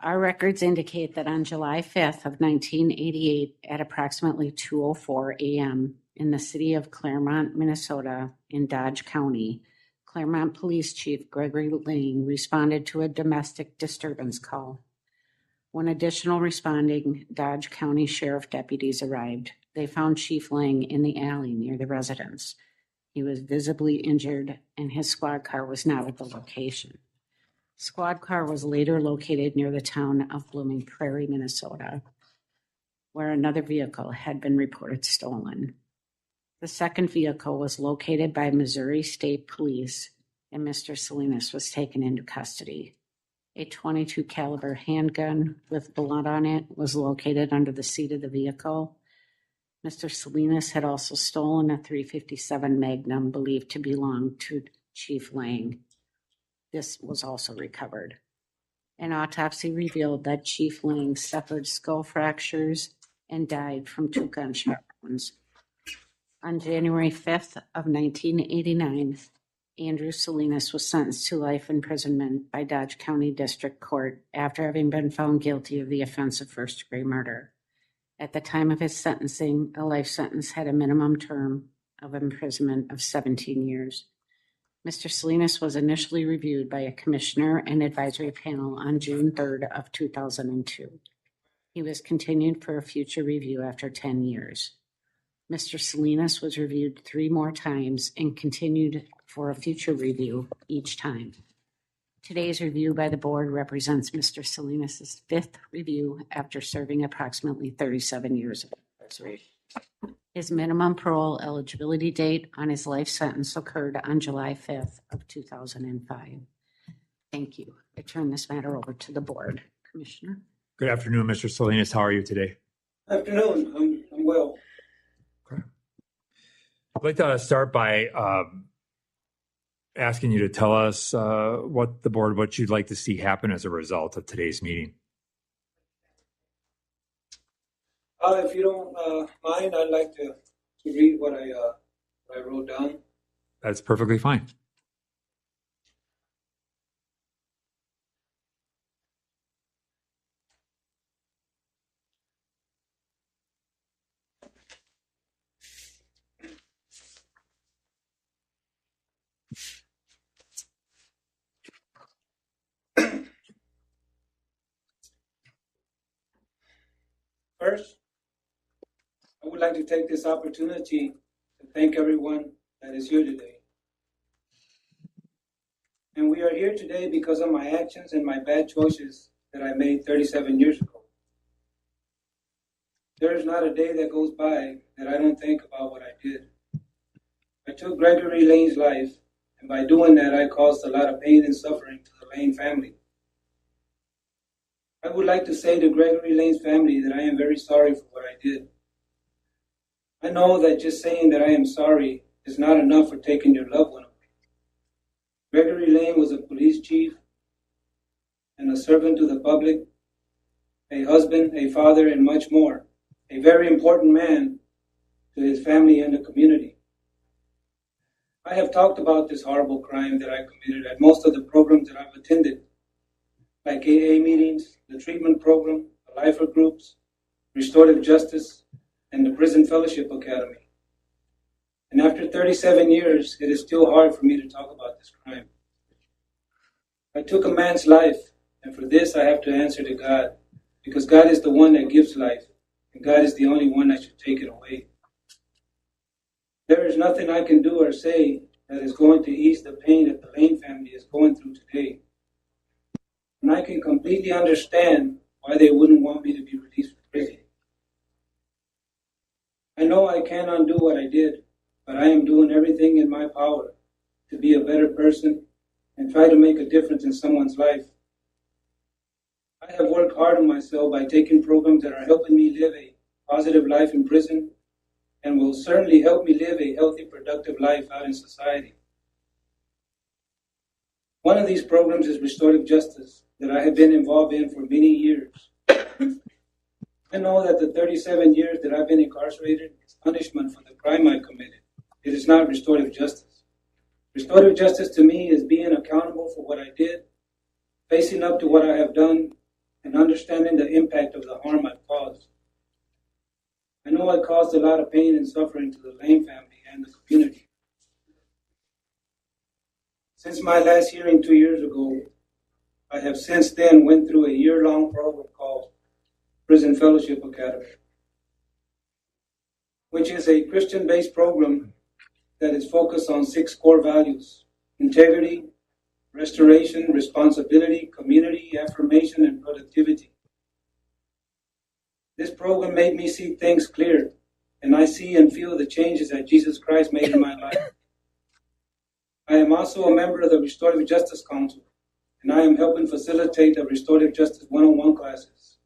Our records indicate that on July 5th of 1988 at approximately 2:04 a.m. in the city of Claremont, Minnesota in Dodge County, Claremont Police Chief Gregory Lane responded to a domestic disturbance call. When additional responding Dodge County Sheriff deputies arrived, they found Chief Lang in the alley near the residence. He was visibly injured and his squad car was not at the location. Squad car was later located near the town of Blooming Prairie, Minnesota, where another vehicle had been reported stolen. The second vehicle was located by Missouri State Police, and Mr. Salinas was taken into custody. A .22 caliber handgun with blood on it was located under the seat of the vehicle. Mr. Salinas had also stolen a .357 Magnum believed to belong to Chief Lang. This was also recovered. An autopsy revealed that Chief Lang suffered skull fractures and died from 2 gunshot wounds. On January 5th of 1989, Andrew Salinas was sentenced to life imprisonment by Dodge County District Court after having been found guilty of the offense of first-degree murder. At the time of his sentencing, a life sentence had a minimum term of imprisonment of 17 years. Mr. Salinas was initially reviewed by a commissioner and advisory panel on June 3rd of 2002. He was continued for a future review after 10 years. Mr. Salinas was reviewed 3 more times and continued for a future review each time. Today's review by the board represents Mr. Salinas' 5th review after serving approximately 37 years of incarceration. His minimum parole eligibility date on his life sentence occurred on July 5th of 2005. Thank you. I turn this matter over to the board. Commissioner. Good afternoon, Mr. Salinas. How are you today? Afternoon. I'm well. Okay. I'd like to start by asking you to tell us what you'd like to see happen as a result of today's meeting. If you don't mind, I'd like to read what I wrote down. That's perfectly fine. First, I would like to take this opportunity to thank everyone that is here today. And we are here today because of my actions and my bad choices that I made 37 years ago. There is not a day that goes by that I don't think about what I did. I took Gregory Lane's life, and by doing that, I caused a lot of pain and suffering to the Lane family. I would like to say to Gregory Lane's family that I am very sorry for what I did. I know that just saying that I am sorry is not enough for taking your loved one away. Marlene was a police chief and a servant to the public, a husband, a father, and much more. A very important man to his family and the community. I have talked about this horrible crime that I committed at most of the programs that I've attended, like AA meetings, the treatment program, the lifer groups, restorative justice, and the Prison Fellowship Academy. And after 37 years, it is still hard for me to talk about this crime. I took a man's life, and for this I have to answer to God, because God is the one that gives life, and God is the only one that should take it away. There is nothing I can do or say that is going to ease the pain that the Lane family is going through today. And I can completely understand why they wouldn't want me to be released from prison. I know I can't undo what I did, but I am doing everything in my power to be a better person and try to make a difference in someone's life. I have worked hard on myself by taking programs that are helping me live a positive life in prison and will certainly help me live a healthy, productive life out in society. One of these programs is restorative justice that I have been involved in for many years. I know that the 37 years that I've been incarcerated is punishment for the crime I committed. It is not restorative justice. Restorative justice to me is being accountable for what I did, facing up to what I have done, and understanding the impact of the harm I've caused. I know I caused a lot of pain and suffering to the Lane family and the community. Since my last hearing 2 years ago, I have since then went through a year-long program called Prison Fellowship Academy, which is a Christian-based program that is focused on 6 core values: integrity, restoration, responsibility, community, affirmation, and productivity. This program made me see things clear, and I see and feel the changes that Jesus Christ made in my life. I am also a member of the Restorative Justice Council, and I am helping facilitate the Restorative Justice 101 classes.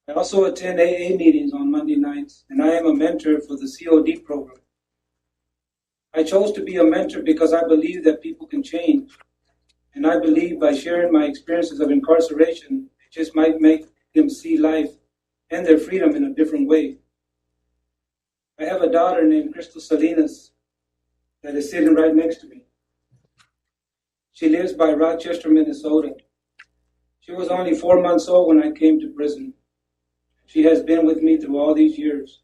I also attend AA meetings on Monday nights, and I am a mentor for the COD program. I chose to be a mentor because I believe that people can change, and I believe by sharing my experiences of incarceration, it just might make them see life and their freedom in a different way. I have a daughter named Crystal Salinas that is sitting right next to me. She lives by Rochester, Minnesota. She was only 4 months old when I came to prison. She has been with me through all these years.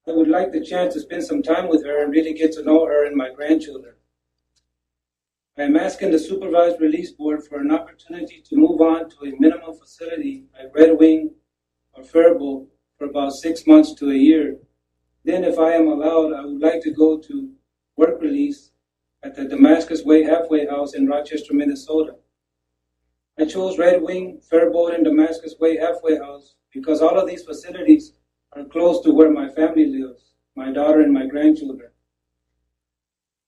I would like the chance to spend some time with her and really get to know her and my grandchildren. I am asking the Supervised Release Board for an opportunity to move on to a minimum facility like Red Wing or Faribault for about 6 months to a year. Then, if I am allowed, I would like to go to work release at the Damascus Way Halfway House in Rochester, Minnesota. I chose Red Wing, Faribault, and Damascus Way Halfway House because all of these facilities are close to where my family lives, my daughter and my grandchildren.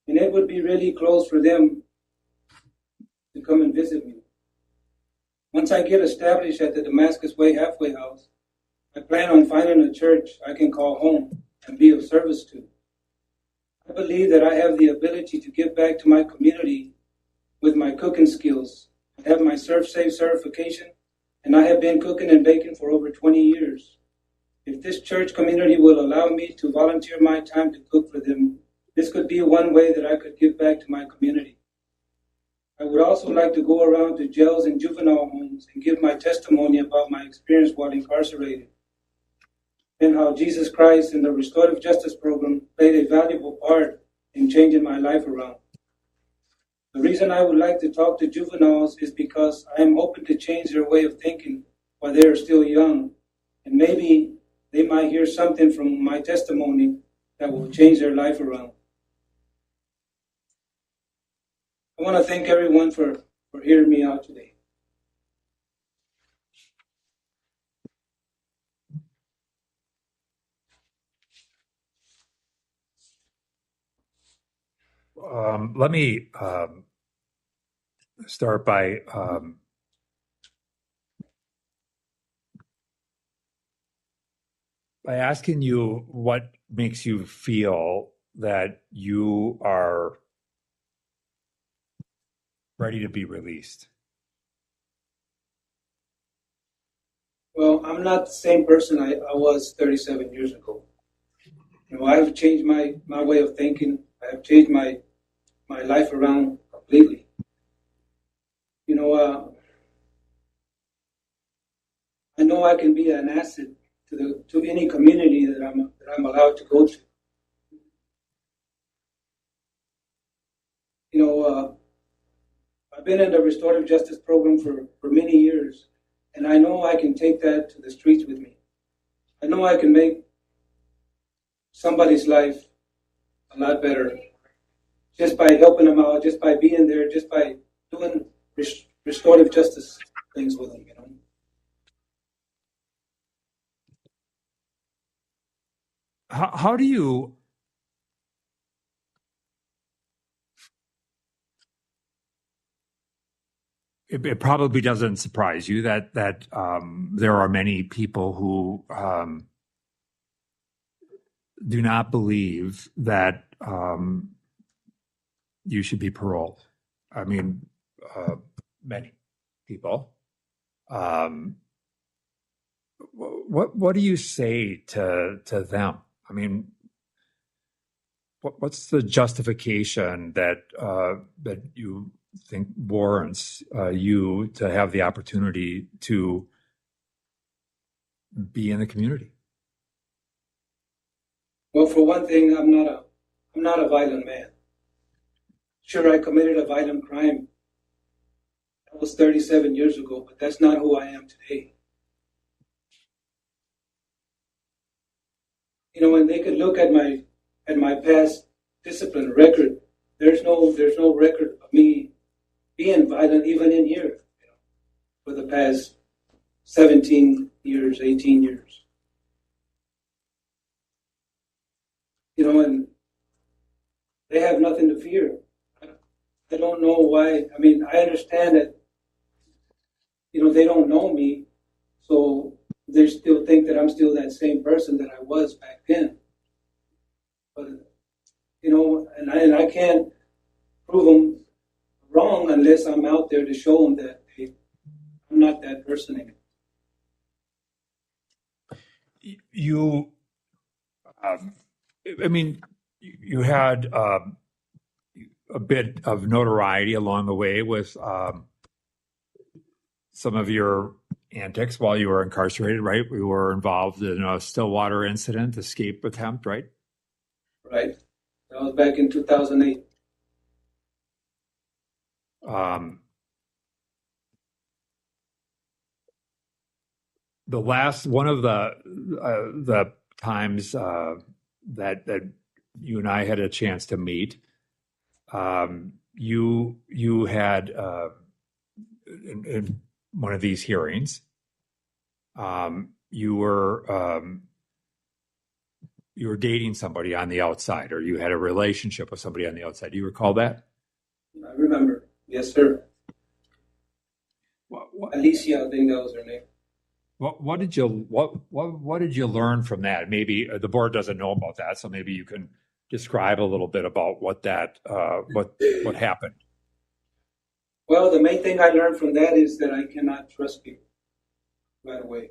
And it would be really close for them to come and visit me. Once I get established at the Damascus Way Halfway House, I plan on finding a church I can call home and be of service to. I believe that I have the ability to give back to my community with my cooking skills. I have my ServSafe certification, and I have been cooking and baking for over 20 years. If this church community will allow me to volunteer my time to cook for them, this could be one way that I could give back to my community. I would also like to go around to jails and juvenile homes and give my testimony about my experience while incarcerated, and how Jesus Christ and the Restorative Justice Program played a valuable part in changing my life around. The reason I would like to talk to juveniles is because I am hoping to change their way of thinking while they are still young, and maybe they might hear something from my testimony that will change their life around. I want to thank everyone for hearing me out today. Let me start by asking you what makes you feel that you are ready to be released? Well, I'm not the same person I was 37 years ago. I have changed my way of thinking. I have changed my life around completely. I know I can be an asset to any community that I'm allowed to go to. I've been in the restorative justice program for many years, and I know I can take that to the streets with me. I know I can make somebody's life a lot better just by helping them out, just by being there, just by doing restorative justice things with them. How do you it probably doesn't surprise you that there are many people who do not believe that you should be paroled. I mean, many people. What do you say to them? I mean, what's the justification that you think warrants you to have the opportunity to be in the community? Well, for one thing, I'm not a violent man. Sure, I committed a violent crime. That was 37 years ago, but that's not who I am today. When they could look at my past discipline record, there's no record of me being violent even in here, for the past 17 years, 18 years. And they have nothing to fear. I don't know why. I mean, I understand that, they don't know me, so they still think that I'm still that same person that I was back then. But, and I can't prove them wrong unless I'm out there to show them that I'm not that person anymore. You had a bit of notoriety along the way with some of your antics while you were incarcerated, right? We were involved in a Stillwater incident, escape attempt, right? Right. That was back in 2008. One of the times that you and I had a chance to meet, you had in one of these hearings, you were dating somebody on the outside, or you had a relationship with somebody on the outside. Do you recall that? I remember. Yes, sir. Alicia, I think that was her name. What did you learn from that? Maybe the board doesn't know about that, so maybe you can describe a little bit about what happened. Well, the main thing I learned from that is that I cannot trust people right away.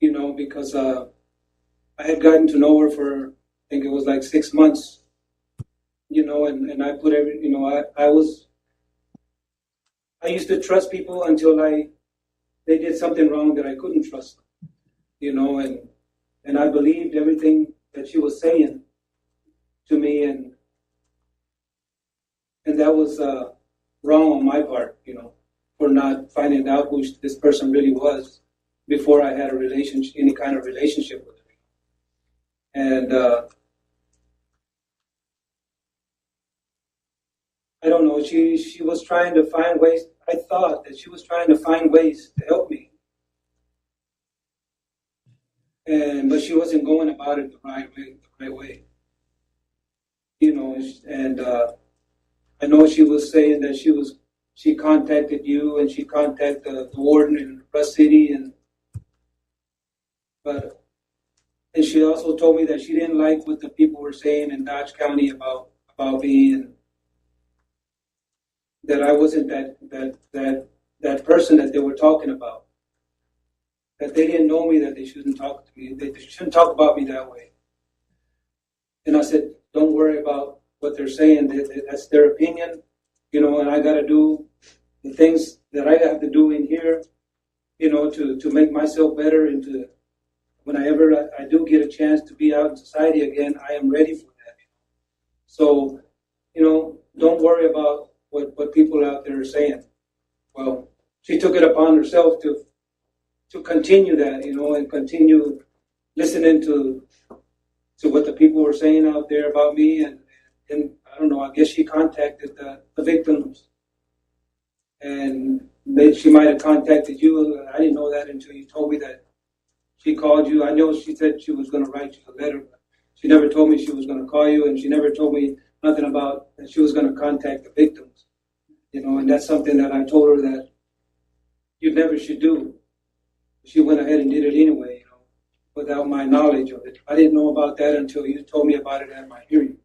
Because I had gotten to know her for, I think it was like 6 months. And I put I used to trust people until they did something wrong that I couldn't trust them. And I believed everything that she was saying to me, and that was wrong on my part, for not finding out who this person really was before I had any kind of relationship with her. And I don't know, she was trying to find ways. I thought that she was trying to find ways to help me. But she wasn't going about it the right way. And I know she was saying that she contacted you and she contacted the warden in Rush City, and she also told me that she didn't like what the people were saying in Dodge County about me, that I wasn't that person that they were talking about. That they didn't know me, that they shouldn't talk to me, they shouldn't talk about me that way. And I said, don't worry about what they're saying. That's their opinion, and I got to do the things that I have to do in here, to make myself better and to, whenever I do get a chance to be out in society again, I am ready for that. So, don't worry about what people out there are saying. Well, she took it upon herself to continue that, and continue listening to what the people were saying out there about me. And I don't know, I guess she contacted the victims. And she might have contacted you. I didn't know that until you told me that she called you. I know she said she was going to write you a letter, but she never told me she was going to call you, and she never told me nothing about that she was going to contact the victims. And that's something that I told her that you never should do. She went ahead and did it anyway, without my knowledge of it. I didn't know about that until you told me about it at my hearing.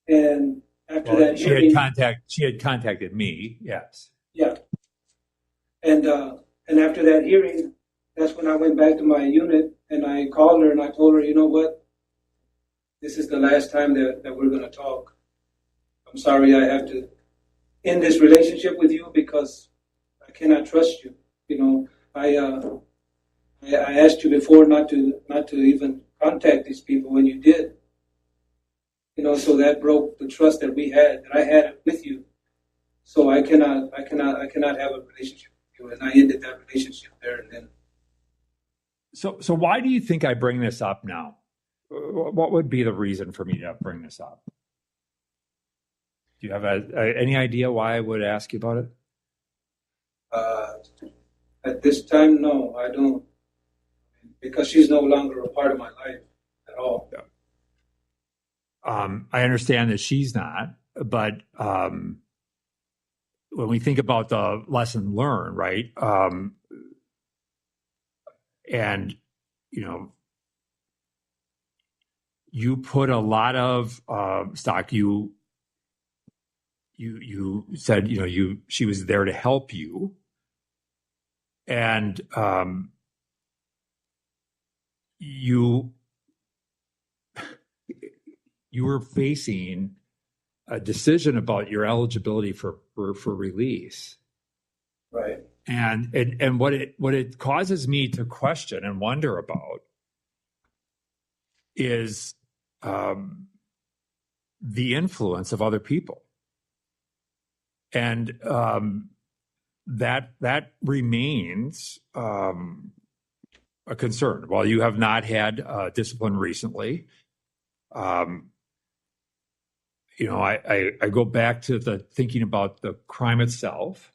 And after that hearing, she had contacted me. Yes. Yeah. And after that hearing, that's when I went back to my unit and I called her and I told her, you know what? This is the last time that we're going to talk. I'm sorry I have to end this relationship with you because I cannot trust you. I asked you before not to even contact these people when you did. So that broke the trust that I had with you. So I cannot have a relationship with you, and I ended that relationship there and then. So why do you think I bring this up now? What would be the reason for me to bring this up? Do you have any idea why I would ask you about it? At this time, no, I don't. Because she's no longer a part of my life at all. Yeah. I understand that she's not, but when we think about the lesson learned, right? And you put a lot of stock. You said she was there to help you, and you were facing a decision about your eligibility for release. Right. And what it causes me to question and wonder about is the influence of other people. And that remains a concern. While you have not had discipline recently, I go back to the thinking about the crime itself,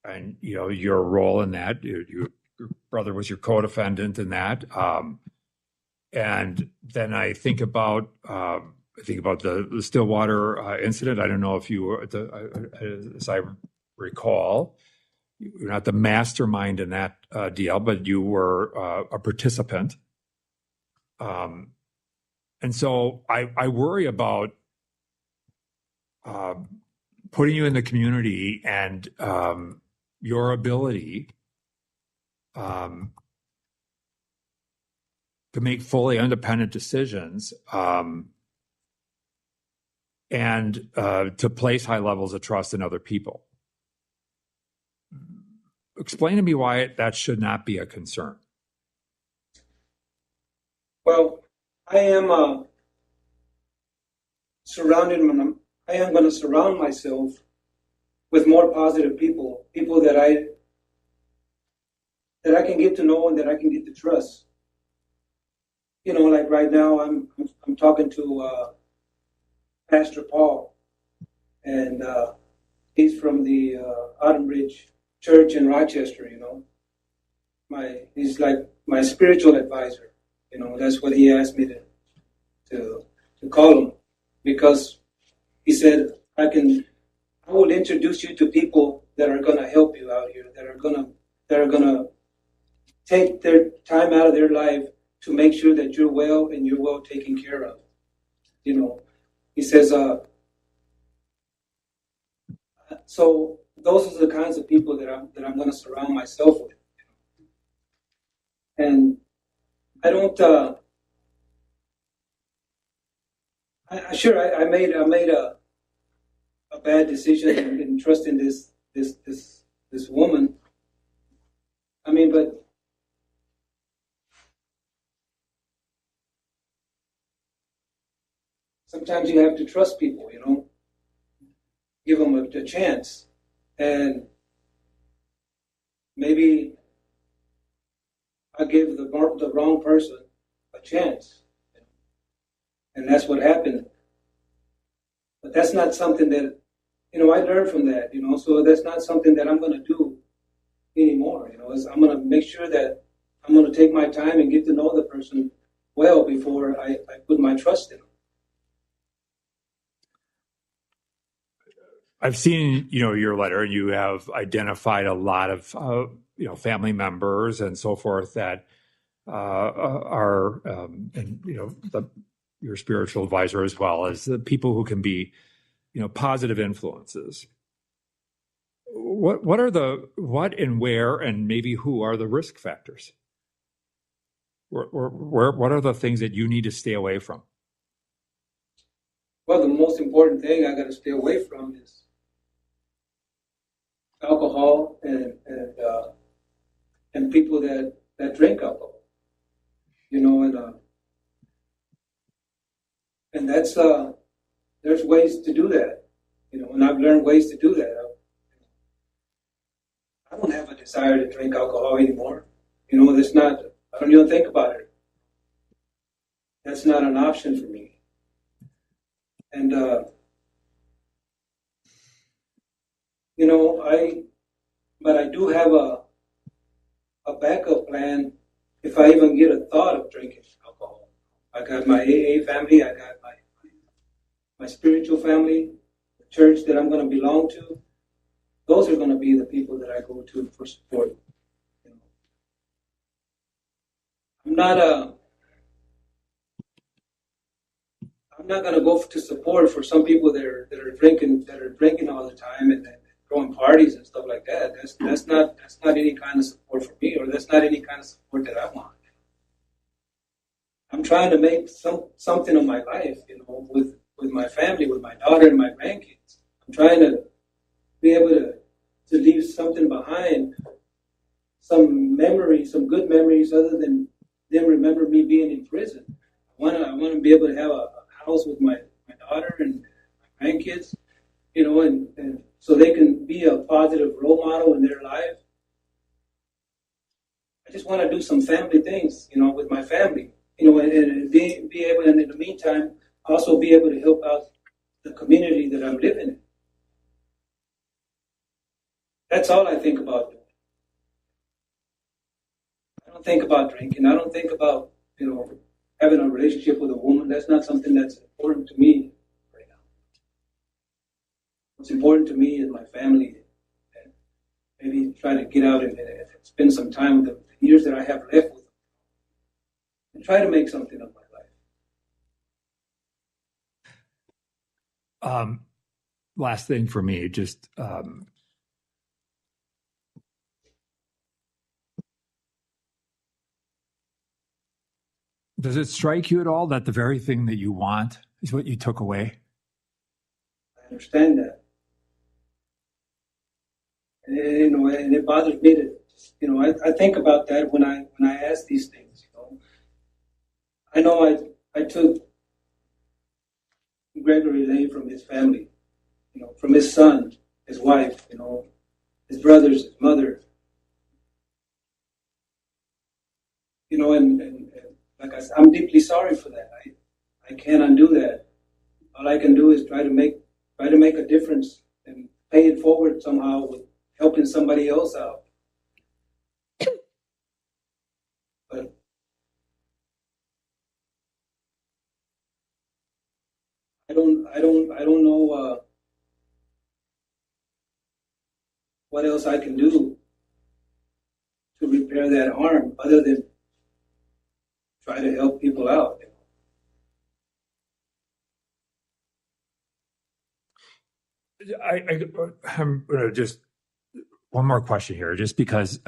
and your role in that. Your brother was your co-defendant in that, and then I think about the Stillwater incident. I don't know if you were, as I recall, you're not the mastermind in that deal, but you were a participant. And so I worry about putting you in the community and your ability to make fully independent decisions and to place high levels of trust in other people. Explain to me why that should not be a concern. Well, I am going to surround myself with more positive people that I can get to know and that I can get to trust. Like right now, I'm talking to Pastor Paul, and he's from the Autumn Ridge Church in Rochester. He's like my spiritual advisor. That's what he asked me to call him, because he said I will introduce you to people that are going to help you out here, that are going to take their time out of their life to make sure that you're well and you're well taken care of. He says So those are the kinds of people that I'm going to surround myself with. And I don't. I made a bad decision in trusting this woman. I mean, but sometimes you have to trust people, give them a chance. And maybe I gave the wrong person a chance. And that's what happened. But that's not something that, I learned from that, so that's not something that I'm going to do anymore. I'm going to make sure that I'm going to take my time and get to know the person well before I put my trust in them. I've seen, your letter, and you have identified a lot of, family members and so forth that are, and your spiritual advisor as well as the people who can be, positive influences. What and where and maybe who are the risk factors? What are the things that you need to stay away from? Well, the most important thing I got to stay away from is alcohol and people that drink alcohol, and that's there's ways to do that, and I've learned ways to do that. I don't have a desire to drink alcohol anymore. That's not. I don't even think about it. That's not an option for me. And but I do have a backup plan if I even get a thought of drinking alcohol. I got my AA family, I got my spiritual family, the church that I'm going to belong to. Those are going to be the people that I go to for support. I'm not going to go to support for some people that are drinking all the time and throwing parties and stuff like that. That's not any kind of support for me, or that's not any kind of support that I want. I'm trying to make something of my life, with my family, with my daughter and my grandkids. I'm trying to be able to leave something behind, some memories, some good memories, other than them remember me being in prison. I want to be able to have a house with my daughter and my grandkids, and so they can be a positive role model in their life. I just want to do some family things, with my family, and be able, and in the meantime, also be able to help out the community that I'm living in. That's all I think about doing. I don't think about drinking. I don't think about, having a relationship with a woman. That's not something that's important to me right now. What's important to me is my family, and maybe try to get out and spend some time with the years that I have left with them, and try to make something of my life. Last thing for me, just does it strike you at all that the very thing that you want is what you took away? I understand that. And, and it bothers me to, I think about that when I ask these things. I know I took Gregory Lane from his family, from his son, his wife, his brothers, his mother, and like I said, I'm deeply sorry for that. I can't undo that. All I can do is try to make a difference and pay it forward somehow with helping somebody else out. But I don't know what else I can do to repair that harm other than try to help people out. I'm gonna just one more question here, just because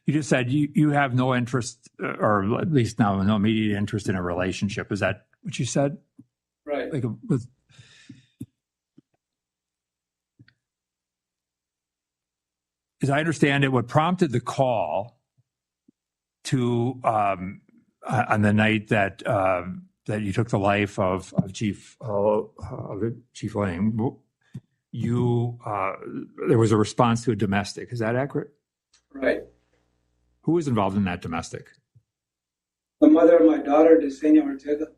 you just said you have no interest, or at least now no immediate interest in a relationship. Is that what you said? Right. Like as I understand it, what prompted the call to on the night that that you took the life of Chief Lane, there was a response to a domestic. Is that accurate? Right. Who was involved in that domestic? The mother of my daughter, Gisege Ortega.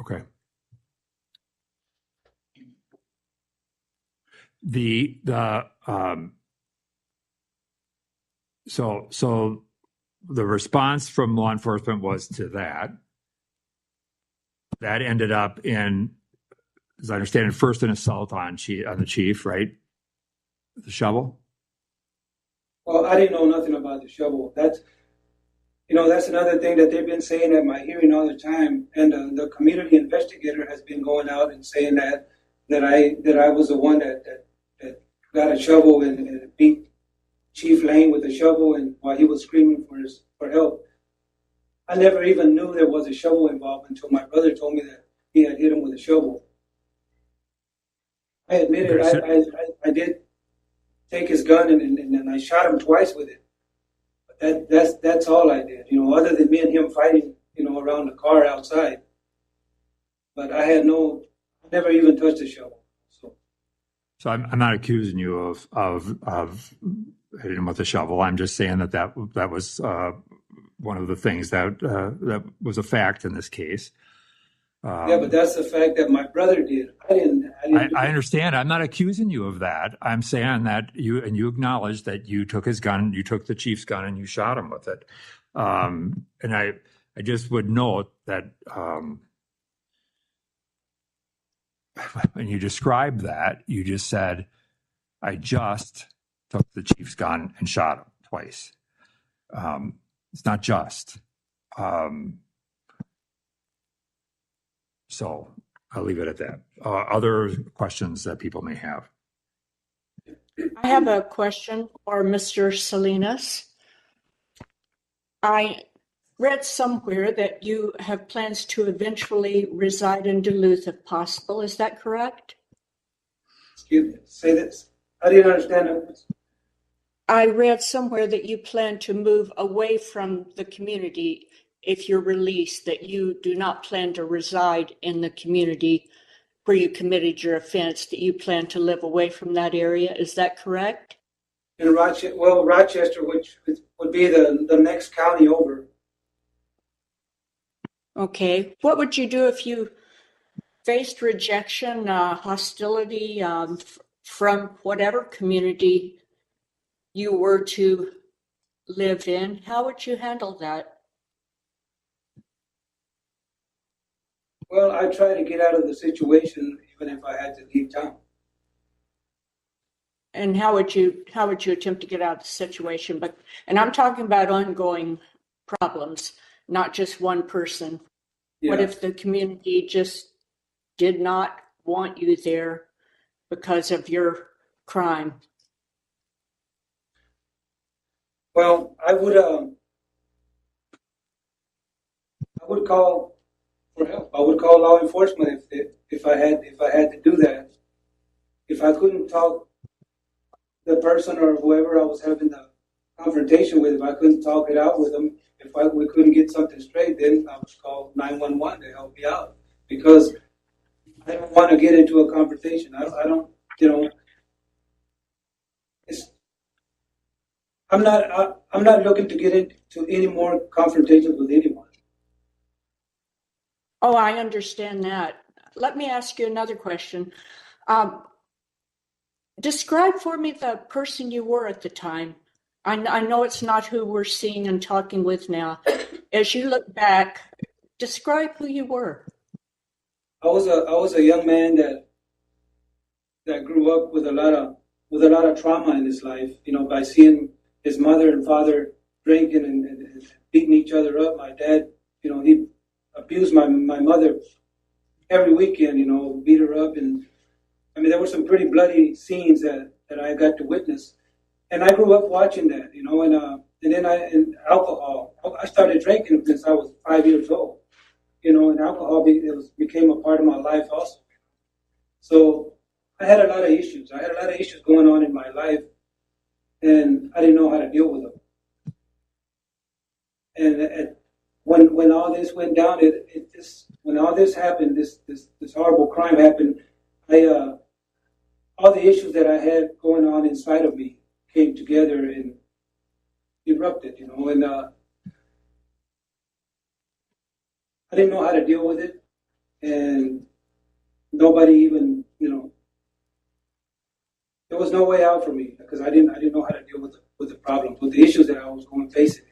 Okay. So the response from law enforcement was to that. That ended up in, as I understand it, first an assault on the chief, right? The shovel. Well, I didn't know nothing about the shovel. That's another thing that they've been saying at my hearing all the time. And the community investigator has been going out and saying that I was the one that got a shovel and beat Chief Lane with a shovel, and while he was screaming for help. I never even knew there was a shovel involved until my brother told me that he had hit him with a shovel. I admit it, I did take his gun and I shot him twice with it. But that's all I did, other than me and him fighting, around the car outside. But I never even touched a shovel. So I'm not accusing you of hitting him with a shovel. I'm just saying that was one of the things that was a fact in this case. Yeah, but that's the fact that my brother did. I understand. I'm not accusing you of that. I'm saying that you acknowledge that you took his gun, you took the chief's gun, and you shot him with it. And I just would note that when you described that, you just said, I just took the chief's gun and shot him twice. It's not just. So I'll leave it at that. Other questions that people may have? I have a question for Mr. Salinas. I read somewhere that you have plans to eventually reside in Duluth if possible. Is that correct? Excuse me, say this. I didn't understand it. I read somewhere that you plan to move away from the community if you're released, that you do not plan to reside in the community where you committed your offense, that you plan to live away from that area. Is that correct? In Rochester, which would be the next county over. Okay. What would you do if you faced rejection, hostility from whatever community you were to live in? How would you handle that? Well, I try to get out of the situation, even if I had to leave town. And how would you attempt to get out of the situation? And I'm talking about ongoing problems, not just one person. Yeah. What if the community just did not want you there because of your crime? Well, I would call for help. I would call law enforcement if I had to do that. If I couldn't talk the person or whoever I was having the confrontation with, if I couldn't talk it out with them, we couldn't get something straight, then I would call 911 to help me out, because I don't want to get into a confrontation. I don't, I'm not looking to get into any more confrontations with anyone. Oh, I understand that. Let me ask you another question. Describe for me the person you were at the time. I know it's not who we're seeing and talking with now. As you look back, describe who you were. I was a young man that grew up with a lot of trauma in his life. By seeing his mother and father drinking and beating each other up. My dad, he abused my mother every weekend, beat her up. And I mean, there were some pretty bloody scenes that I got to witness. And I grew up watching that, and then alcohol. I started drinking since I was 5 years old, and alcohol became a part of my life also. So I had a lot of issues. I had a lot of issues going on in my life, and I didn't know how to deal with them. And when all this went down, when all this happened, this horrible crime happened, all the issues that I had going on inside of me came together and erupted, and I didn't know how to deal with it, and nobody even, there was no way out for me because I didn't know how to deal with the problems, with the issues that I was facing,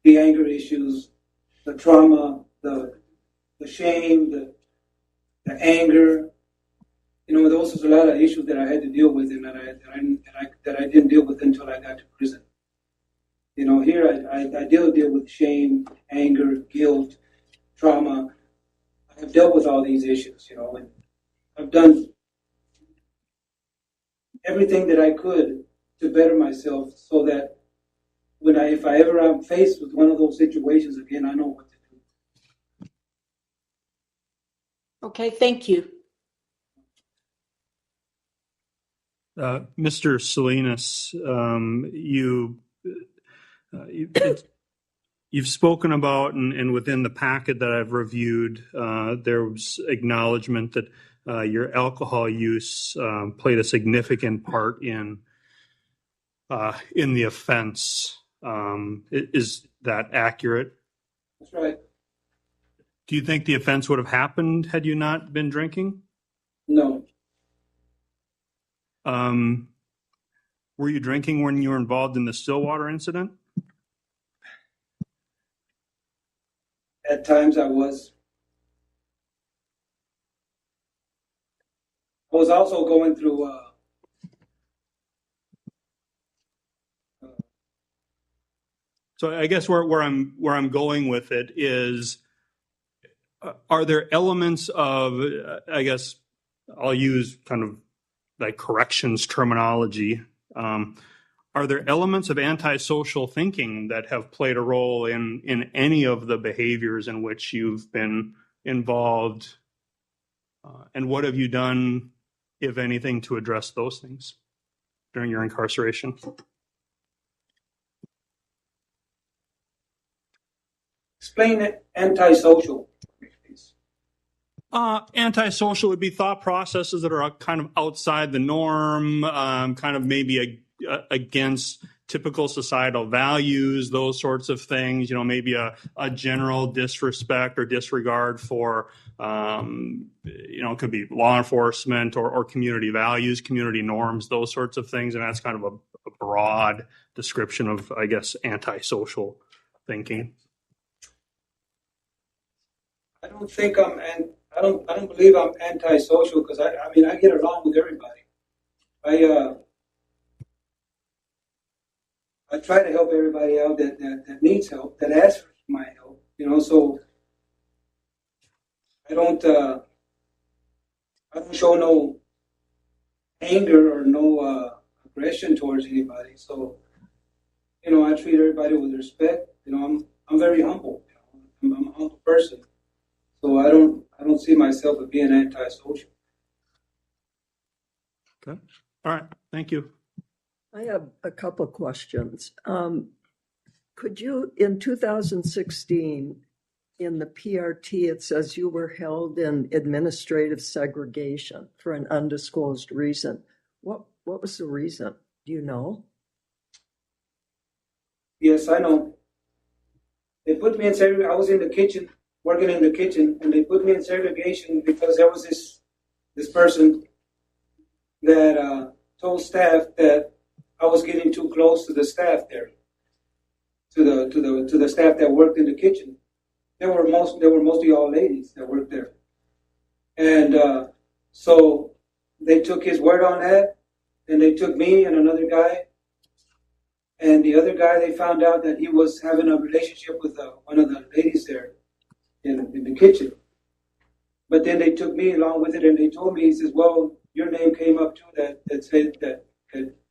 the anger issues, the trauma, the shame, the anger. Those was a lot of issues that I had to deal with, and that I didn't deal with until I got to prison. Here I deal with shame, anger, guilt, trauma. I have dealt with all these issues, and I've done everything that I could to better myself, so that if I ever am faced with one of those situations again, I know what to do. Okay, thank you. Mr. Salinas, you've spoken about, and within the packet that I've reviewed, there was acknowledgement that your alcohol use played a significant part in the offense. Is that accurate? That's right. Do you think the offense would have happened had you not been drinking? No. Were you drinking when you were involved in the Stillwater incident? At times I was. I was also going through So I guess where I'm going with it is, are there elements of, I guess I'll use kind of like corrections terminology. Are there elements of antisocial thinking that have played a role in any of the behaviors in which you've been involved? And what have you done, if anything, to address those things during your incarceration? Explain it, antisocial. Antisocial would be thought processes that are kind of outside the norm, kind of maybe against typical societal values, those sorts of things, maybe a general disrespect or disregard for, it could be law enforcement or community values, community norms, those sorts of things. And that's kind of a broad description of, I guess, antisocial thinking. I don't think I don't believe I'm antisocial, because I get along with everybody. I try to help everybody out that needs help, that asks for my help. So I don't show no anger or no aggression towards anybody. So I treat everybody with respect. I'm very humble. I'm a humble person. So I don't see myself as being antisocial. Okay. All right. Thank you. I have a couple of questions. Could you, in 2016, in the PRT, it says you were held in administrative segregation for an undisclosed reason. What was the reason? Do you know? Yes, I know. They put me in segregation. I was in the kitchen, working in the kitchen, and they put me in segregation because there was this person that told staff that I was getting too close to the staff there, to the staff that worked in the kitchen. They were mostly all ladies that worked there, and so they took his word on that, and they took me and another guy, And the other guy, they found out that he was having a relationship with one of the ladies there in the kitchen. But then they took me along with it, and they told me, he says, well, your name came up too, that said that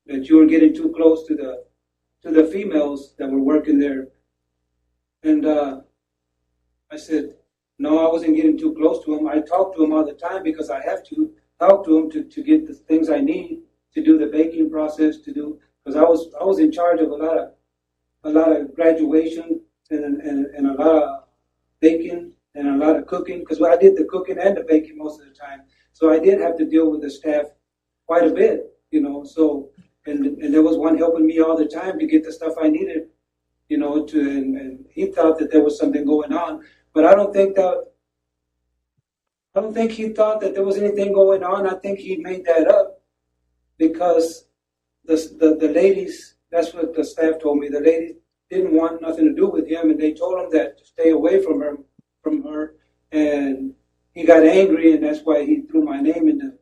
you were getting too close to the females that were working there. And I said, no, I wasn't getting too close to him. I talk to him all the time because I have to talk to him to get the things I need to do the baking process, because I was in charge of a lot of graduation and a lot of baking and a lot of cooking, because I did the cooking and the baking most of the time. So I did have to deal with the staff quite a bit, So and there was one helping me all the time to get the stuff I needed, and he thought that there was something going on, but I don't think he thought that there was anything going on. I think he made that up because the ladies, that's what the staff told me, the ladies didn't want nothing to do with him, and they told him that to stay away from her, and he got angry, and that's why he threw my name in there.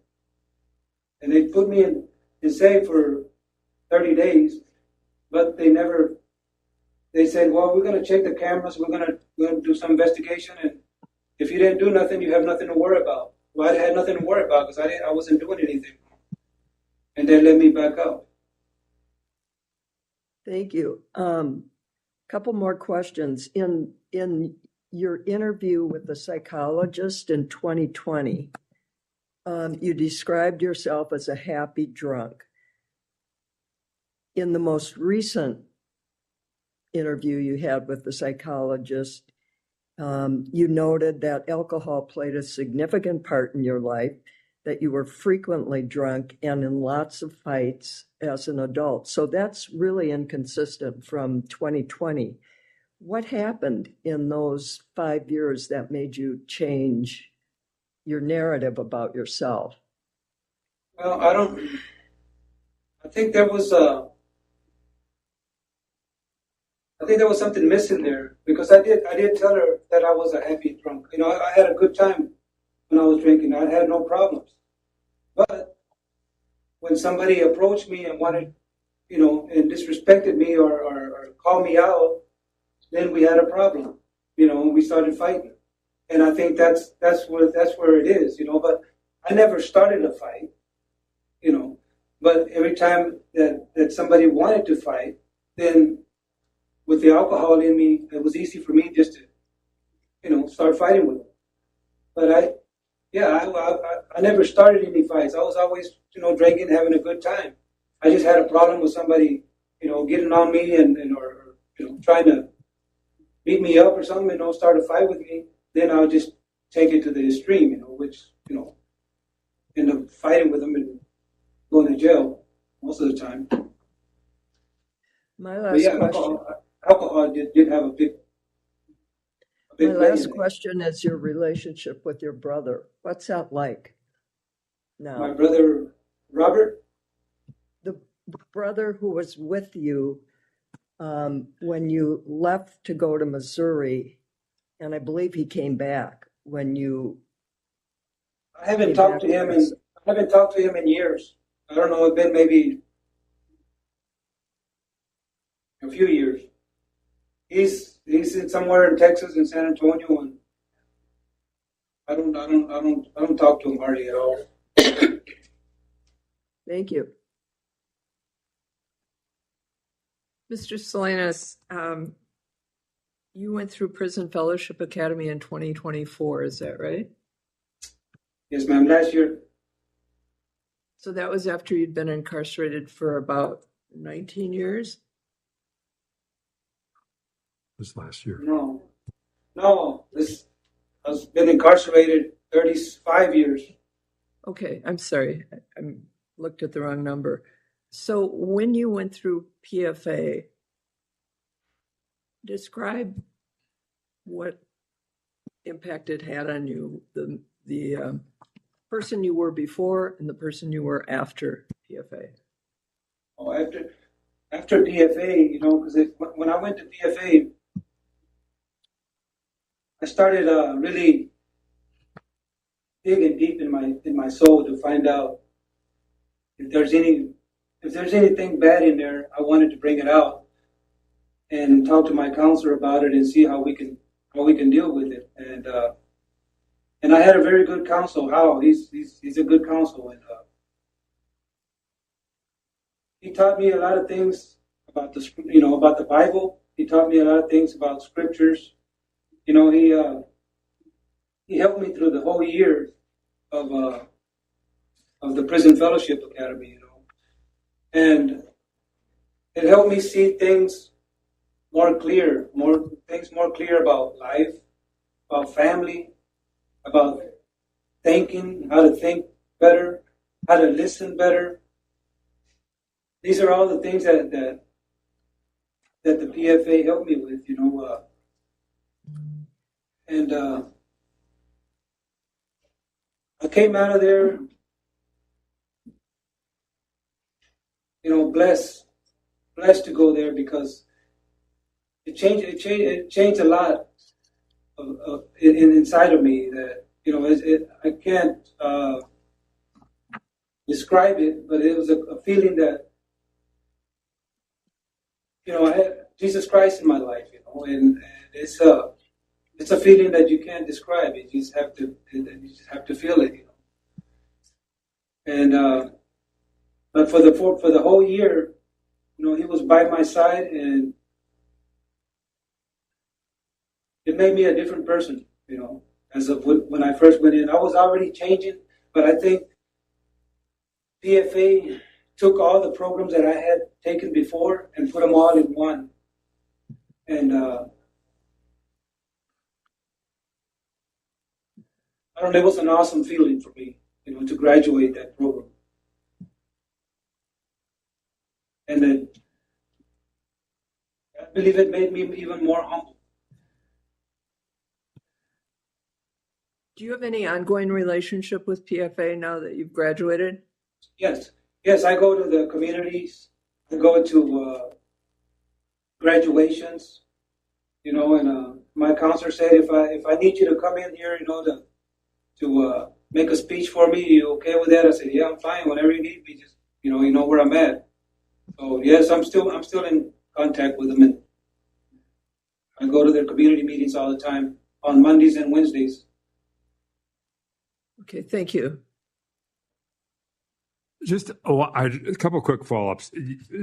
And they put me in safe for 30 days, but they said, well, we're going to check the cameras, we're going to do some investigation, and if you didn't do nothing, you have nothing to worry about. Well, I had nothing to worry about because I wasn't doing anything. And they let me back out. Thank you. Couple more questions. In your interview with the psychologist in 2020, you described yourself as a happy drunk. In the most recent interview you had with the psychologist, you noted that alcohol played a significant part in your life, that you were frequently drunk and in lots of fights as an adult. So that's really inconsistent from 2020. What happened in those 5 years that made you change your narrative about yourself? Well, I think there was something missing there, because I did tell her that I was a happy drunk. I had a good time when I was drinking. I had no problems. But when somebody approached me and wanted, and disrespected me or called me out, then we had a problem, and we started fighting. And I think that's where it is, but I never started a fight, but every time that somebody wanted to fight, then with the alcohol in me, it was easy for me just to, start fighting with them. But I never started any fights. I was always, drinking, having a good time. I just had a problem with somebody, getting on me and or trying to beat me up or something, start a fight with me. Then I would just take it to the extreme, which, end up fighting with them and going to jail most of the time. My last question. Alcohol did have a big My last question is your relationship with your brother. What's that like now? My brother, Robert? The brother who was with you when you left to go to Missouri, and I believe he came back when you... I haven't talked to him in years. I don't know, it's been maybe a few years. He's somewhere in Texas, in San Antonio, and I don't talk to him hardly at all. Thank you. Mr. Salinas, you went through Prison Fellowship Academy in 2024, is that right? Yes, ma'am, last year. So that was after you'd been incarcerated for about 19 years? This last year. No. I've been incarcerated 35 years. Okay, I'm sorry. I looked at the wrong number. So when you went through PFA, describe what impact it had on you, the person you were before and the person you were after PFA. Oh, after PFA, because when I went to PFA, I started really digging deep in my soul to find out if there's if there's anything bad in there, I wanted to bring it out and talk to my counselor about it and see how we can deal with it. And I had a very good counsel. How he's a good counsel, and he taught me a lot of things about about the Bible. He taught me a lot of things about scriptures. He helped me through the whole year of the Prison Fellowship Academy. And it helped me see things more clear about life, about family, about thinking, how to think better, how to listen better. These are all the things that the PFA helped me with, and I came out of there, blessed to go there, because it changed a lot inside of me that I can't describe it, but it was a feeling that I had Jesus Christ in my life, and it's a feeling that you can't describe. You just have to feel it, And but for the whole year, he was by my side, and it made me a different person, as of when I first went in. I was already changing, but I think PFA took all the programs that I had taken before and put them all in one. And I don't know, it was an awesome feeling for me, to graduate that program. And then I believe it made me even more humble. Do you have any ongoing relationship with PFA now that you've graduated? Yes, I go to the communities. I go to graduations, and my counselor said if I need you to come in here, to make a speech for me, you okay with that? I said, yeah, I'm fine. Whenever you need me, just you know where I'm at. So yes, I'm still in contact with them, and I go to their community meetings all the time on Mondays and Wednesdays. Okay, thank you. Just a couple of quick follow-ups.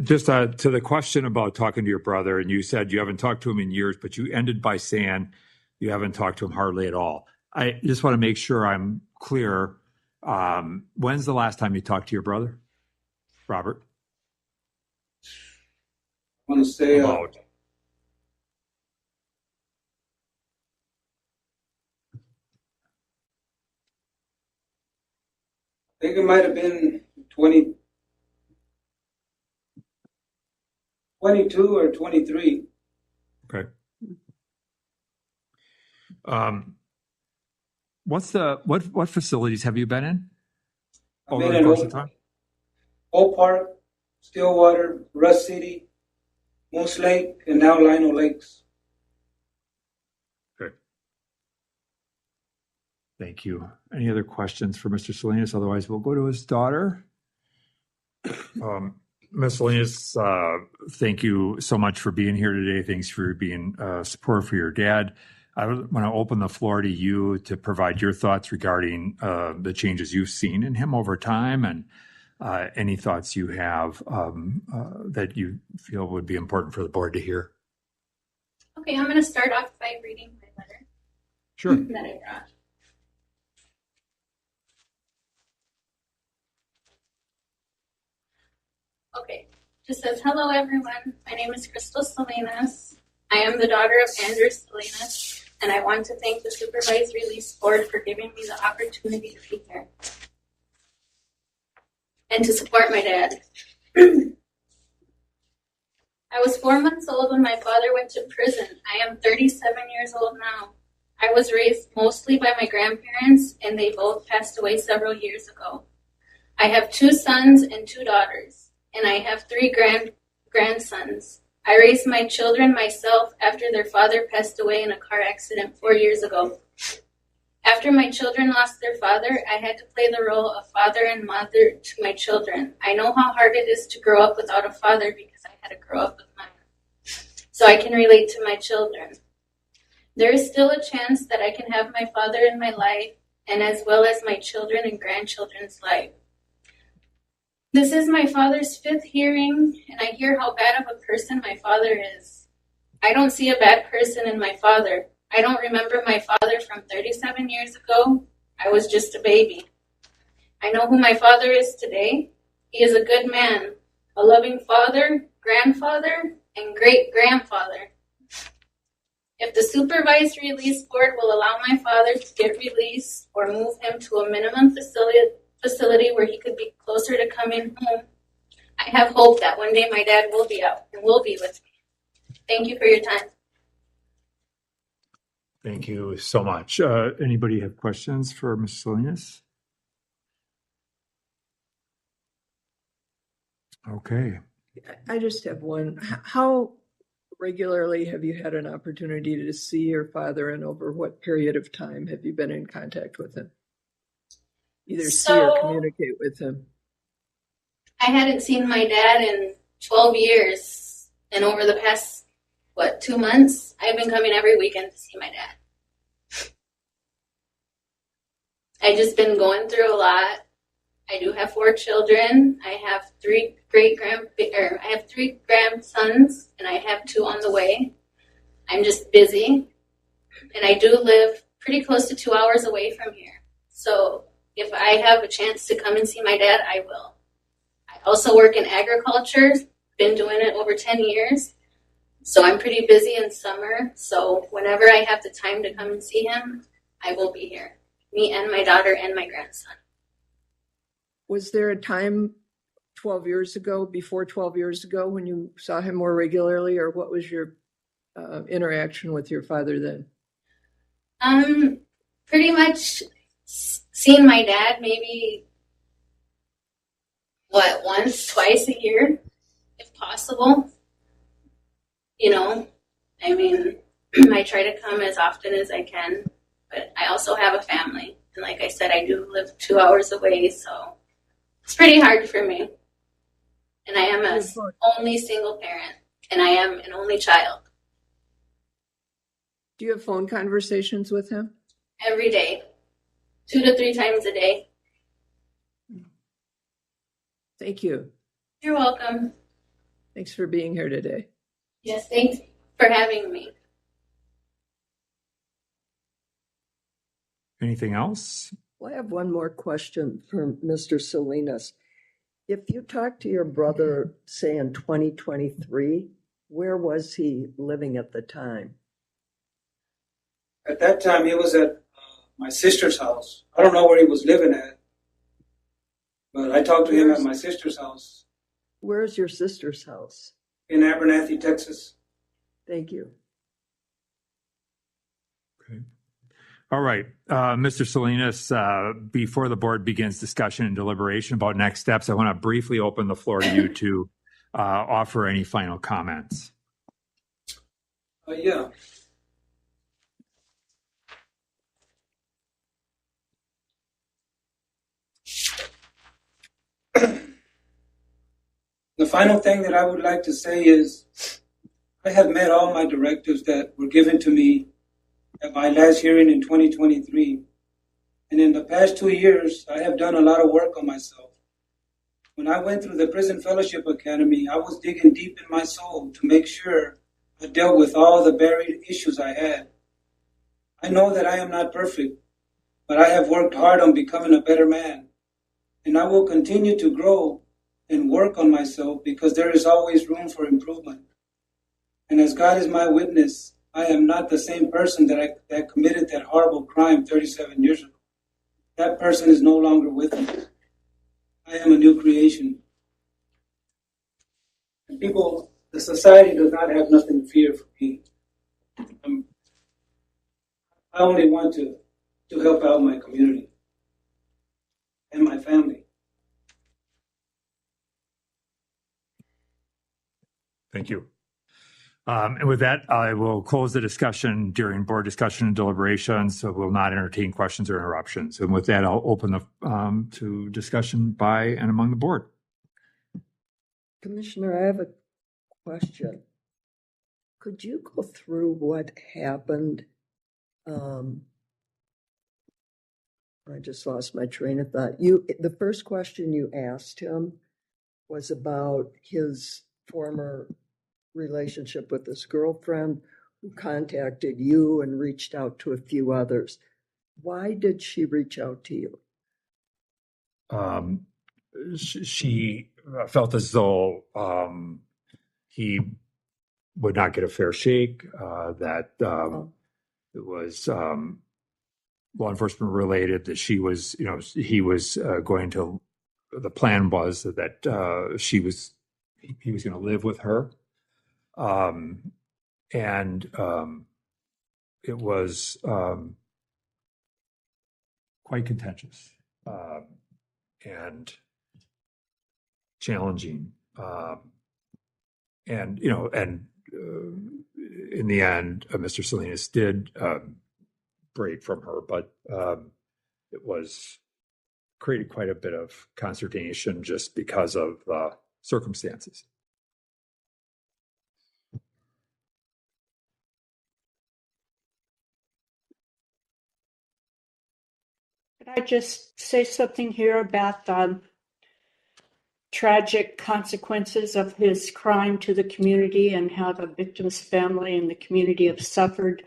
Just to the question about talking to your brother, and you said you haven't talked to him in years, but you ended by saying you haven't talked to him hardly at all. I just want to make sure I'm clear. When's the last time you talked to your brother, Robert? I want to say about. I think it might have been 22 or 23. Okay. What facilities have you been in over the course of time? Oak Park, Stillwater, Rust City, Moose Lake, and now Lino Lakes. Okay. Thank you. Any other questions for Mr. Salinas? Otherwise, we'll go to his daughter. Ms. Salinas, thank you so much for being here today. Thanks for being support for your dad. I want to open the floor to you to provide your thoughts regarding the changes you've seen in him over time, and any thoughts you have that you feel would be important for the board to hear. Okay, I'm going to start off by reading my letter. Sure. That I brought. Okay, just says, hello everyone, my name is Crystal Salinas. I am the daughter of Andrew Salinas, and I want to thank the Supervised Release Board for giving me the opportunity to be here and to support my dad. I was 4 months old when my father went to prison. I am 37 years old now. I was raised mostly by my grandparents, and they both passed away several years ago. I have 2 sons and 2 daughters, and I have 3 grandsons. I raised my children myself after their father passed away in a car accident 4 years ago. After my children lost their father, I had to play the role of father and mother to my children. I know how hard it is to grow up without a father because I had to grow up with mine. So I can relate to my children. There is still a chance that I can have my father in my life and as well as my children and grandchildren's life. This is my father's 5th hearing, and I hear how bad of a person my father is. I don't see a bad person in my father. I don't remember my father from 37 years ago. I was just a baby. I know who my father is today. He is a good man, a loving father, grandfather, and great-grandfather. If the supervised release board will allow my father to get released or move him to a minimum facility where he could be closer to coming home, I have hope that one day my dad will be out and will be with me. Thank you for your time. Thank you so much. Anybody have questions for Ms. Salinas? Okay. I just have one. How regularly have you had an opportunity to see your father, and over what period of time have you been in contact with him? Either see or communicate with him. I hadn't seen my dad in 12 years, and over the past, 2 months, I've been coming every weekend to see my dad. I've just been going through a lot. I do have 4 children. I have 3 grandsons, and I have 2 on the way. I'm just busy, and I do live pretty close to 2 hours away from here. So if I have a chance to come and see my dad, I will. I also work in agriculture, been doing it over 10 years. So I'm pretty busy in summer. So whenever I have the time to come and see him, I will be here. Me and my daughter and my grandson. Was there a time 12 years ago, before 12 years ago, when you saw him more regularly, or what was your interaction with your father then? Pretty much seeing my dad maybe, once, twice a year, if possible. I try to come as often as I can, but I also have a family. And like I said, I do live 2 hours away, so it's pretty hard for me. And I am an only single parent, and I am an only child. Do you have phone conversations with him? Every day, 2 to 3 times a day. Thank you. You're welcome. Thanks for being here today. Yes, thanks for having me. Anything else? Well, I have one more question for Mr. Salinas. If you talked to your brother, say in 2023, where was he living at the time? At that time, he was at my sister's house. I don't know where he was living at, but I talked to him at my sister's house. Where's your sister's house? In Abernathy, Texas. Thank you. Okay. All right. Mr. Salinas, before the board begins discussion and deliberation about next steps, I want to briefly open the floor to you to offer any final comments. Yeah. The final thing that I would like to say is I have met all my directives that were given to me at my last hearing in 2023. And in the past 2 years, I have done a lot of work on myself. When I went through the Prison Fellowship Academy, I was digging deep in my soul to make sure I dealt with all the buried issues I had. I know that I am not perfect, but I have worked hard on becoming a better man. And I will continue to grow and work on myself because there is always room for improvement. And as God is my witness, I am not the same person that committed that horrible crime 37 years ago. That person is no longer with me. I am a new creation. And people, the society does not have nothing to fear from me. I only want to help out my community and my family. Thank you. And with that, I will close the discussion during board discussion and deliberation, so we'll not entertain questions or interruptions. And with that, I'll open the to discussion by and among the board. Commissioner, I have a question. Could you go through what happened? I just lost my train of thought. The first question you asked him was about his former relationship with his girlfriend who contacted you and reached out to a few others. Why did she reach out to you? She felt as though he would not get a fair shake, that it was law enforcement related, that she was, he was going to, the plan was that he was going to live with her. And it was quite contentious and challenging. And in the end, Mr. Salinas did break from her, but it was created quite a bit of consternation just because of circumstances. Could I just say something here about the tragic consequences of his crime to the community and how the victim's family and the community have suffered?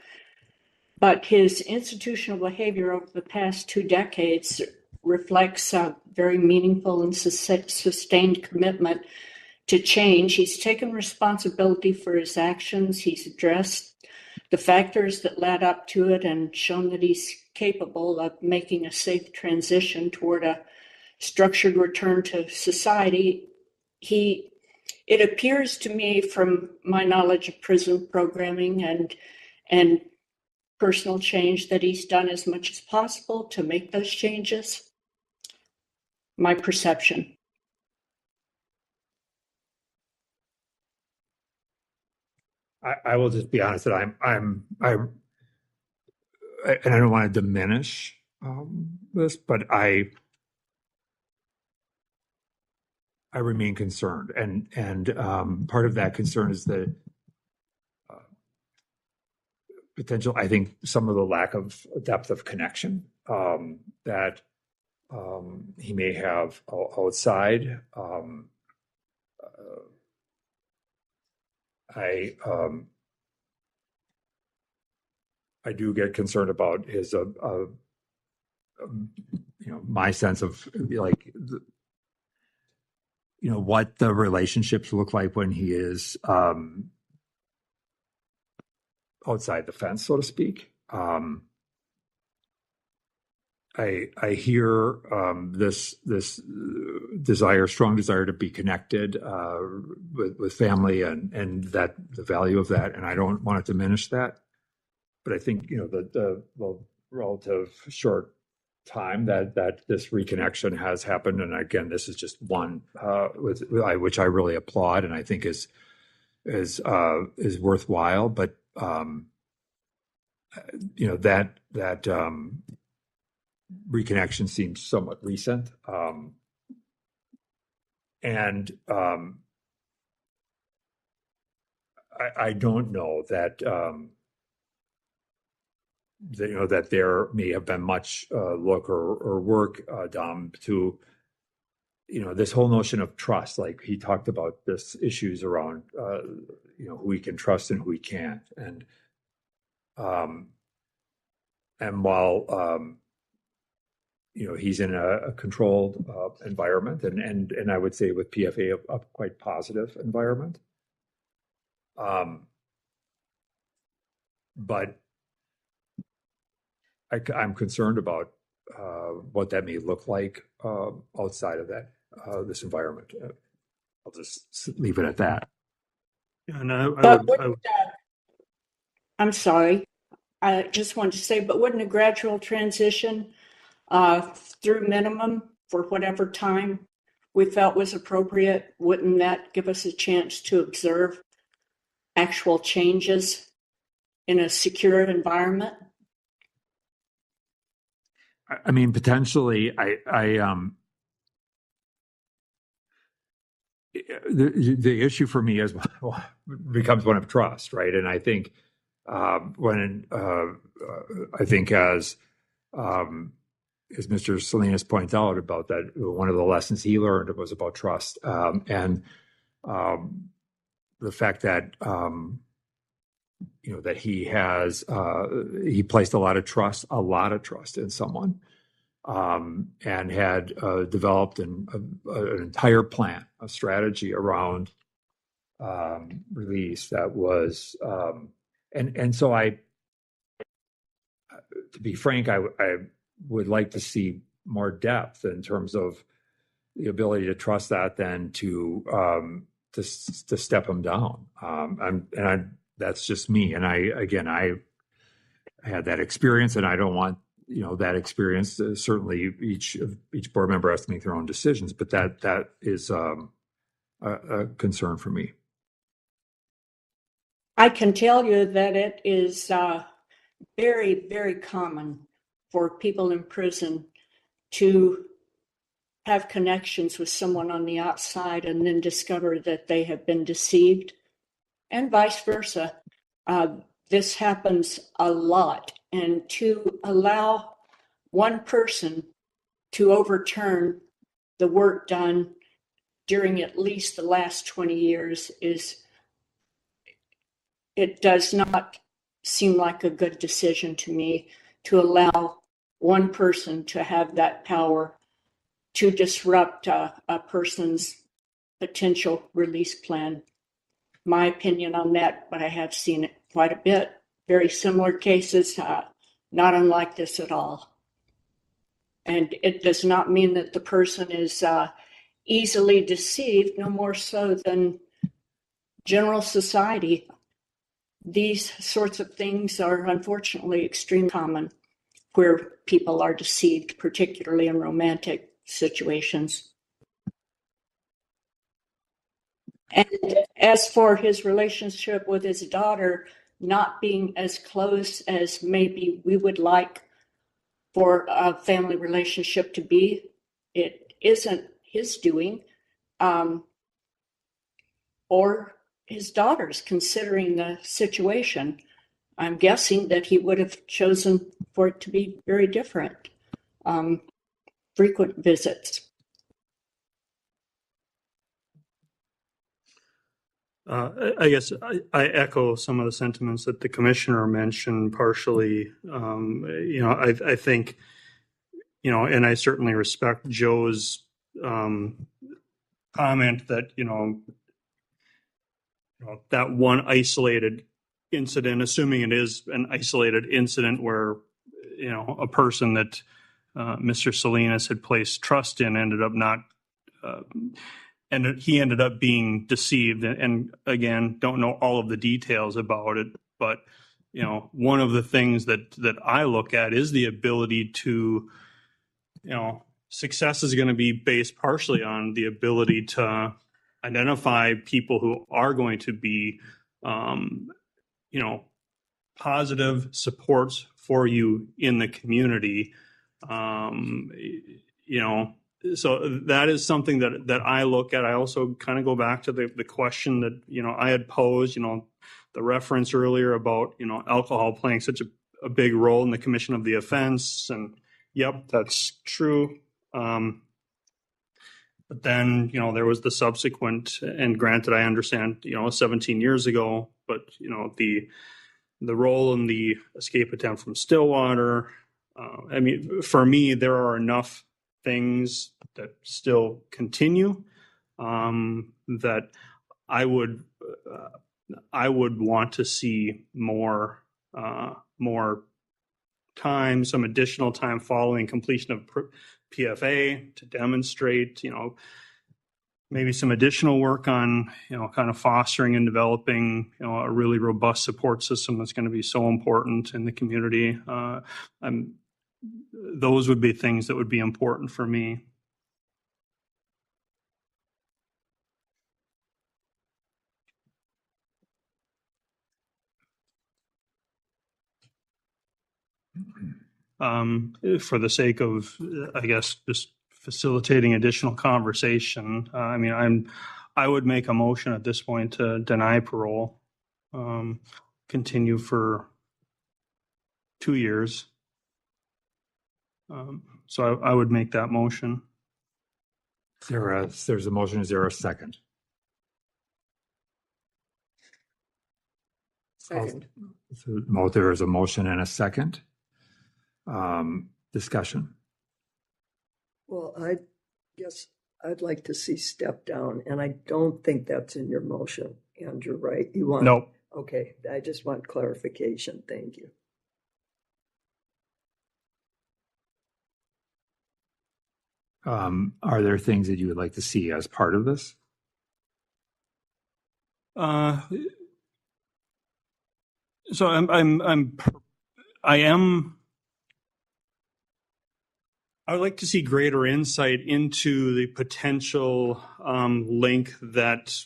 But his institutional behavior over the past 2 decades reflects a very meaningful and sustained commitment to change. He's taken responsibility for his actions. He's addressed the factors that led up to it and shown that he's capable of making a safe transition toward a structured return to society. It appears to me, from my knowledge of prison programming and personal change, that he's done as much as possible to make those changes. My perception. I will just be honest that and I don't want to diminish this, but I remain concerned, and part of that concern is the potential. I think some of the lack of depth of connection that he may have outside. I do get concerned about his, my sense of what the relationships look like when he is outside the fence, so to speak. I hear this strong desire to be connected with family and that the value of that, and I don't want to diminish that. But I think the relative short time that this reconnection has happened, and again, this is just one which I really applaud and I think is worthwhile. But that reconnection seems somewhat recent, and I don't know that. That there may have been much look or work done to, this whole notion of trust. Like he talked about this issues around, who we can trust and who we can't. And while, he's in a controlled environment and I would say with PFA a quite positive environment. But I'm concerned about what that may look like outside of that this environment. I'll just leave it at that. Yeah, I'm sorry. I just wanted to say, but wouldn't a gradual transition through minimum for whatever time we felt was appropriate, wouldn't that give us a chance to observe actual changes in a secure environment? I mean, potentially, the issue for me is becomes one of trust, right? And I think as Mr. Salinas points out about that, one of the lessons he learned was about trust, and the fact that that he placed a lot of trust in someone, and had developed an entire plan, a strategy around release that was, and so to be frank, I would like to see more depth in terms of the ability to trust that than to step him down. That's just me. And I had that experience, and I don't want that experience. Certainly, each board member has to make their own decisions, but that is a concern for me. I can tell you that it is very, very common for people in prison to have connections with someone on the outside and then discover that they have been deceived, and vice versa. This happens a lot, and to allow one person to overturn the work done during at least the last 20 years it does not seem like a good decision to me, to allow one person to have that power to disrupt a person's potential release plan. My opinion on that, but I have seen it quite a bit. Very similar cases, not unlike this at all. And it does not mean that the person is easily deceived, no more so than general society. These sorts of things are unfortunately extremely common where people are deceived, particularly in romantic situations. And as for his relationship with his daughter not being as close as maybe we would like for a family relationship to be, it isn't his doing, or his daughter's, considering the situation. I'm guessing that he would have chosen for it to be very different. Frequent visits. I guess I echo some of the sentiments that the commissioner mentioned partially. I think, and I certainly respect Joe's comment that, that one isolated incident, assuming it is an isolated incident where, a person that Mr. Salinas had placed trust in ended up not, and he ended up being deceived. And again, don't know all of the details about it, but one of the things that I look at is the ability to, success is going to be based partially on the ability to identify people who are going to be, positive supports for you in the community. So that is something that I look at. I also kind of go back to the question that, I had posed, the reference earlier about, alcohol playing such a big role in the commission of the offense. And yep, that's true. But then, there was the subsequent, and granted, I understand, 17 years ago, but, the role in the escape attempt from Stillwater. For me, there are enough things that still continue that I would want to see more time, some additional time following completion of PFA to demonstrate, maybe some additional work on, kind of fostering and developing, a really robust support system that's going to be so important in the community. Those would be things that would be important for me. for the sake of, I guess, just facilitating additional conversation. I would make a motion at this point to deny parole, continue for 2 years. So I would make that motion. There's a motion. Is there a second? Second. So there is a motion and a second. Discussion. Well, I guess I'd like to see step down, and I don't think that's in your motion, Andrew, right? You want? Nope. Okay, I just want clarification. Thank you. Are there things that you would like to see as part of this? So I would like to see greater insight into the potential link that,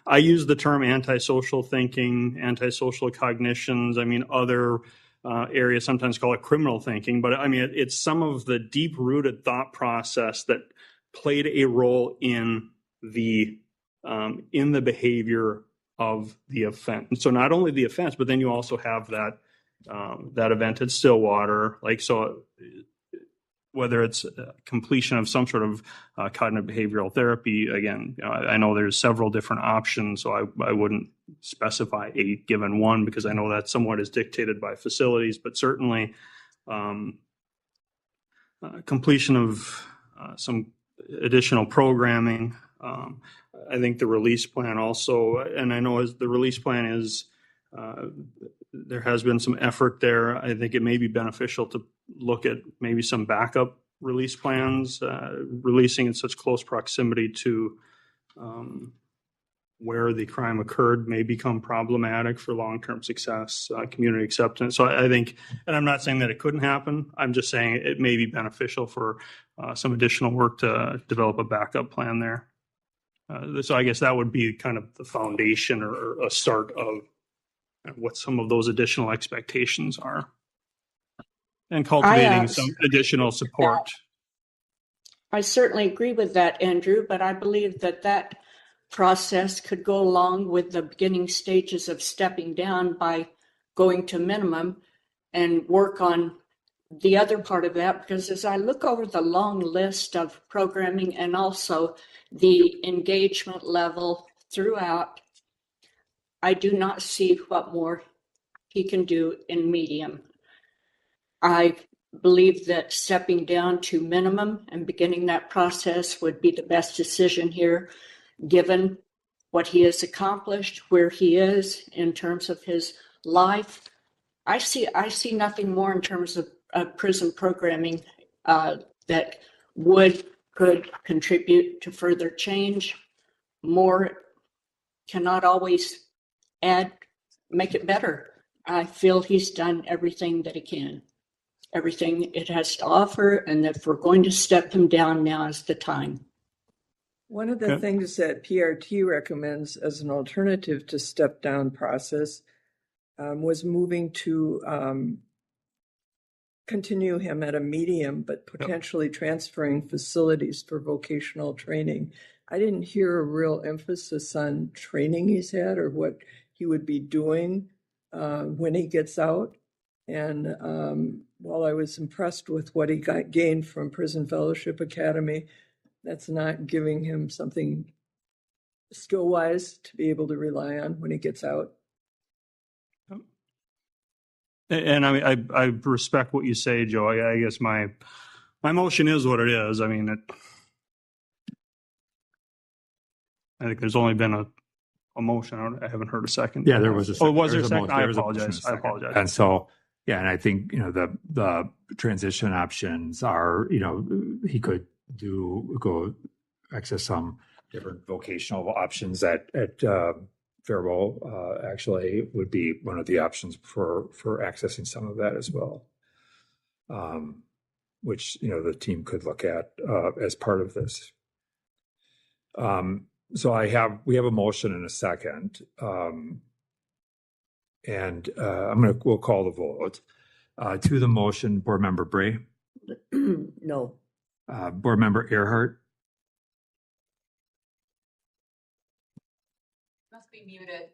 I use the term antisocial thinking, antisocial cognitions. Other areas sometimes call it criminal thinking, but it's some of the deep-rooted thought process that played a role in the behavior of the offense. So not only the offense, but then you also have that event at Stillwater, whether it's completion of some sort of cognitive behavioral therapy. Again, I know there's several different options, so I wouldn't specify a given one because I know that somewhat is dictated by facilities, but certainly completion of some additional programming. I think the release plan also, and I know as the release plan is, there has been some effort there. I think it may be beneficial to look at maybe some backup release plans, releasing in such close proximity to where the crime occurred may become problematic for long-term success, community acceptance. So I think, and I'm not saying that it couldn't happen, I'm just saying it may be beneficial for some additional work to develop a backup plan there. So I guess that would be kind of the foundation or a start of what some of those additional expectations are. And cultivating some additional support. I certainly agree with that, Andrew, but I believe that process could go along with the beginning stages of stepping down by going to minimum and work on the other part of that, because as I look over the long list of programming and also the engagement level throughout, I do not see what more he can do in medium. I believe that stepping down to minimum and beginning that process would be the best decision here, given what he has accomplished, where he is in terms of his life. I see nothing more in terms of prison programming that could contribute to further change. More cannot always make it better. I feel he's done everything that he can, everything it has to offer, and that if we're going to step him down, now is the time. One of the things that PRT recommends as an alternative to step down process was moving to continue him at a medium, but potentially transferring facilities for vocational training. I didn't hear a real emphasis on training he's had or what he would be doing when he gets out. And while I was impressed with what he gained from Prison Fellowship Academy, that's not giving him something skill-wise to be able to rely on when he gets out. And I respect what you say, Joe. I guess my motion is what it is. I think there's only been a motion. I haven't heard a second. Yeah, there was a second. Oh, was there a second? I apologize. And so, yeah, and I think, the transition options are, he could go access some different vocational options at Faribault actually would be one of the options for accessing some of that as well, which, the team could look at as part of this. So we have a motion and a second, and we'll call the vote. To the motion, Board Member Bray, No. Board Member Earhart, Must be muted.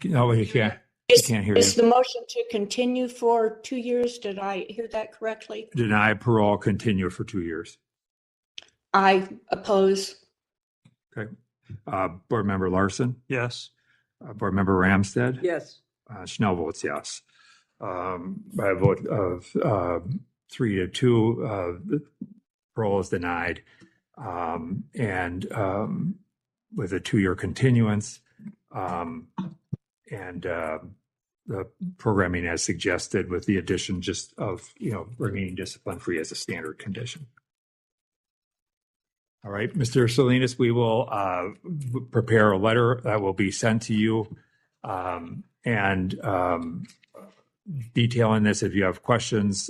no, you can't. I can't hear Is you. the motion to continue for 2 years? Did I hear that correctly? Deny parole, continue for 2 years. I oppose. Okay. Board Member Larson, Yes. Board Member Ramstead, Yes. Schnell votes yes. By a vote of 3-2, parole is denied. And with a 2-year continuance, and the programming as suggested with the addition just of, remaining discipline free as a standard condition. All right, Mr. Salinas, we will prepare a letter that will be sent to you and detailing this. If you have questions,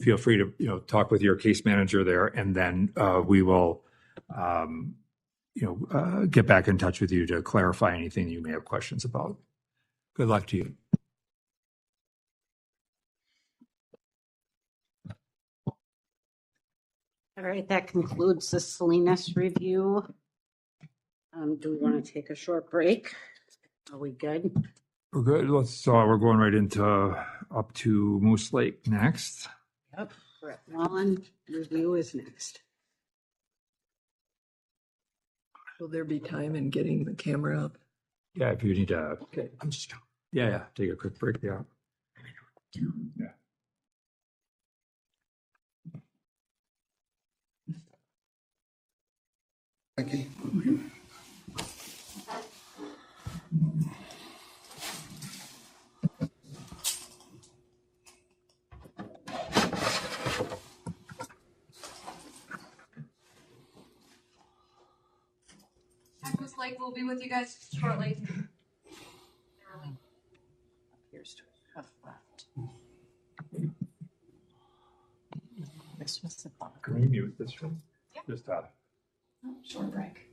feel free to talk with your case manager there, and then we will get back in touch with you to clarify anything you may have questions about. Good luck to you. All right, that concludes the Salinas review. Do we want to take a short break? Are we good? We're good. We're going right into up to Moose Lake next. Yep. Brett Wallen review is next. Will there be time in getting the camera up? Yeah, if you need to. Okay. I'm just. Yeah. Take a quick break. Yeah. Yeah. Thank you. Moose Lake will be with you guys shortly. Appears to have left. This was the bar. Can we mute this one? Yeah. Just Short break.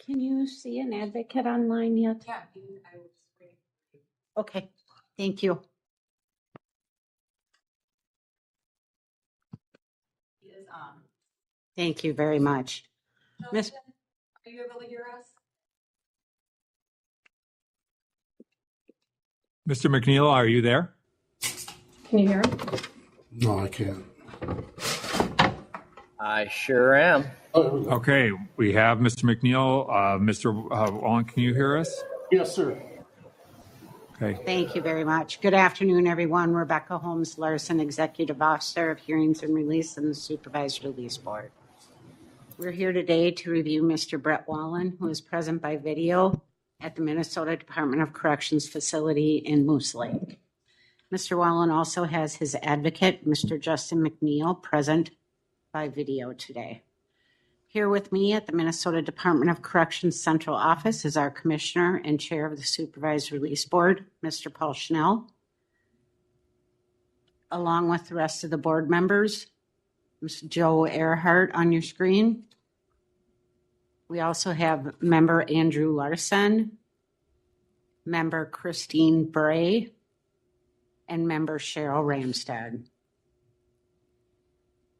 Can you see an advocate online yet? Yeah, I was waiting. Okay, thank you. He is on. Thank you very much. Miss, Justin, are you able to hear us? Mr. McNeil, are you there? Can you hear him? No, I can't. I sure am. Okay, we have Mr. McNeil. Mr. Wallen, can you hear us? Yes, sir. Okay. thank you very much. Good afternoon, everyone. Rebecca Holmes Larson, Executive Officer of Hearings and Release and the Supervised Release Board. We're here today to review Mr. Brett Wallen, who is present by video at the Minnesota Department of Corrections facility in Moose Lake. Mr. Wallen also has his advocate, Mr. Justin McNeil, present by video today. Here with me at the Minnesota Department of Corrections Central Office is our Commissioner and Chair of the Supervised Release Board, Mr. Paul Schnell, along with the rest of the board members. Mr. Joe Earhart on your screen. We also have member Andrew Larson, member Christine Bray, and member Cheryl Ramstad.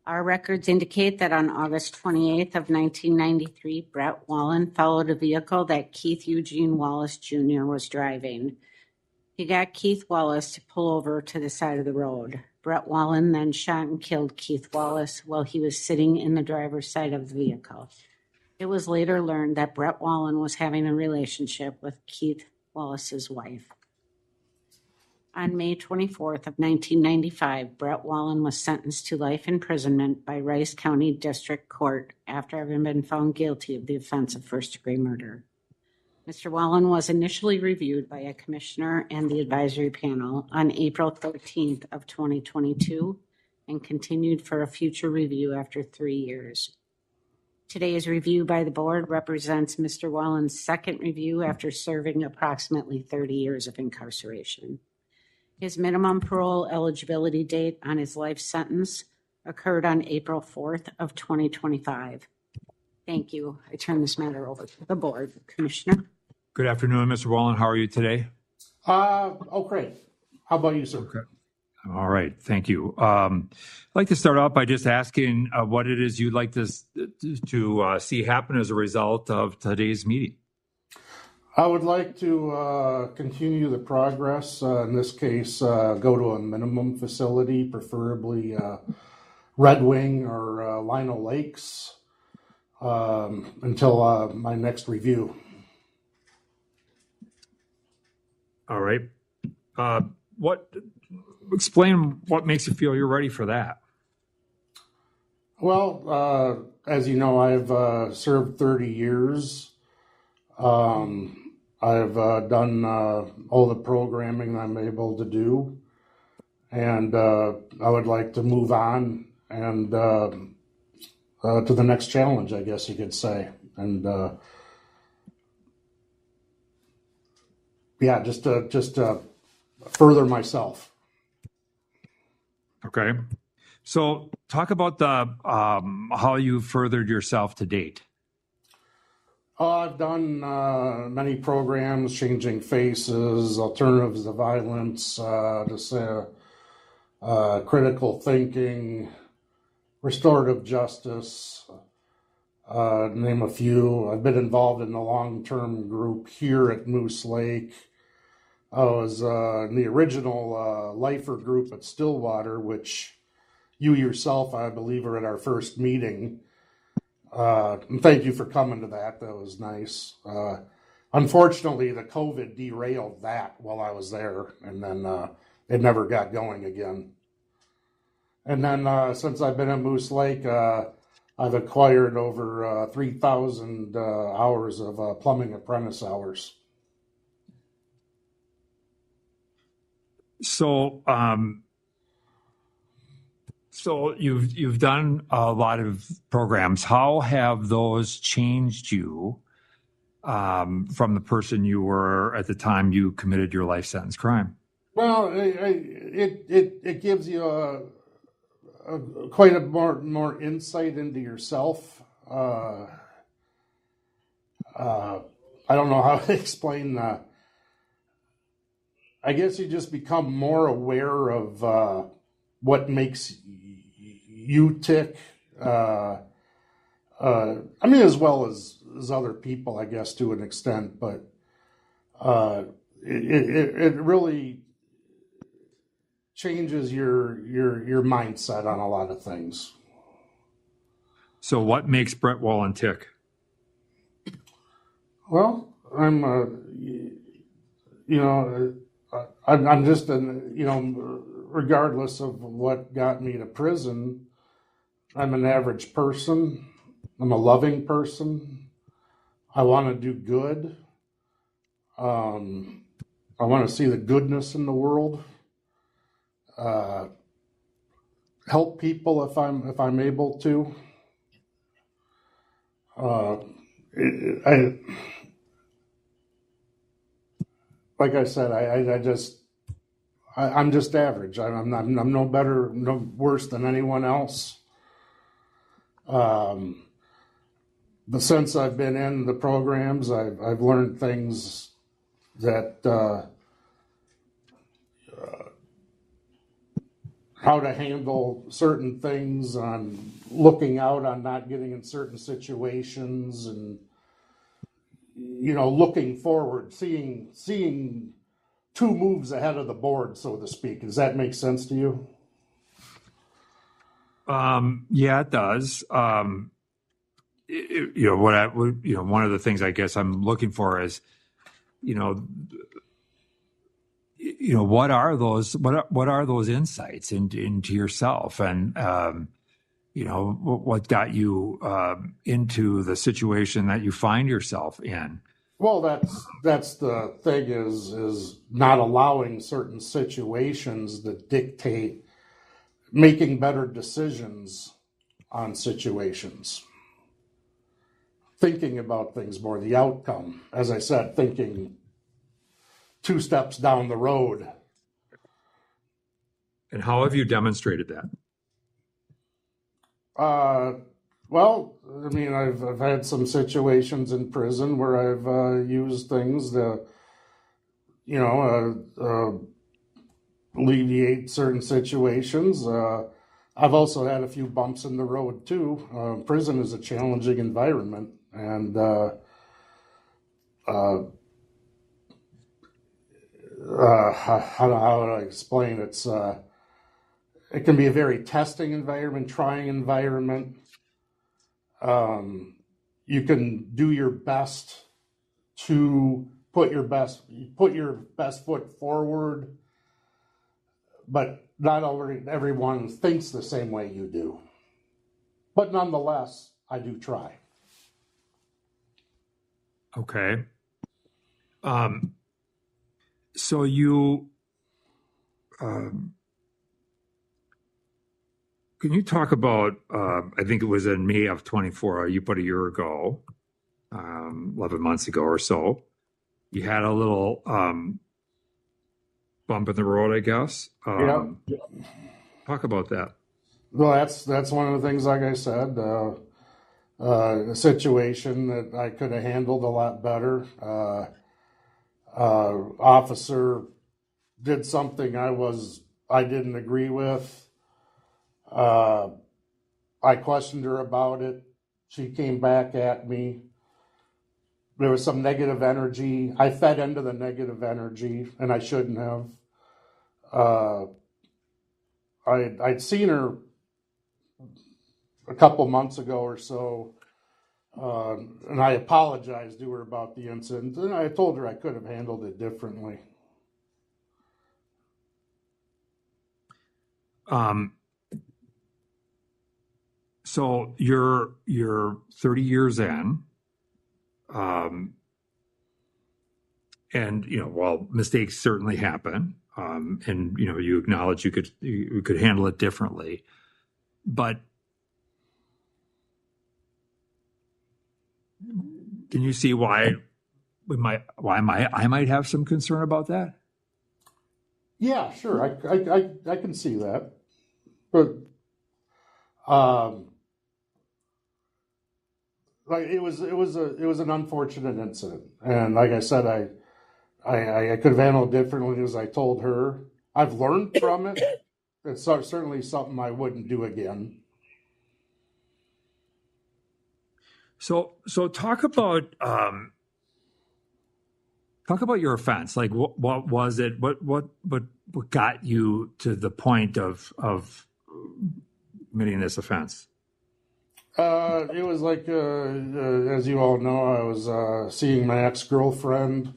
Our records indicate that on August 28th of 1993, Brett Wallen followed a vehicle that Keith Eugene Wallace Jr. was driving. He got Keith Wallace to pull over to the side of the road. Brett Wallen then shot and killed Keith Wallace while he was sitting in the driver's side of the vehicle. It was later learned that Brett Wallen was having a relationship with Keith Wallace's wife. On May 24th of 1995, Brett Wallen was sentenced to life imprisonment by Rice County District Court after having been found guilty of the offense of first-degree murder. Mr. Wallen was initially reviewed by a commissioner and the advisory panel on April 13th of 2022 and continued for a future review after 3 years. Today's review by the board represents Mr. Wallen's second review after serving approximately 30 years of incarceration. His minimum parole eligibility date on his life sentence occurred on April 4th of 2025. Thank you. I turn this matter over to the board. Commissioner. Good afternoon, Mr. Wallen. How are you today? Okay. How about you, sir? Okay. All right. Thank you. I'd like to start off by just asking what it is you'd like to see happen as a result of today's meeting. I would like to continue the progress. In this case, go to a minimum facility, preferably Red Wing or Lino Lakes, until my next review. All right. Explain what makes you feel you're ready for that. Well, as you know, I've served 30 years. I've done all the programming I'm able to do, and I would like to move on and to the next challenge, I guess you could say. And just to further myself. Okay. So talk about how you've furthered yourself to date. I've done many programs, Changing Faces, Alternatives to Violence, critical thinking, restorative justice, name a few. I've been involved in the long-term group here at Moose Lake. I was in the original lifer group at Stillwater, which you yourself, I believe, are at our first meeting. And thank you for coming to that. That was nice. Unfortunately, the COVID derailed that while I was there, and then it never got going again. And then since I've been at Moose Lake, I've acquired over 3,000 hours of plumbing apprentice hours. So you've done a lot of programs. How have those changed you from the person you were at the time you committed your life sentence crime? Well, it gives you quite a more insight into yourself. I don't know how to explain that. I guess you just become more aware of what makes you tick. I mean, as well as other people, I guess, to an extent, but it really changes your mindset on a lot of things. So what makes Brett Wallen tick? Well, I'm just regardless of what got me to prison, I'm an average person. I'm a loving person. I want to do good. I want to see the goodness in the world. Help people if I'm able to. Like I said, I'm just average. I'm no better, no worse than anyone else. But since I've been in the programs, I've learned things that how to handle certain things, on looking out, on not getting in certain situations, and looking forward, seeing 2 moves ahead of the board, so to speak. Does that make sense to you? Yeah, it does. One of the things I guess I'm looking for is, what are those insights into yourself, and what got you into the situation that you find yourself in? Well, that's the thing, is not allowing certain situations that dictate making better decisions on situations. Thinking about things more, the outcome. As I said, thinking 2 steps down the road. And how have you demonstrated that? Well, I mean, I've had some situations in prison where I've used things to, alleviate certain situations. I've also had a few bumps in the road too. Prison is a challenging environment, and how do I explain? It can be a very testing environment, trying environment. You can do your best to put your best foot forward, but not everyone thinks the same way you do. But nonetheless, I do try. Okay. So you, can you talk about, I think it was in May of 24, you put a year ago, 11 months ago or so, you had a little bump in the road, I guess. Yeah. Talk about that. Well, that's one of the things, like I said, a situation that I could have handled a lot better. Officer did something I didn't agree with. I questioned her about it. She came back at me. There was some negative energy. I fed into the negative energy, and I shouldn't have. I'd seen her a couple months ago or so, and I apologized to her about the incident, and I told her I could have handled it differently. So you're 30 years in, and while mistakes certainly happen, and you acknowledge you could handle it differently, but can you see why I might have some concern about that? Yeah, sure. I can see that, but like it was an unfortunate incident, and like I said, I could have handled it differently as I told her. I've learned from it. It's certainly something I wouldn't do again. So talk about your offense. Like what was it? What got you to the point of committing this offense? It was like, as you all know, I was seeing my ex-girlfriend.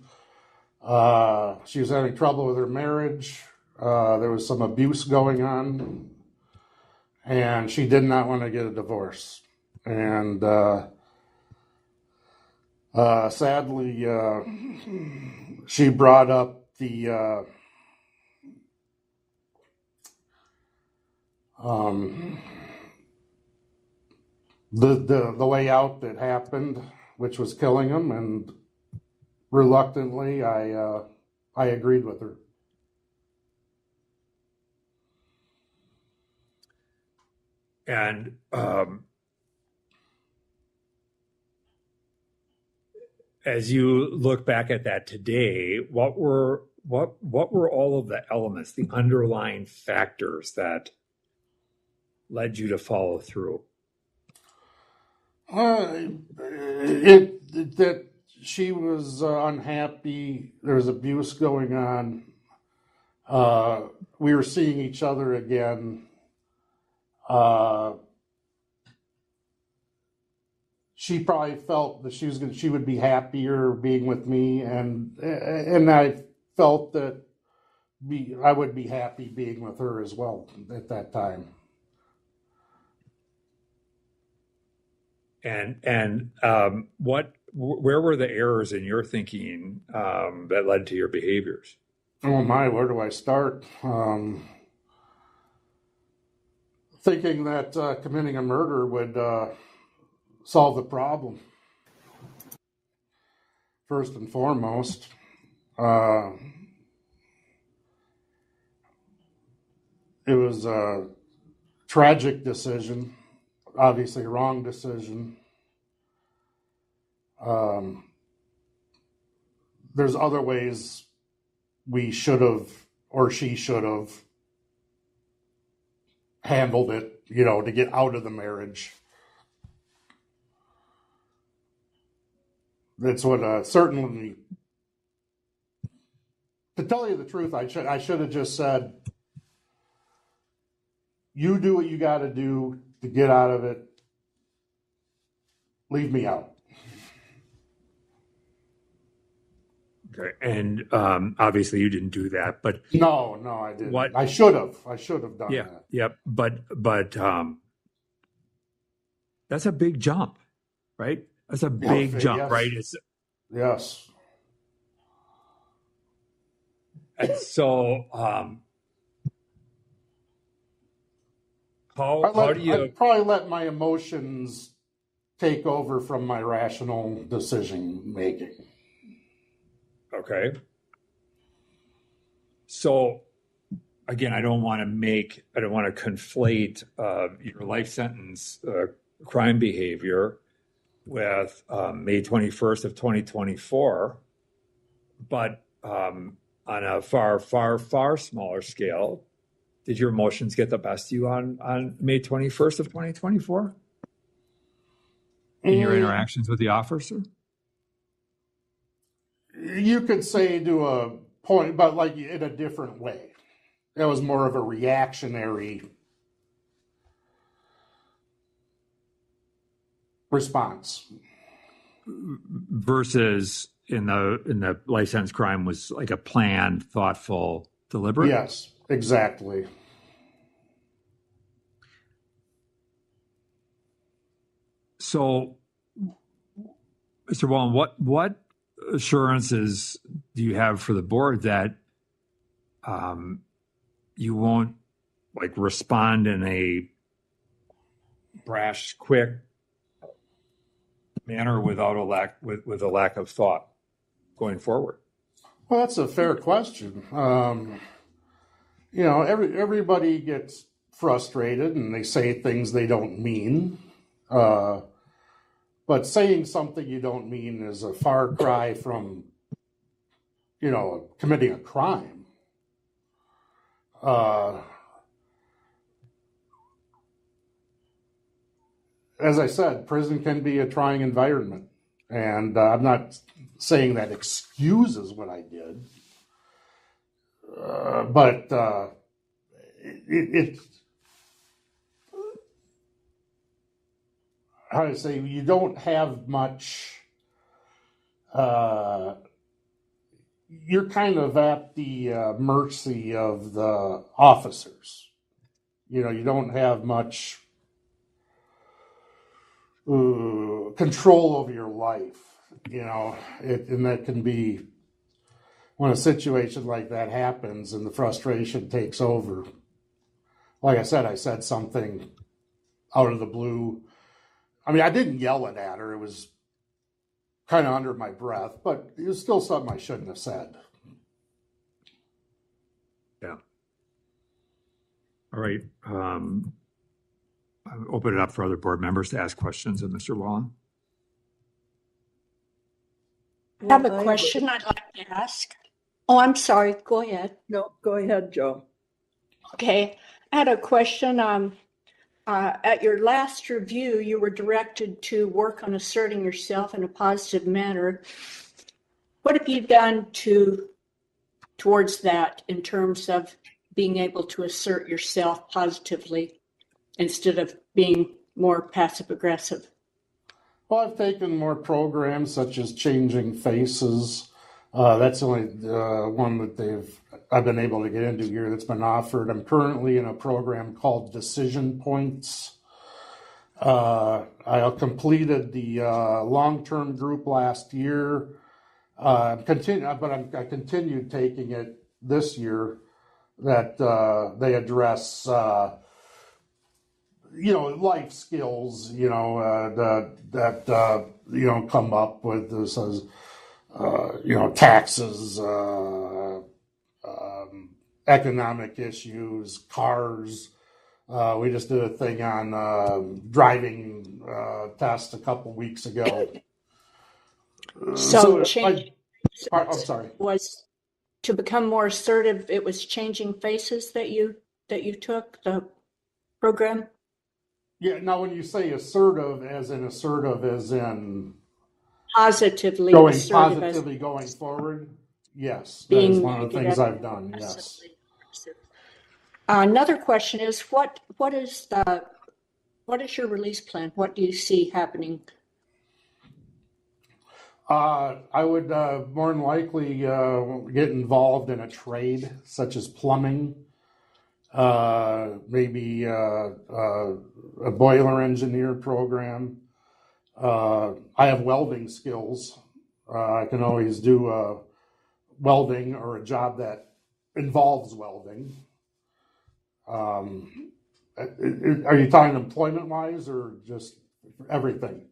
She was having trouble with her marriage. There was some abuse going on, and she did not want to get a divorce. And sadly, she brought up the way out that happened, which was killing him, and reluctantly, I agreed with her. And as you look back at that today, what were all of the elements, the underlying factors that led you to follow through? That she was unhappy. There was abuse going on. We were seeing each other again. She probably felt that she would be happier being with me, and I felt that I would be happy being with her as well at that time. And where were the errors in your thinking that led to your behaviors? Oh my, where do I start? Thinking that committing a murder would solve the problem. First and foremost, it was a tragic decision, obviously a wrong decision. There's other ways we should have, or she should have, handled it, to get out of the marriage. That's what certainly, to tell you the truth, I should have just said, you do what you got to do to get out of it. Leave me out. Okay, and obviously you didn't do that, but no, I didn't. I should have done that. Yep, but that's a big jump, right? That's a big jump, yes. Right? Yes. And so, how do you? I'd probably let my emotions take over from my rational decision making. Okay. So, again, I don't want to conflate your life sentence crime behavior with May 21st of 2024, but on a far, far, far smaller scale, did your emotions get the best of you on May 21st of 2024 in your interactions with the officer? You could say to a point, but like in a different way. That was more of a reactionary response. Versus in the life sentence crime was like a planned, thoughtful, deliberate? Yes, exactly. So, Mr. Wallen, what assurances do you have for the board that you won't respond in a brash, quick manner without with a lack of thought going forward? Well, that's a fair question. Everybody gets frustrated and they say things they don't mean. But saying something you don't mean is a far cry from, committing a crime. As I said, prison can be a trying environment. And I'm not saying that excuses what I did. But how to say, you don't have much, you're kind of at the mercy of the officers. You don't have much control over your life, and that can be, when a situation like that happens and the frustration takes over. Like I said something out of the blue. I mean, I didn't yell it at her. It was kind of under my breath, but it was still something I shouldn't have said. Yeah. All right. I'll open it up for other board members to ask questions of Mr. Wallen. I have a question I'd like to ask. Oh, I'm sorry. Go ahead. No, go ahead, Joe. Okay. I had a question. At your last review, you were directed to work on asserting yourself in a positive manner. What have you done towards that in terms of being able to assert yourself positively instead of being more passive aggressive? Well, I've taken more programs such as Changing Faces. That's the only one that I've been able to get into here that's been offered. I'm currently in a program called Decision Points. I completed the long-term group last year. I continued taking it this year. That they address, life skills, that come up with this as, taxes, economic issues, cars. We just did a thing on driving test a couple weeks ago. I'm sorry. Was to become more assertive. It was Changing Faces that you took the program. Yeah. Now, when you say assertive as in positively going assertive forward, yes, that is one of the things I've done. Yes. Another question is what is your release plan? What do you see happening? I would more than likely get involved in a trade such as plumbing, maybe a boiler engineer program. I have welding skills. I can always do welding or a job that involves welding. Are you talking employment-wise or just everything?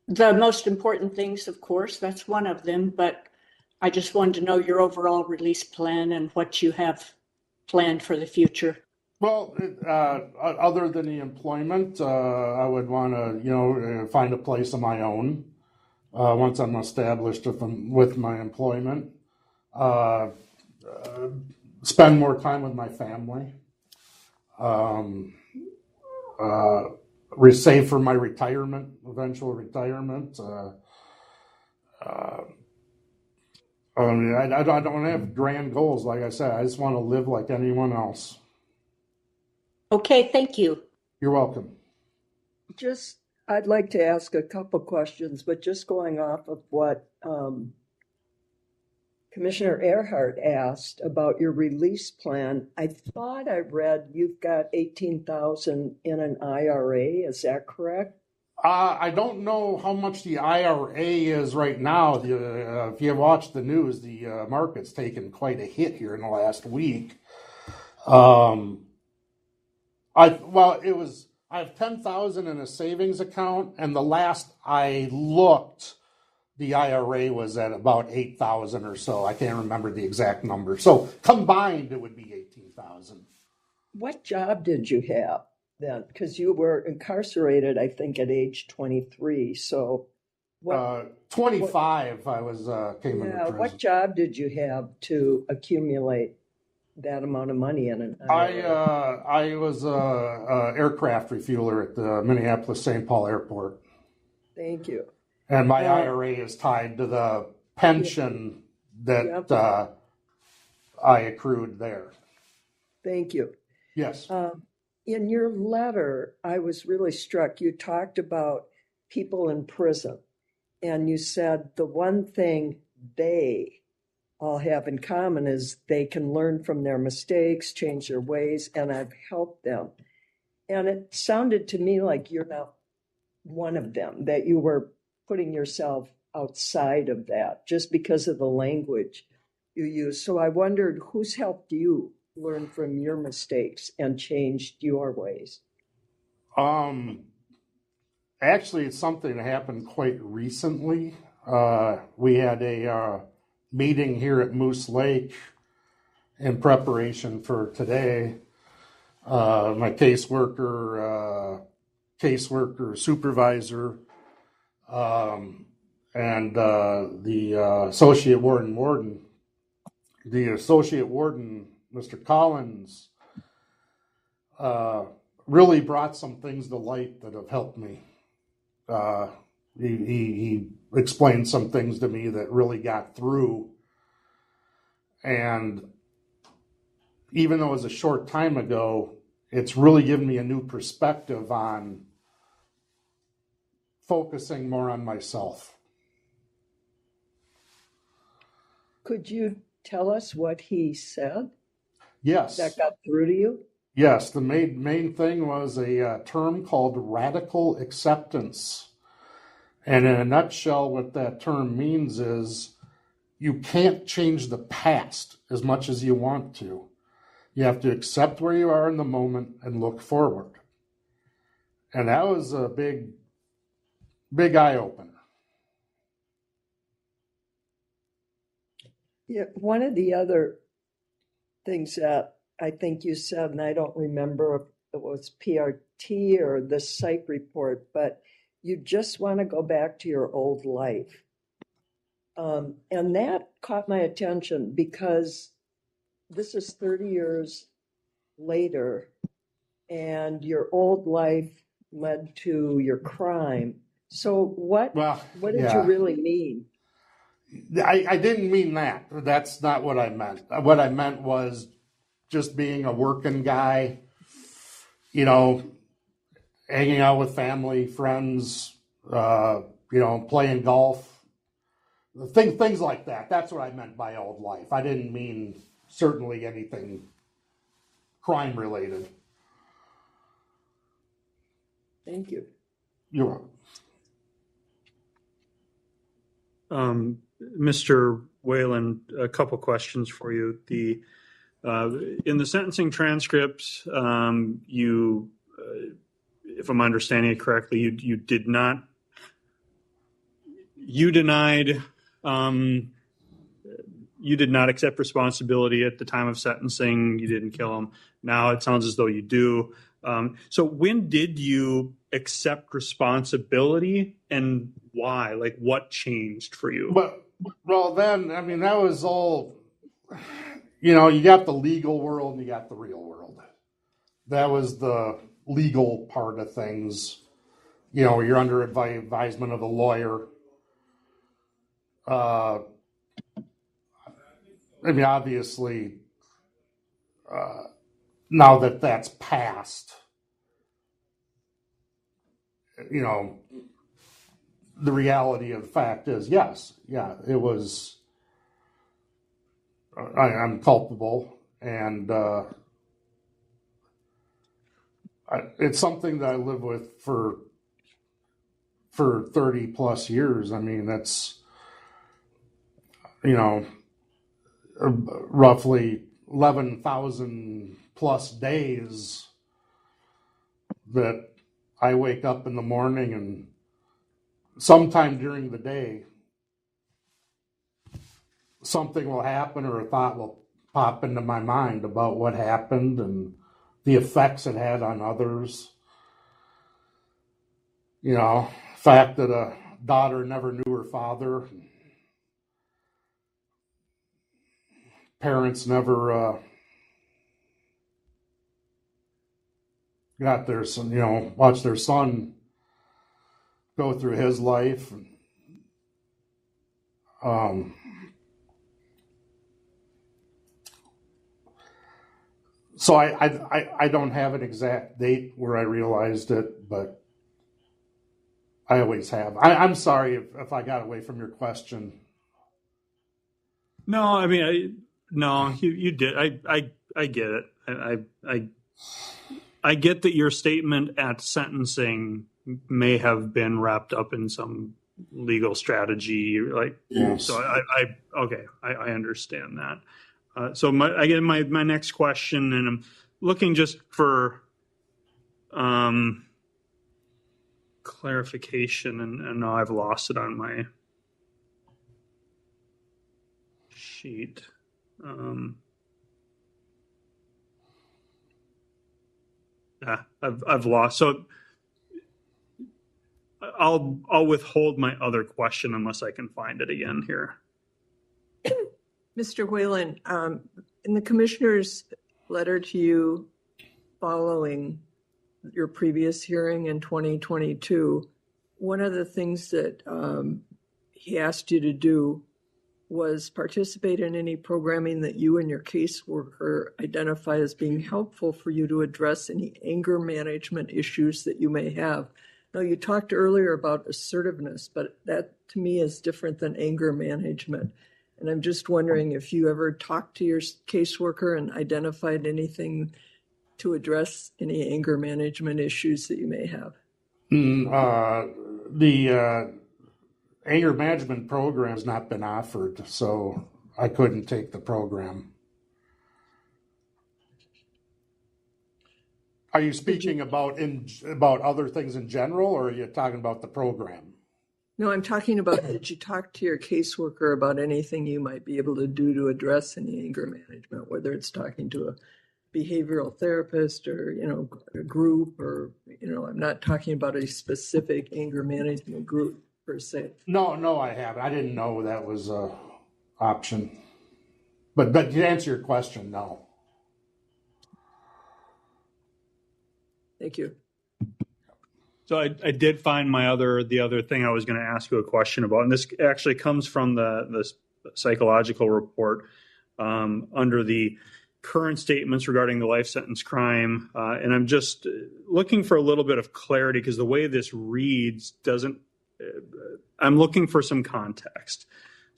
The most important things, of course, that's one of them, but I just wanted to know your overall release plan and what you have planned for the future. Well, other than the employment, I would want to, find a place of my own once I'm established with my employment. Spend more time with my family. Save for my eventual retirement. I don't have grand goals, like I said. I just want to live like anyone else. Okay, thank you. You're welcome. I'd like to ask a couple questions, but just going off of what Commissioner Earhart asked about your release plan, I thought I read you've got $18,000 in an IRA. Is that correct? I don't know how much the IRA is right now. If you have watched the news, the market's taken quite a hit here in the last week. I have $10,000 in a savings account, and the last I looked, the IRA was at about $8,000 or so. I can't remember the exact number. So combined, it would be $18,000. What job did you have? then? Because you were incarcerated, I think, at age 23. So, 25, I was came into prison. What job did you have to accumulate that amount of money in an IRA? I was a aircraft refueler at the Minneapolis-St. Paul Airport. Thank you. And my IRA is tied to the pension that I accrued there. Thank you. Yes. In your letter, I was really struck. You talked about people in prison, and you said the one thing they all have in common is they can learn from their mistakes, change their ways, and I've helped them. And it sounded to me like you're not one of them, that you were putting yourself outside of that just because of the language you use. So I wondered who's helped you learn from your mistakes and changed your ways? Actually, it's something that happened quite recently. We had a meeting here at Moose Lake in preparation for today. My caseworker supervisor, and the associate warden. The associate warden, Mr. Collins, really brought some things to light that have helped me. He explained some things to me that really got through. And even though it was a short time ago, it's really given me a new perspective on focusing more on myself. Could you tell us what he said? Yes. That got through to you? Yes, the main thing was a term called radical acceptance. And in a nutshell, what that term means is you can't change the past as much as you want to. You have to accept where you are in the moment and look forward. And that was a big eye-opener. Yeah, one of the other things that I think you said, and I don't remember if it was PRT or the psych report, but you just want to go back to your old life. And that caught my attention because this is 30 years later, and your old life led to your crime. So what did you really mean? I didn't mean that. That's not what I meant. What I meant was just being a working guy, hanging out with family, friends, playing golf, things like that. That's what I meant by old life. I didn't mean certainly anything crime related. Thank you. You're welcome. Mr. Wallen, a couple questions for you. In the sentencing transcripts, you, if I'm understanding it correctly, you denied, you did not accept responsibility at the time of sentencing. You didn't kill him. Now it sounds as though you do. So when did you accept responsibility and why? Like, what changed for you? Well, then, that was all, you got the legal world and you got the real world. That was the legal part of things. You're under advisement of a lawyer. Obviously, now that that's passed, the reality of the fact is, it was, I'm culpable, and it's something that I live with for 30 plus years. That's, roughly 11,000 plus days that I wake up in the morning and sometime during the day, something will happen or a thought will pop into my mind about what happened and the effects it had on others. You know, the fact that a daughter never knew her father, parents never got their son, you know, watch their son go through his life. So I don't have an exact date where I realized it, but I always have. I'm sorry if I got away from your question. No, I mean, no, you did. I get it. I get that your statement at sentencing may have been wrapped up in some legal strategy, like, yes. So I understand that. So my next question, and I'm looking just for clarification, and now I've lost it on my sheet. I've lost. So I'll withhold my other question unless I can find it again here. Mr. Whalen, in the commissioner's letter to you following your previous hearing in 2022, one of the things that he asked you to do was participate in any programming that you and your caseworker identify as being helpful for you to address any anger management issues that you may have. Now, you talked earlier about assertiveness, but that to me is different than anger management. And I'm just wondering if you ever talked to your caseworker and identified anything to address any anger management issues that you may have. The anger management program has not been offered, so I couldn't take the program. Are you speaking about other things in general, or are you talking about the program? No, I'm talking about, did you talk to your caseworker about anything you might be able to do to address any anger management, whether it's talking to a behavioral therapist or, a group, or, I'm not talking about a specific anger management group per se. No, I haven't. I didn't know that was an option. But to answer your question, no. Thank you. So I did find the other thing I was going to ask you a question about, and this actually comes from the psychological report under the current statements regarding the life sentence crime, and I'm just looking for a little bit of clarity because the way this reads doesn't. I'm looking for some context.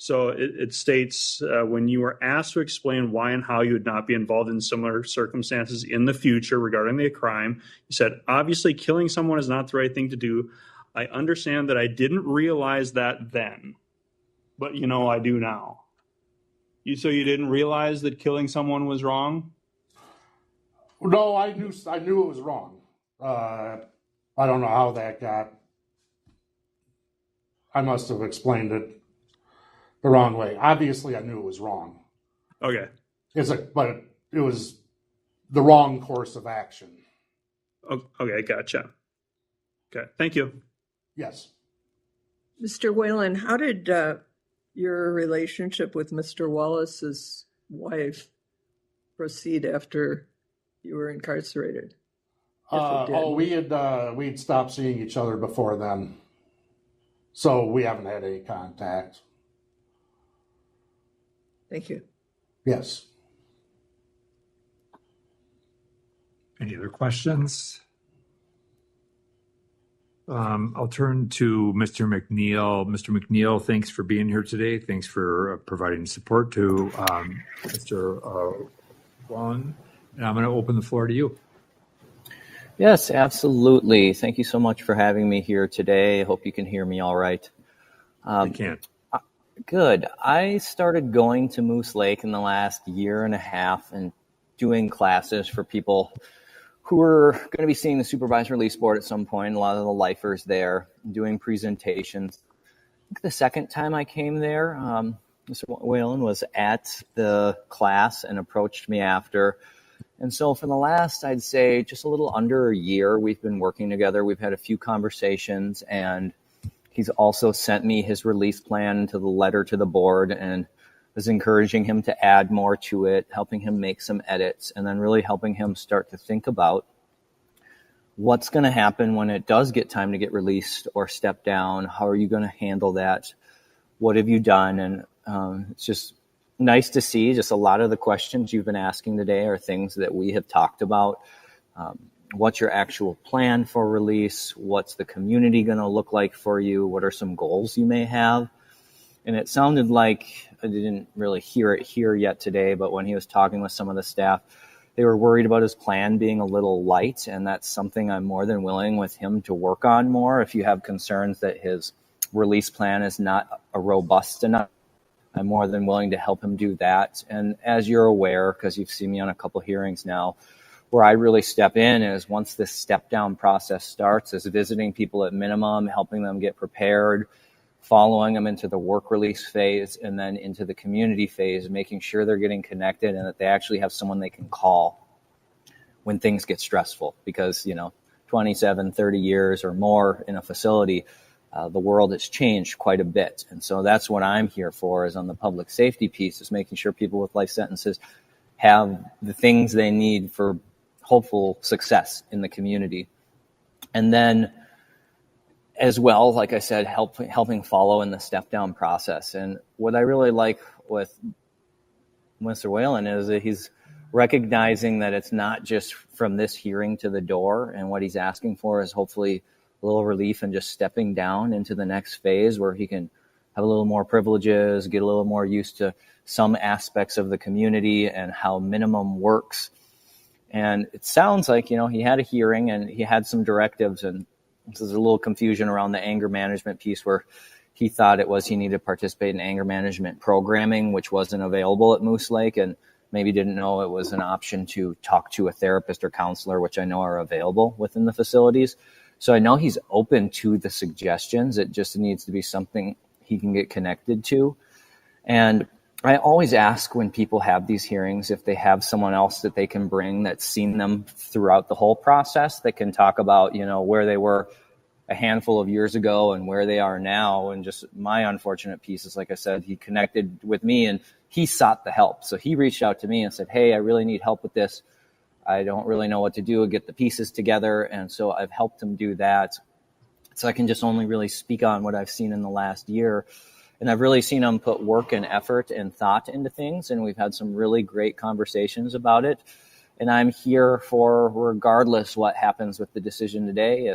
So it states, when you were asked to explain why and how you would not be involved in similar circumstances in the future regarding the crime, you said, obviously killing someone is not the right thing to do. I understand that I didn't realize that then, but I do now. So you didn't realize that killing someone was wrong? No, I knew it was wrong. I don't know how that got. I must have explained it the wrong way. Obviously, I knew it was wrong. Okay. But it was the wrong course of action. Okay, gotcha. Okay, thank you. Yes. Mr. Whalen, how did your relationship with Mr. Wallace's wife proceed after you were incarcerated? We'd stopped seeing each other before then. So we haven't had any contact. Thank you. Yes. Any other questions? I'll turn to Mr. McNeil. Mr. McNeil, thanks for being here today. Thanks for providing support to Mr. Wallen. And I'm going to open the floor to you. Yes, absolutely. Thank you so much for having me here today. I hope you can hear me all right. I can. Good. I started going to Moose Lake in the last year and a half and doing classes for people who are going to be seeing the supervised release board at some point. A lot of the lifers there doing presentations. I think the second time I came there, Mr. Whalen was at the class and approached me after And so for the last, I'd say, just a little under a year, we've been working together. We've had a few conversations, and he's also sent me his release plan to the letter to the board and was encouraging him to add more to it, helping him make some edits, and then really helping him start to think about what's going to happen when it does get time to get released or step down. How are you going to handle that? What have you done? And it's just nice to see just a lot of the questions you've been asking today are things that we have talked about. What's your actual plan for release? What's the community going to look like for you? What are some goals you may have? And it sounded like, I didn't really hear it here yet today, but when he was talking with some of the staff, they were worried about his plan being a little light, and that's something I'm more than willing with him to work on more. If you have concerns that his release plan is not robust enough, I'm more than willing to help him do that. And as you're aware, because you've seen me on a couple hearings now, where I really step in is once this step down process starts, is visiting people at minimum, helping them get prepared, following them into the work release phase, and then into the community phase, making sure they're getting connected and that they actually have someone they can call when things get stressful. Because, 27, 30 years or more in a facility, the world has changed quite a bit. And so that's what I'm here for, is on the public safety piece, is making sure people with life sentences have the things they need for hopeful success in the community. And then as well, like I said, helping follow in the step down process. And what I really like with Mr. Wallen is that he's recognizing that it's not just from this hearing to the door, and what he's asking for is hopefully a little relief and just stepping down into the next phase where he can have a little more privileges, get a little more used to some aspects of the community and how minimum works. And it sounds like, he had a hearing and he had some directives, and there's a little confusion around the anger management piece where he thought he needed to participate in anger management programming, which wasn't available at Moose Lake, and maybe didn't know it was an option to talk to a therapist or counselor, which I know are available within the facilities. So I know he's open to the suggestions. It just needs to be something he can get connected to. And I always ask when people have these hearings if they have someone else that they can bring that's seen them throughout the whole process, that can talk about, where they were a handful of years ago and where they are now. And just my unfortunate piece is, like I said, he connected with me and he sought the help. So he reached out to me and said, hey, I really need help with this. I don't really know what to do, get the pieces together. And so I've helped him do that. So I can just only really speak on what I've seen in the last year. And I've really seen him put work and effort and thought into things. And we've had some really great conversations about it. And I'm here for, regardless what happens with the decision today,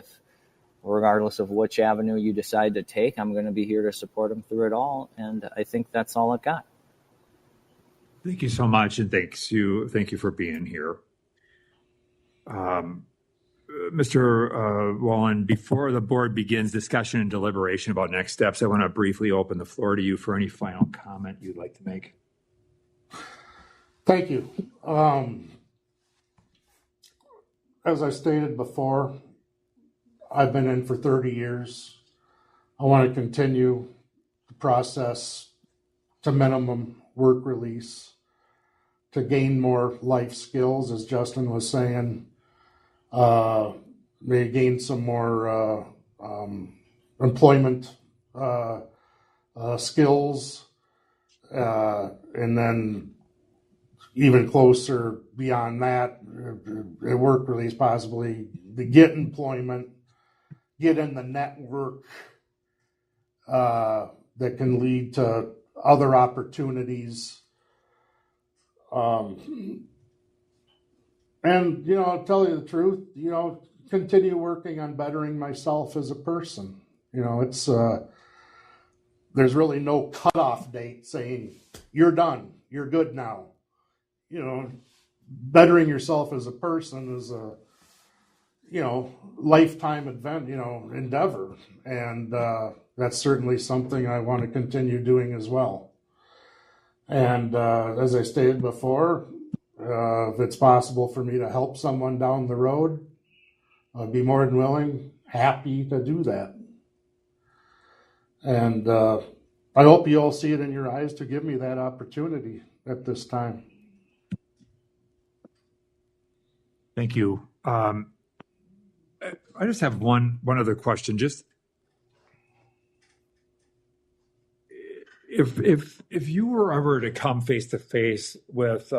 regardless of which avenue you decide to take, I'm going to be here to support him through it all. And I think that's all I've got. Thank you so much. And thank you for being here. Mr. Wallen, before the board begins discussion and deliberation about next steps, I want to briefly open the floor to you for any final comment you'd like to make. Thank you. As I stated before, I've been in for 30 years. I want to continue the process to minimum work release, to gain more life skills, as Justin was saying. May gain some more employment skills, and then even closer beyond that, a work release possibly to get employment, get in the network that can lead to other opportunities. And, I'll tell you the truth, continue working on bettering myself as a person. It's, there's really no cutoff date saying you're done, you're good now. Bettering yourself as a person is a, lifetime endeavor. And that's certainly something I want to continue doing as well. And as I stated before, if it's possible for me to help someone down the road, I'd be more than willing, happy to do that. And I hope you all see it in your eyes to give me that opportunity at this time. Thank you. I just have one other question. Just if you were ever to come face to face with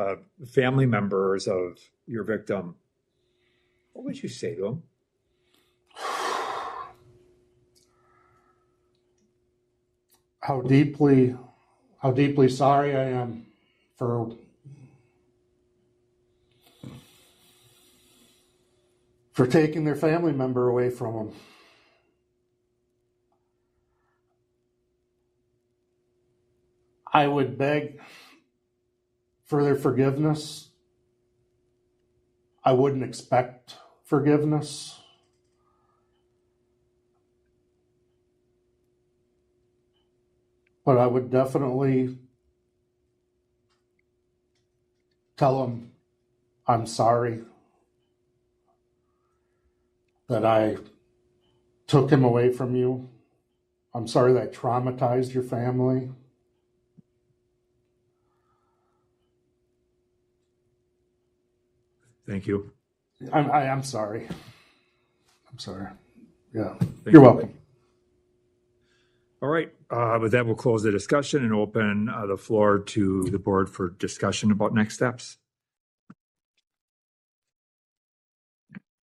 family members of your victim, what would you say to them? How deeply sorry I am for taking their family member away from them. I would beg for their forgiveness. I wouldn't expect forgiveness. But I would definitely tell them I'm sorry that I took him away from you. I'm sorry that I traumatized your family. Thank you. I'm sorry. I'm sorry. Yeah. You're welcome. All right. With that, we'll close the discussion and open the floor to the board for discussion about next steps.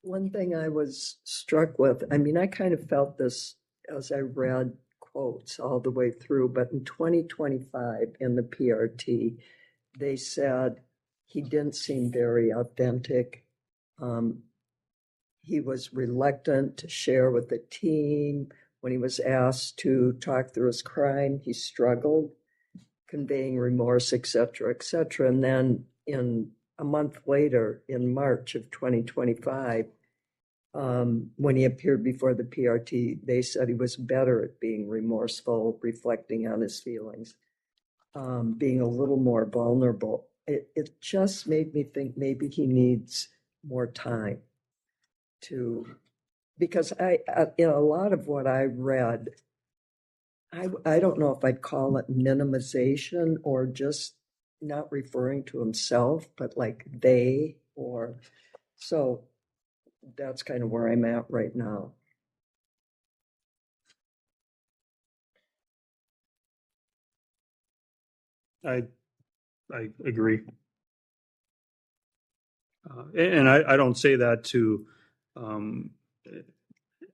One thing I was struck with, I mean, I kind of felt this as I read quotes all the way through, but in 2025 in the PRT, they said he didn't seem very authentic. He was reluctant to share with the team. When he was asked to talk through his crime, he struggled, conveying remorse, et cetera, et cetera. And then a month later, in March of 2025, when he appeared before the PRT, they said he was better at being remorseful, reflecting on his feelings, being a little more vulnerable. It just made me think maybe he needs more time because in a lot of what I read, I don't know if I'd call it minimization or just not referring to himself, but like they or so. That's kind of where I'm at right now. I agree. And I don't say that to,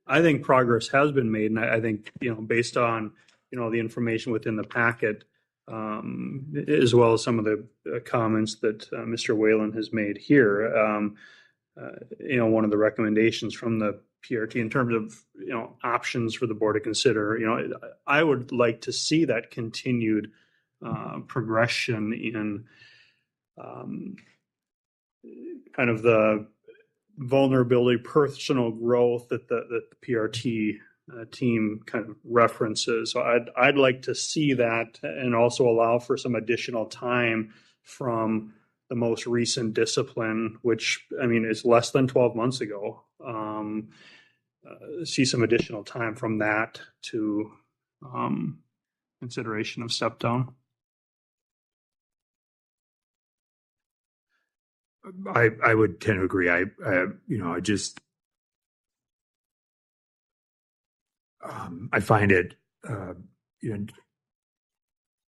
I think progress has been made. And I think, based on, the information within the packet, as well as some of the comments that Mr. Wallen has made here, one of the recommendations from the PRT in terms of, options for the board to consider, I would like to see that continued progression in kind of the vulnerability, personal growth that the PRT team kind of references. So I'd like to see that and also allow for some additional time from the most recent discipline, which, I mean, is less than 12 months ago. See some additional time from that to consideration of step down. I would tend to agree. I find it,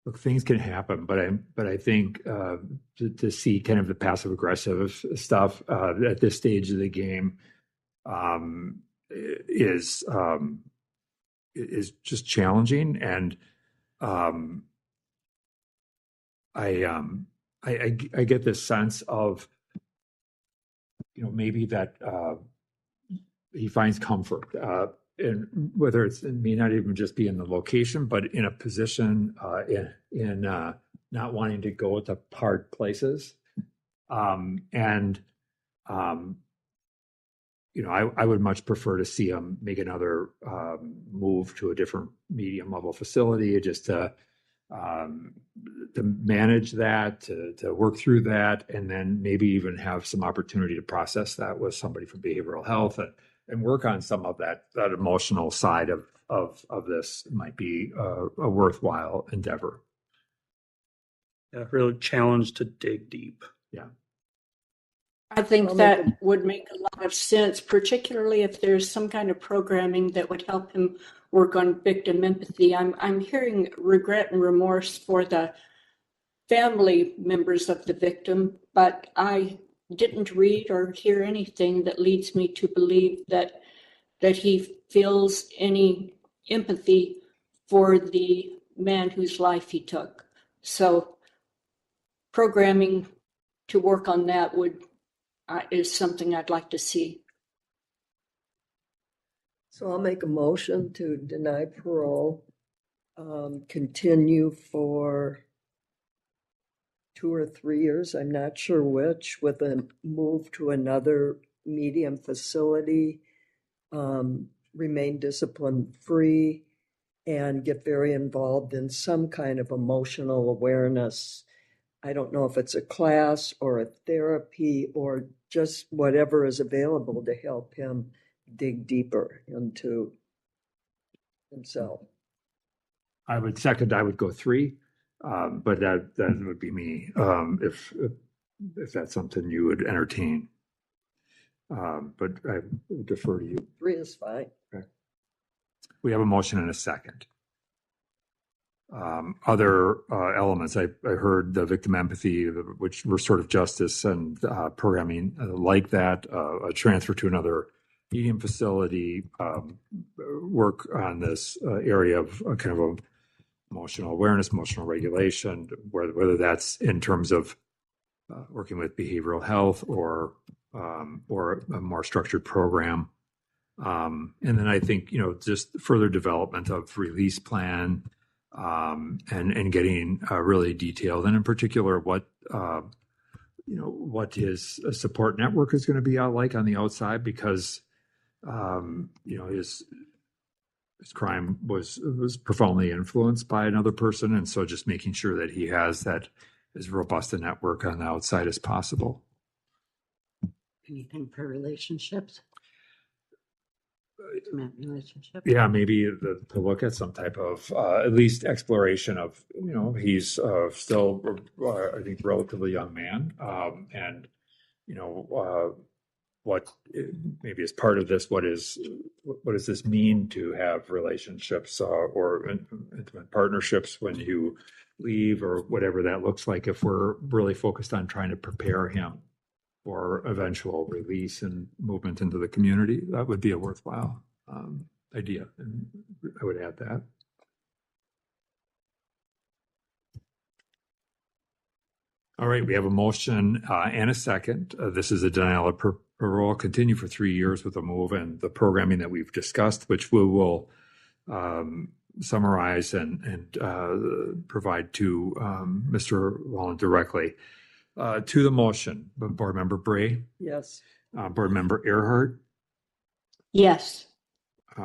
look, things can happen, but I think to see kind of the passive aggressive stuff at this stage of the game is just challenging, and I get this sense of, maybe that he finds comfort in whether it may not even just be in the location, but in a position in not wanting to go to hard places. I would much prefer to see him make another move to a different medium level facility, just to manage that, to work through that, and then maybe even have some opportunity to process that with somebody from behavioral health and work on some of that emotional side of this. Might be a worthwhile endeavor. Yeah, really challenged to dig deep. Yeah. I think that would make a lot of sense, particularly if there's some kind of programming that would help him work on victim empathy. I'm hearing regret and remorse for the family members of the victim, but I didn't read or hear anything that leads me to believe that he feels any empathy for the man whose life he took. So programming to work on that is something I'd like to see. So I'll make a motion to deny parole, continue for 2 or 3 years, I'm not sure which, with a move to another medium facility, remain discipline-free, and get very involved in some kind of emotional awareness. I don't know if it's a class or a therapy or just whatever is available to help him dig deeper into himself. I would second. I would go 3, but that would be me if that's something you would entertain. But I defer to you. 3 is fine. Okay. We have a motion and a second. Other elements, I heard the victim empathy, which restorative justice and programming like that, a transfer to another medium facility, work on this area of kind of emotional awareness, emotional regulation, whether that's in terms of working with behavioral health or a more structured program. And then I think, just further development of release plan, and getting really detailed, and in particular what his support network is going to be like on the outside, because his crime was profoundly influenced by another person, and so just making sure that he has that as robust a network on the outside as possible. Anything for relationships? Relationship. Yeah, maybe to look at some type of at least exploration of, he's still, I think, relatively young man, and what maybe as part of this, what does this mean to have relationships or intimate partnerships when you leave, or whatever that looks like, if we're really focused on trying to prepare him for eventual release and movement into the community. That would be a worthwhile idea, and I would add that. All right, we have a motion and a second. This is a denial of parole, continue for 3 years with a move and the programming that we've discussed, which we will summarize and provide to Mr. Wallen directly. To the motion, Board Member Bray? Yes. Board Member Earhart? Yes.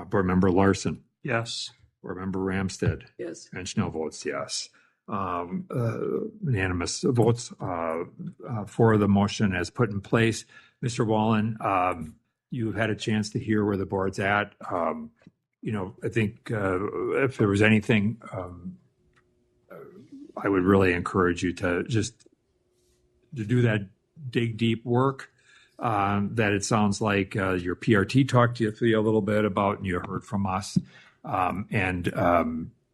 Board Member Larson? Yes. Board Member Ramstead? Yes. And Schnell votes yes. Unanimous votes for the motion as put in place. Mr. Wallen, you've had a chance to hear where the board's at. I think if there was anything, I would really encourage you to just to do that dig deep work that it sounds like your PRT talked to you a little bit about, and you heard from us, and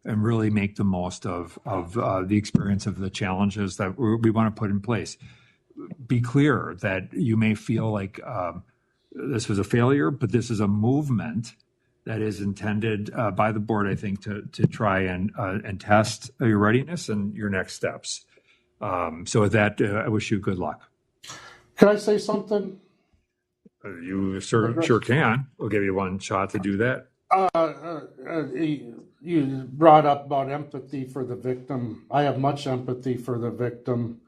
really make the most of the experience of the challenges that we want to put in place. Be clear that you may feel like this was a failure, but this is a movement that is intended by the board, I think, to try and test your readiness and your next steps. So with that, I wish you good luck. Can I say something? You sure can. We'll give you one shot to do that. You brought up about empathy for the victim. I have much empathy for the victim.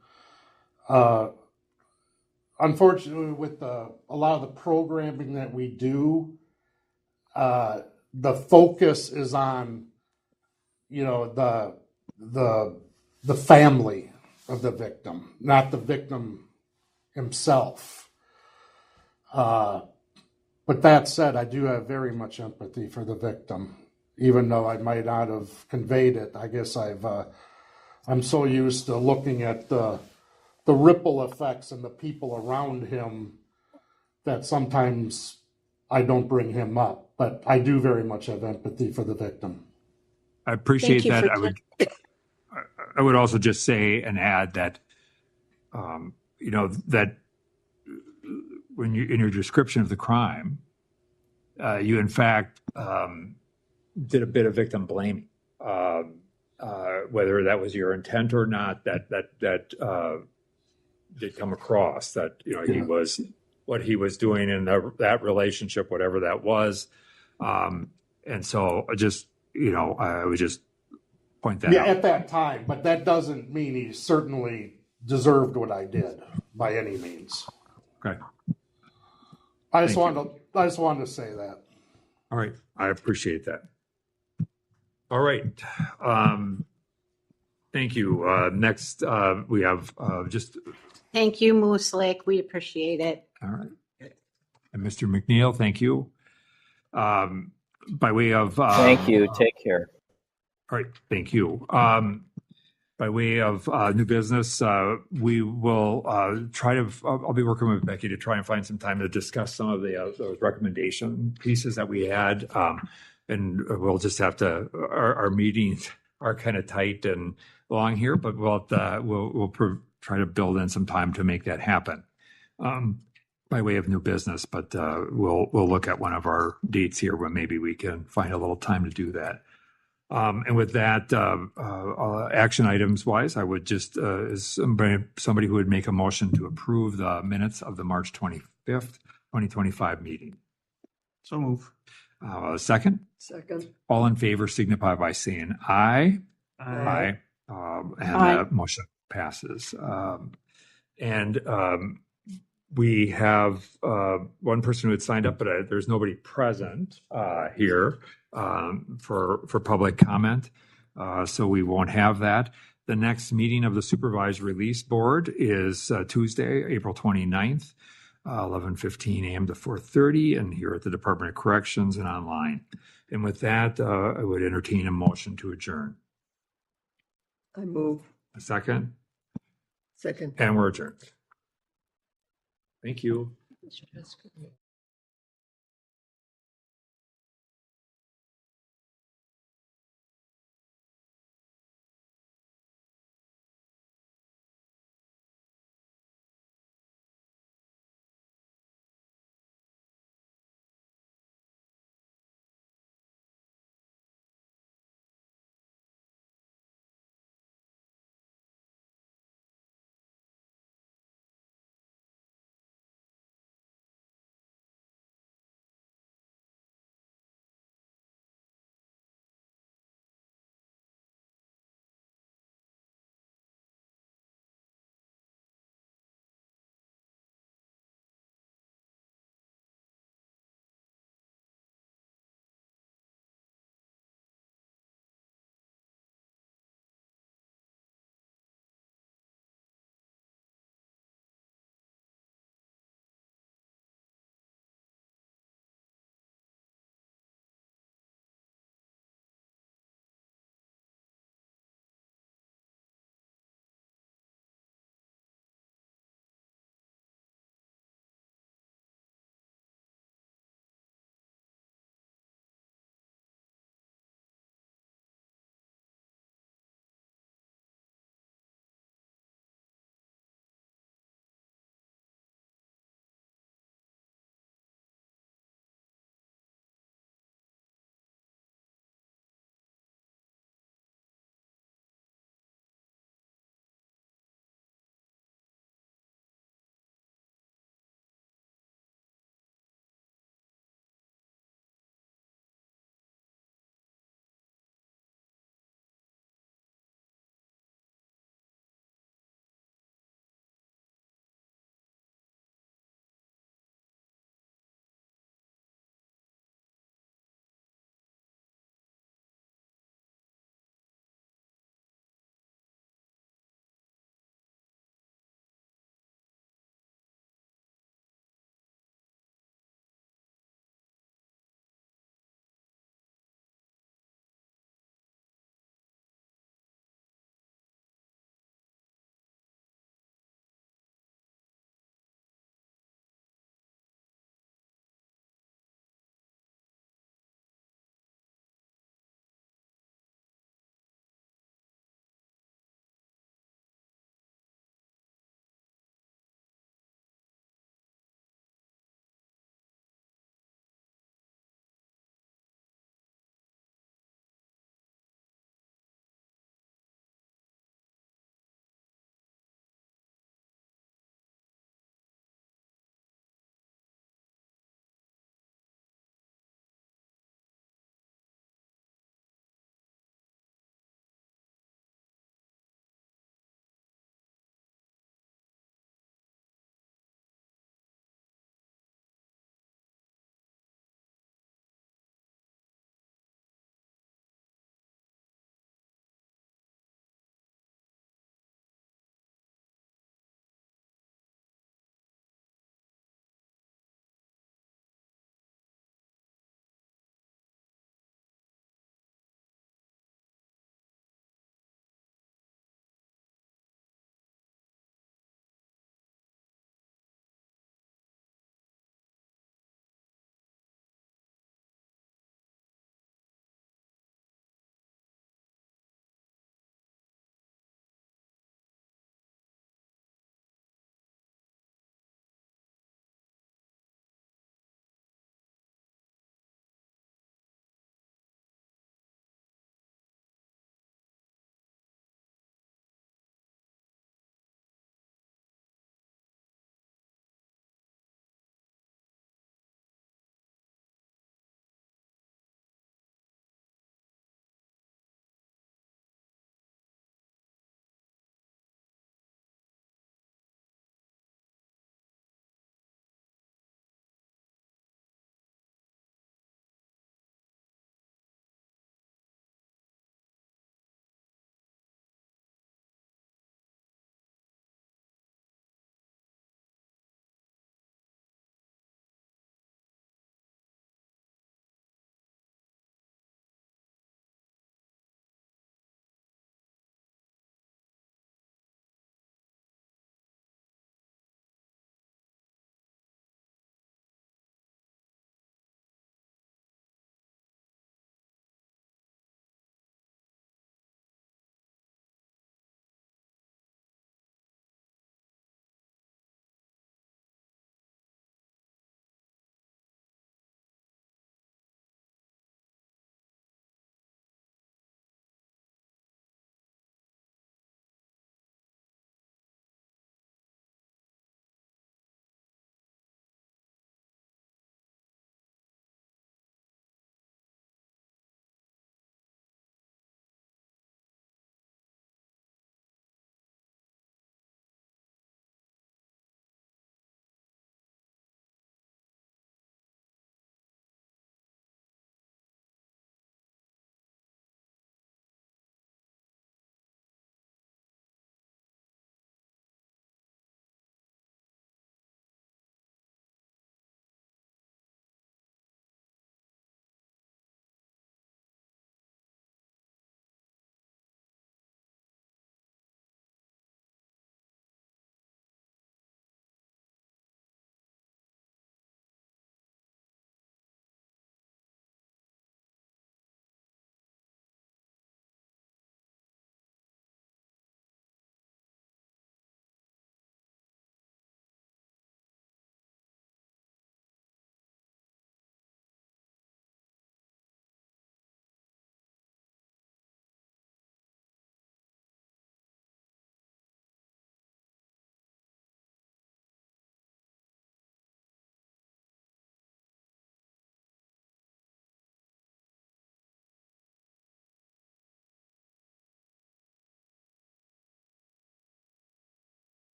Unfortunately, with a lot of the programming that we do, the focus is on, the family of the victim, not the victim himself. But that said, I do have very much empathy for the victim, even though I might not have conveyed it. I guess I'm so used to looking at the the ripple effects and the people around him that sometimes I don't bring him up, but I do very much have empathy for the victim. I appreciate that. I would also just say and add that, that when you in your description of the crime, you in fact did a bit of victim blaming, whether that was your intent or not. That did come across that he was what he was doing in that relationship, whatever that was, and so I would just point that out. At that time, but that doesn't mean he certainly deserved what I did by any means. Okay. I just wanted to say that. All right. I appreciate that. All right. Thank you. Next, we have just. Thank you, Moose Lake. We appreciate it. All right. And Mr. McNeil, thank you. By way of. Thank you. Take care. All right. Thank you. By way of new business, we will try to. I'll be working with Becky to try and find some time to discuss some of those recommendation pieces that we had, and we'll just have to. Our meetings are kind of tight and long here, but we'll try to build in some time to make that happen. By way of new business, but we'll look at one of our dates here when maybe we can find a little time to do that. And with that, action items wise, I would just, as somebody who would make a motion to approve the minutes of the March 25th, 2025 meeting. So move. Second? Second. All in favor signify by saying aye. Aye. And the motion passes. We have one person who had signed up, but there's nobody present here for public comment, so we won't have that. The next meeting of the Supervised Release Board is Tuesday, April 29th, 11:15 a.m. to 4:30, and here at the Department of Corrections and online. And with that, I would entertain a motion to adjourn. I move. A second? Second. And we're adjourned. Thank you.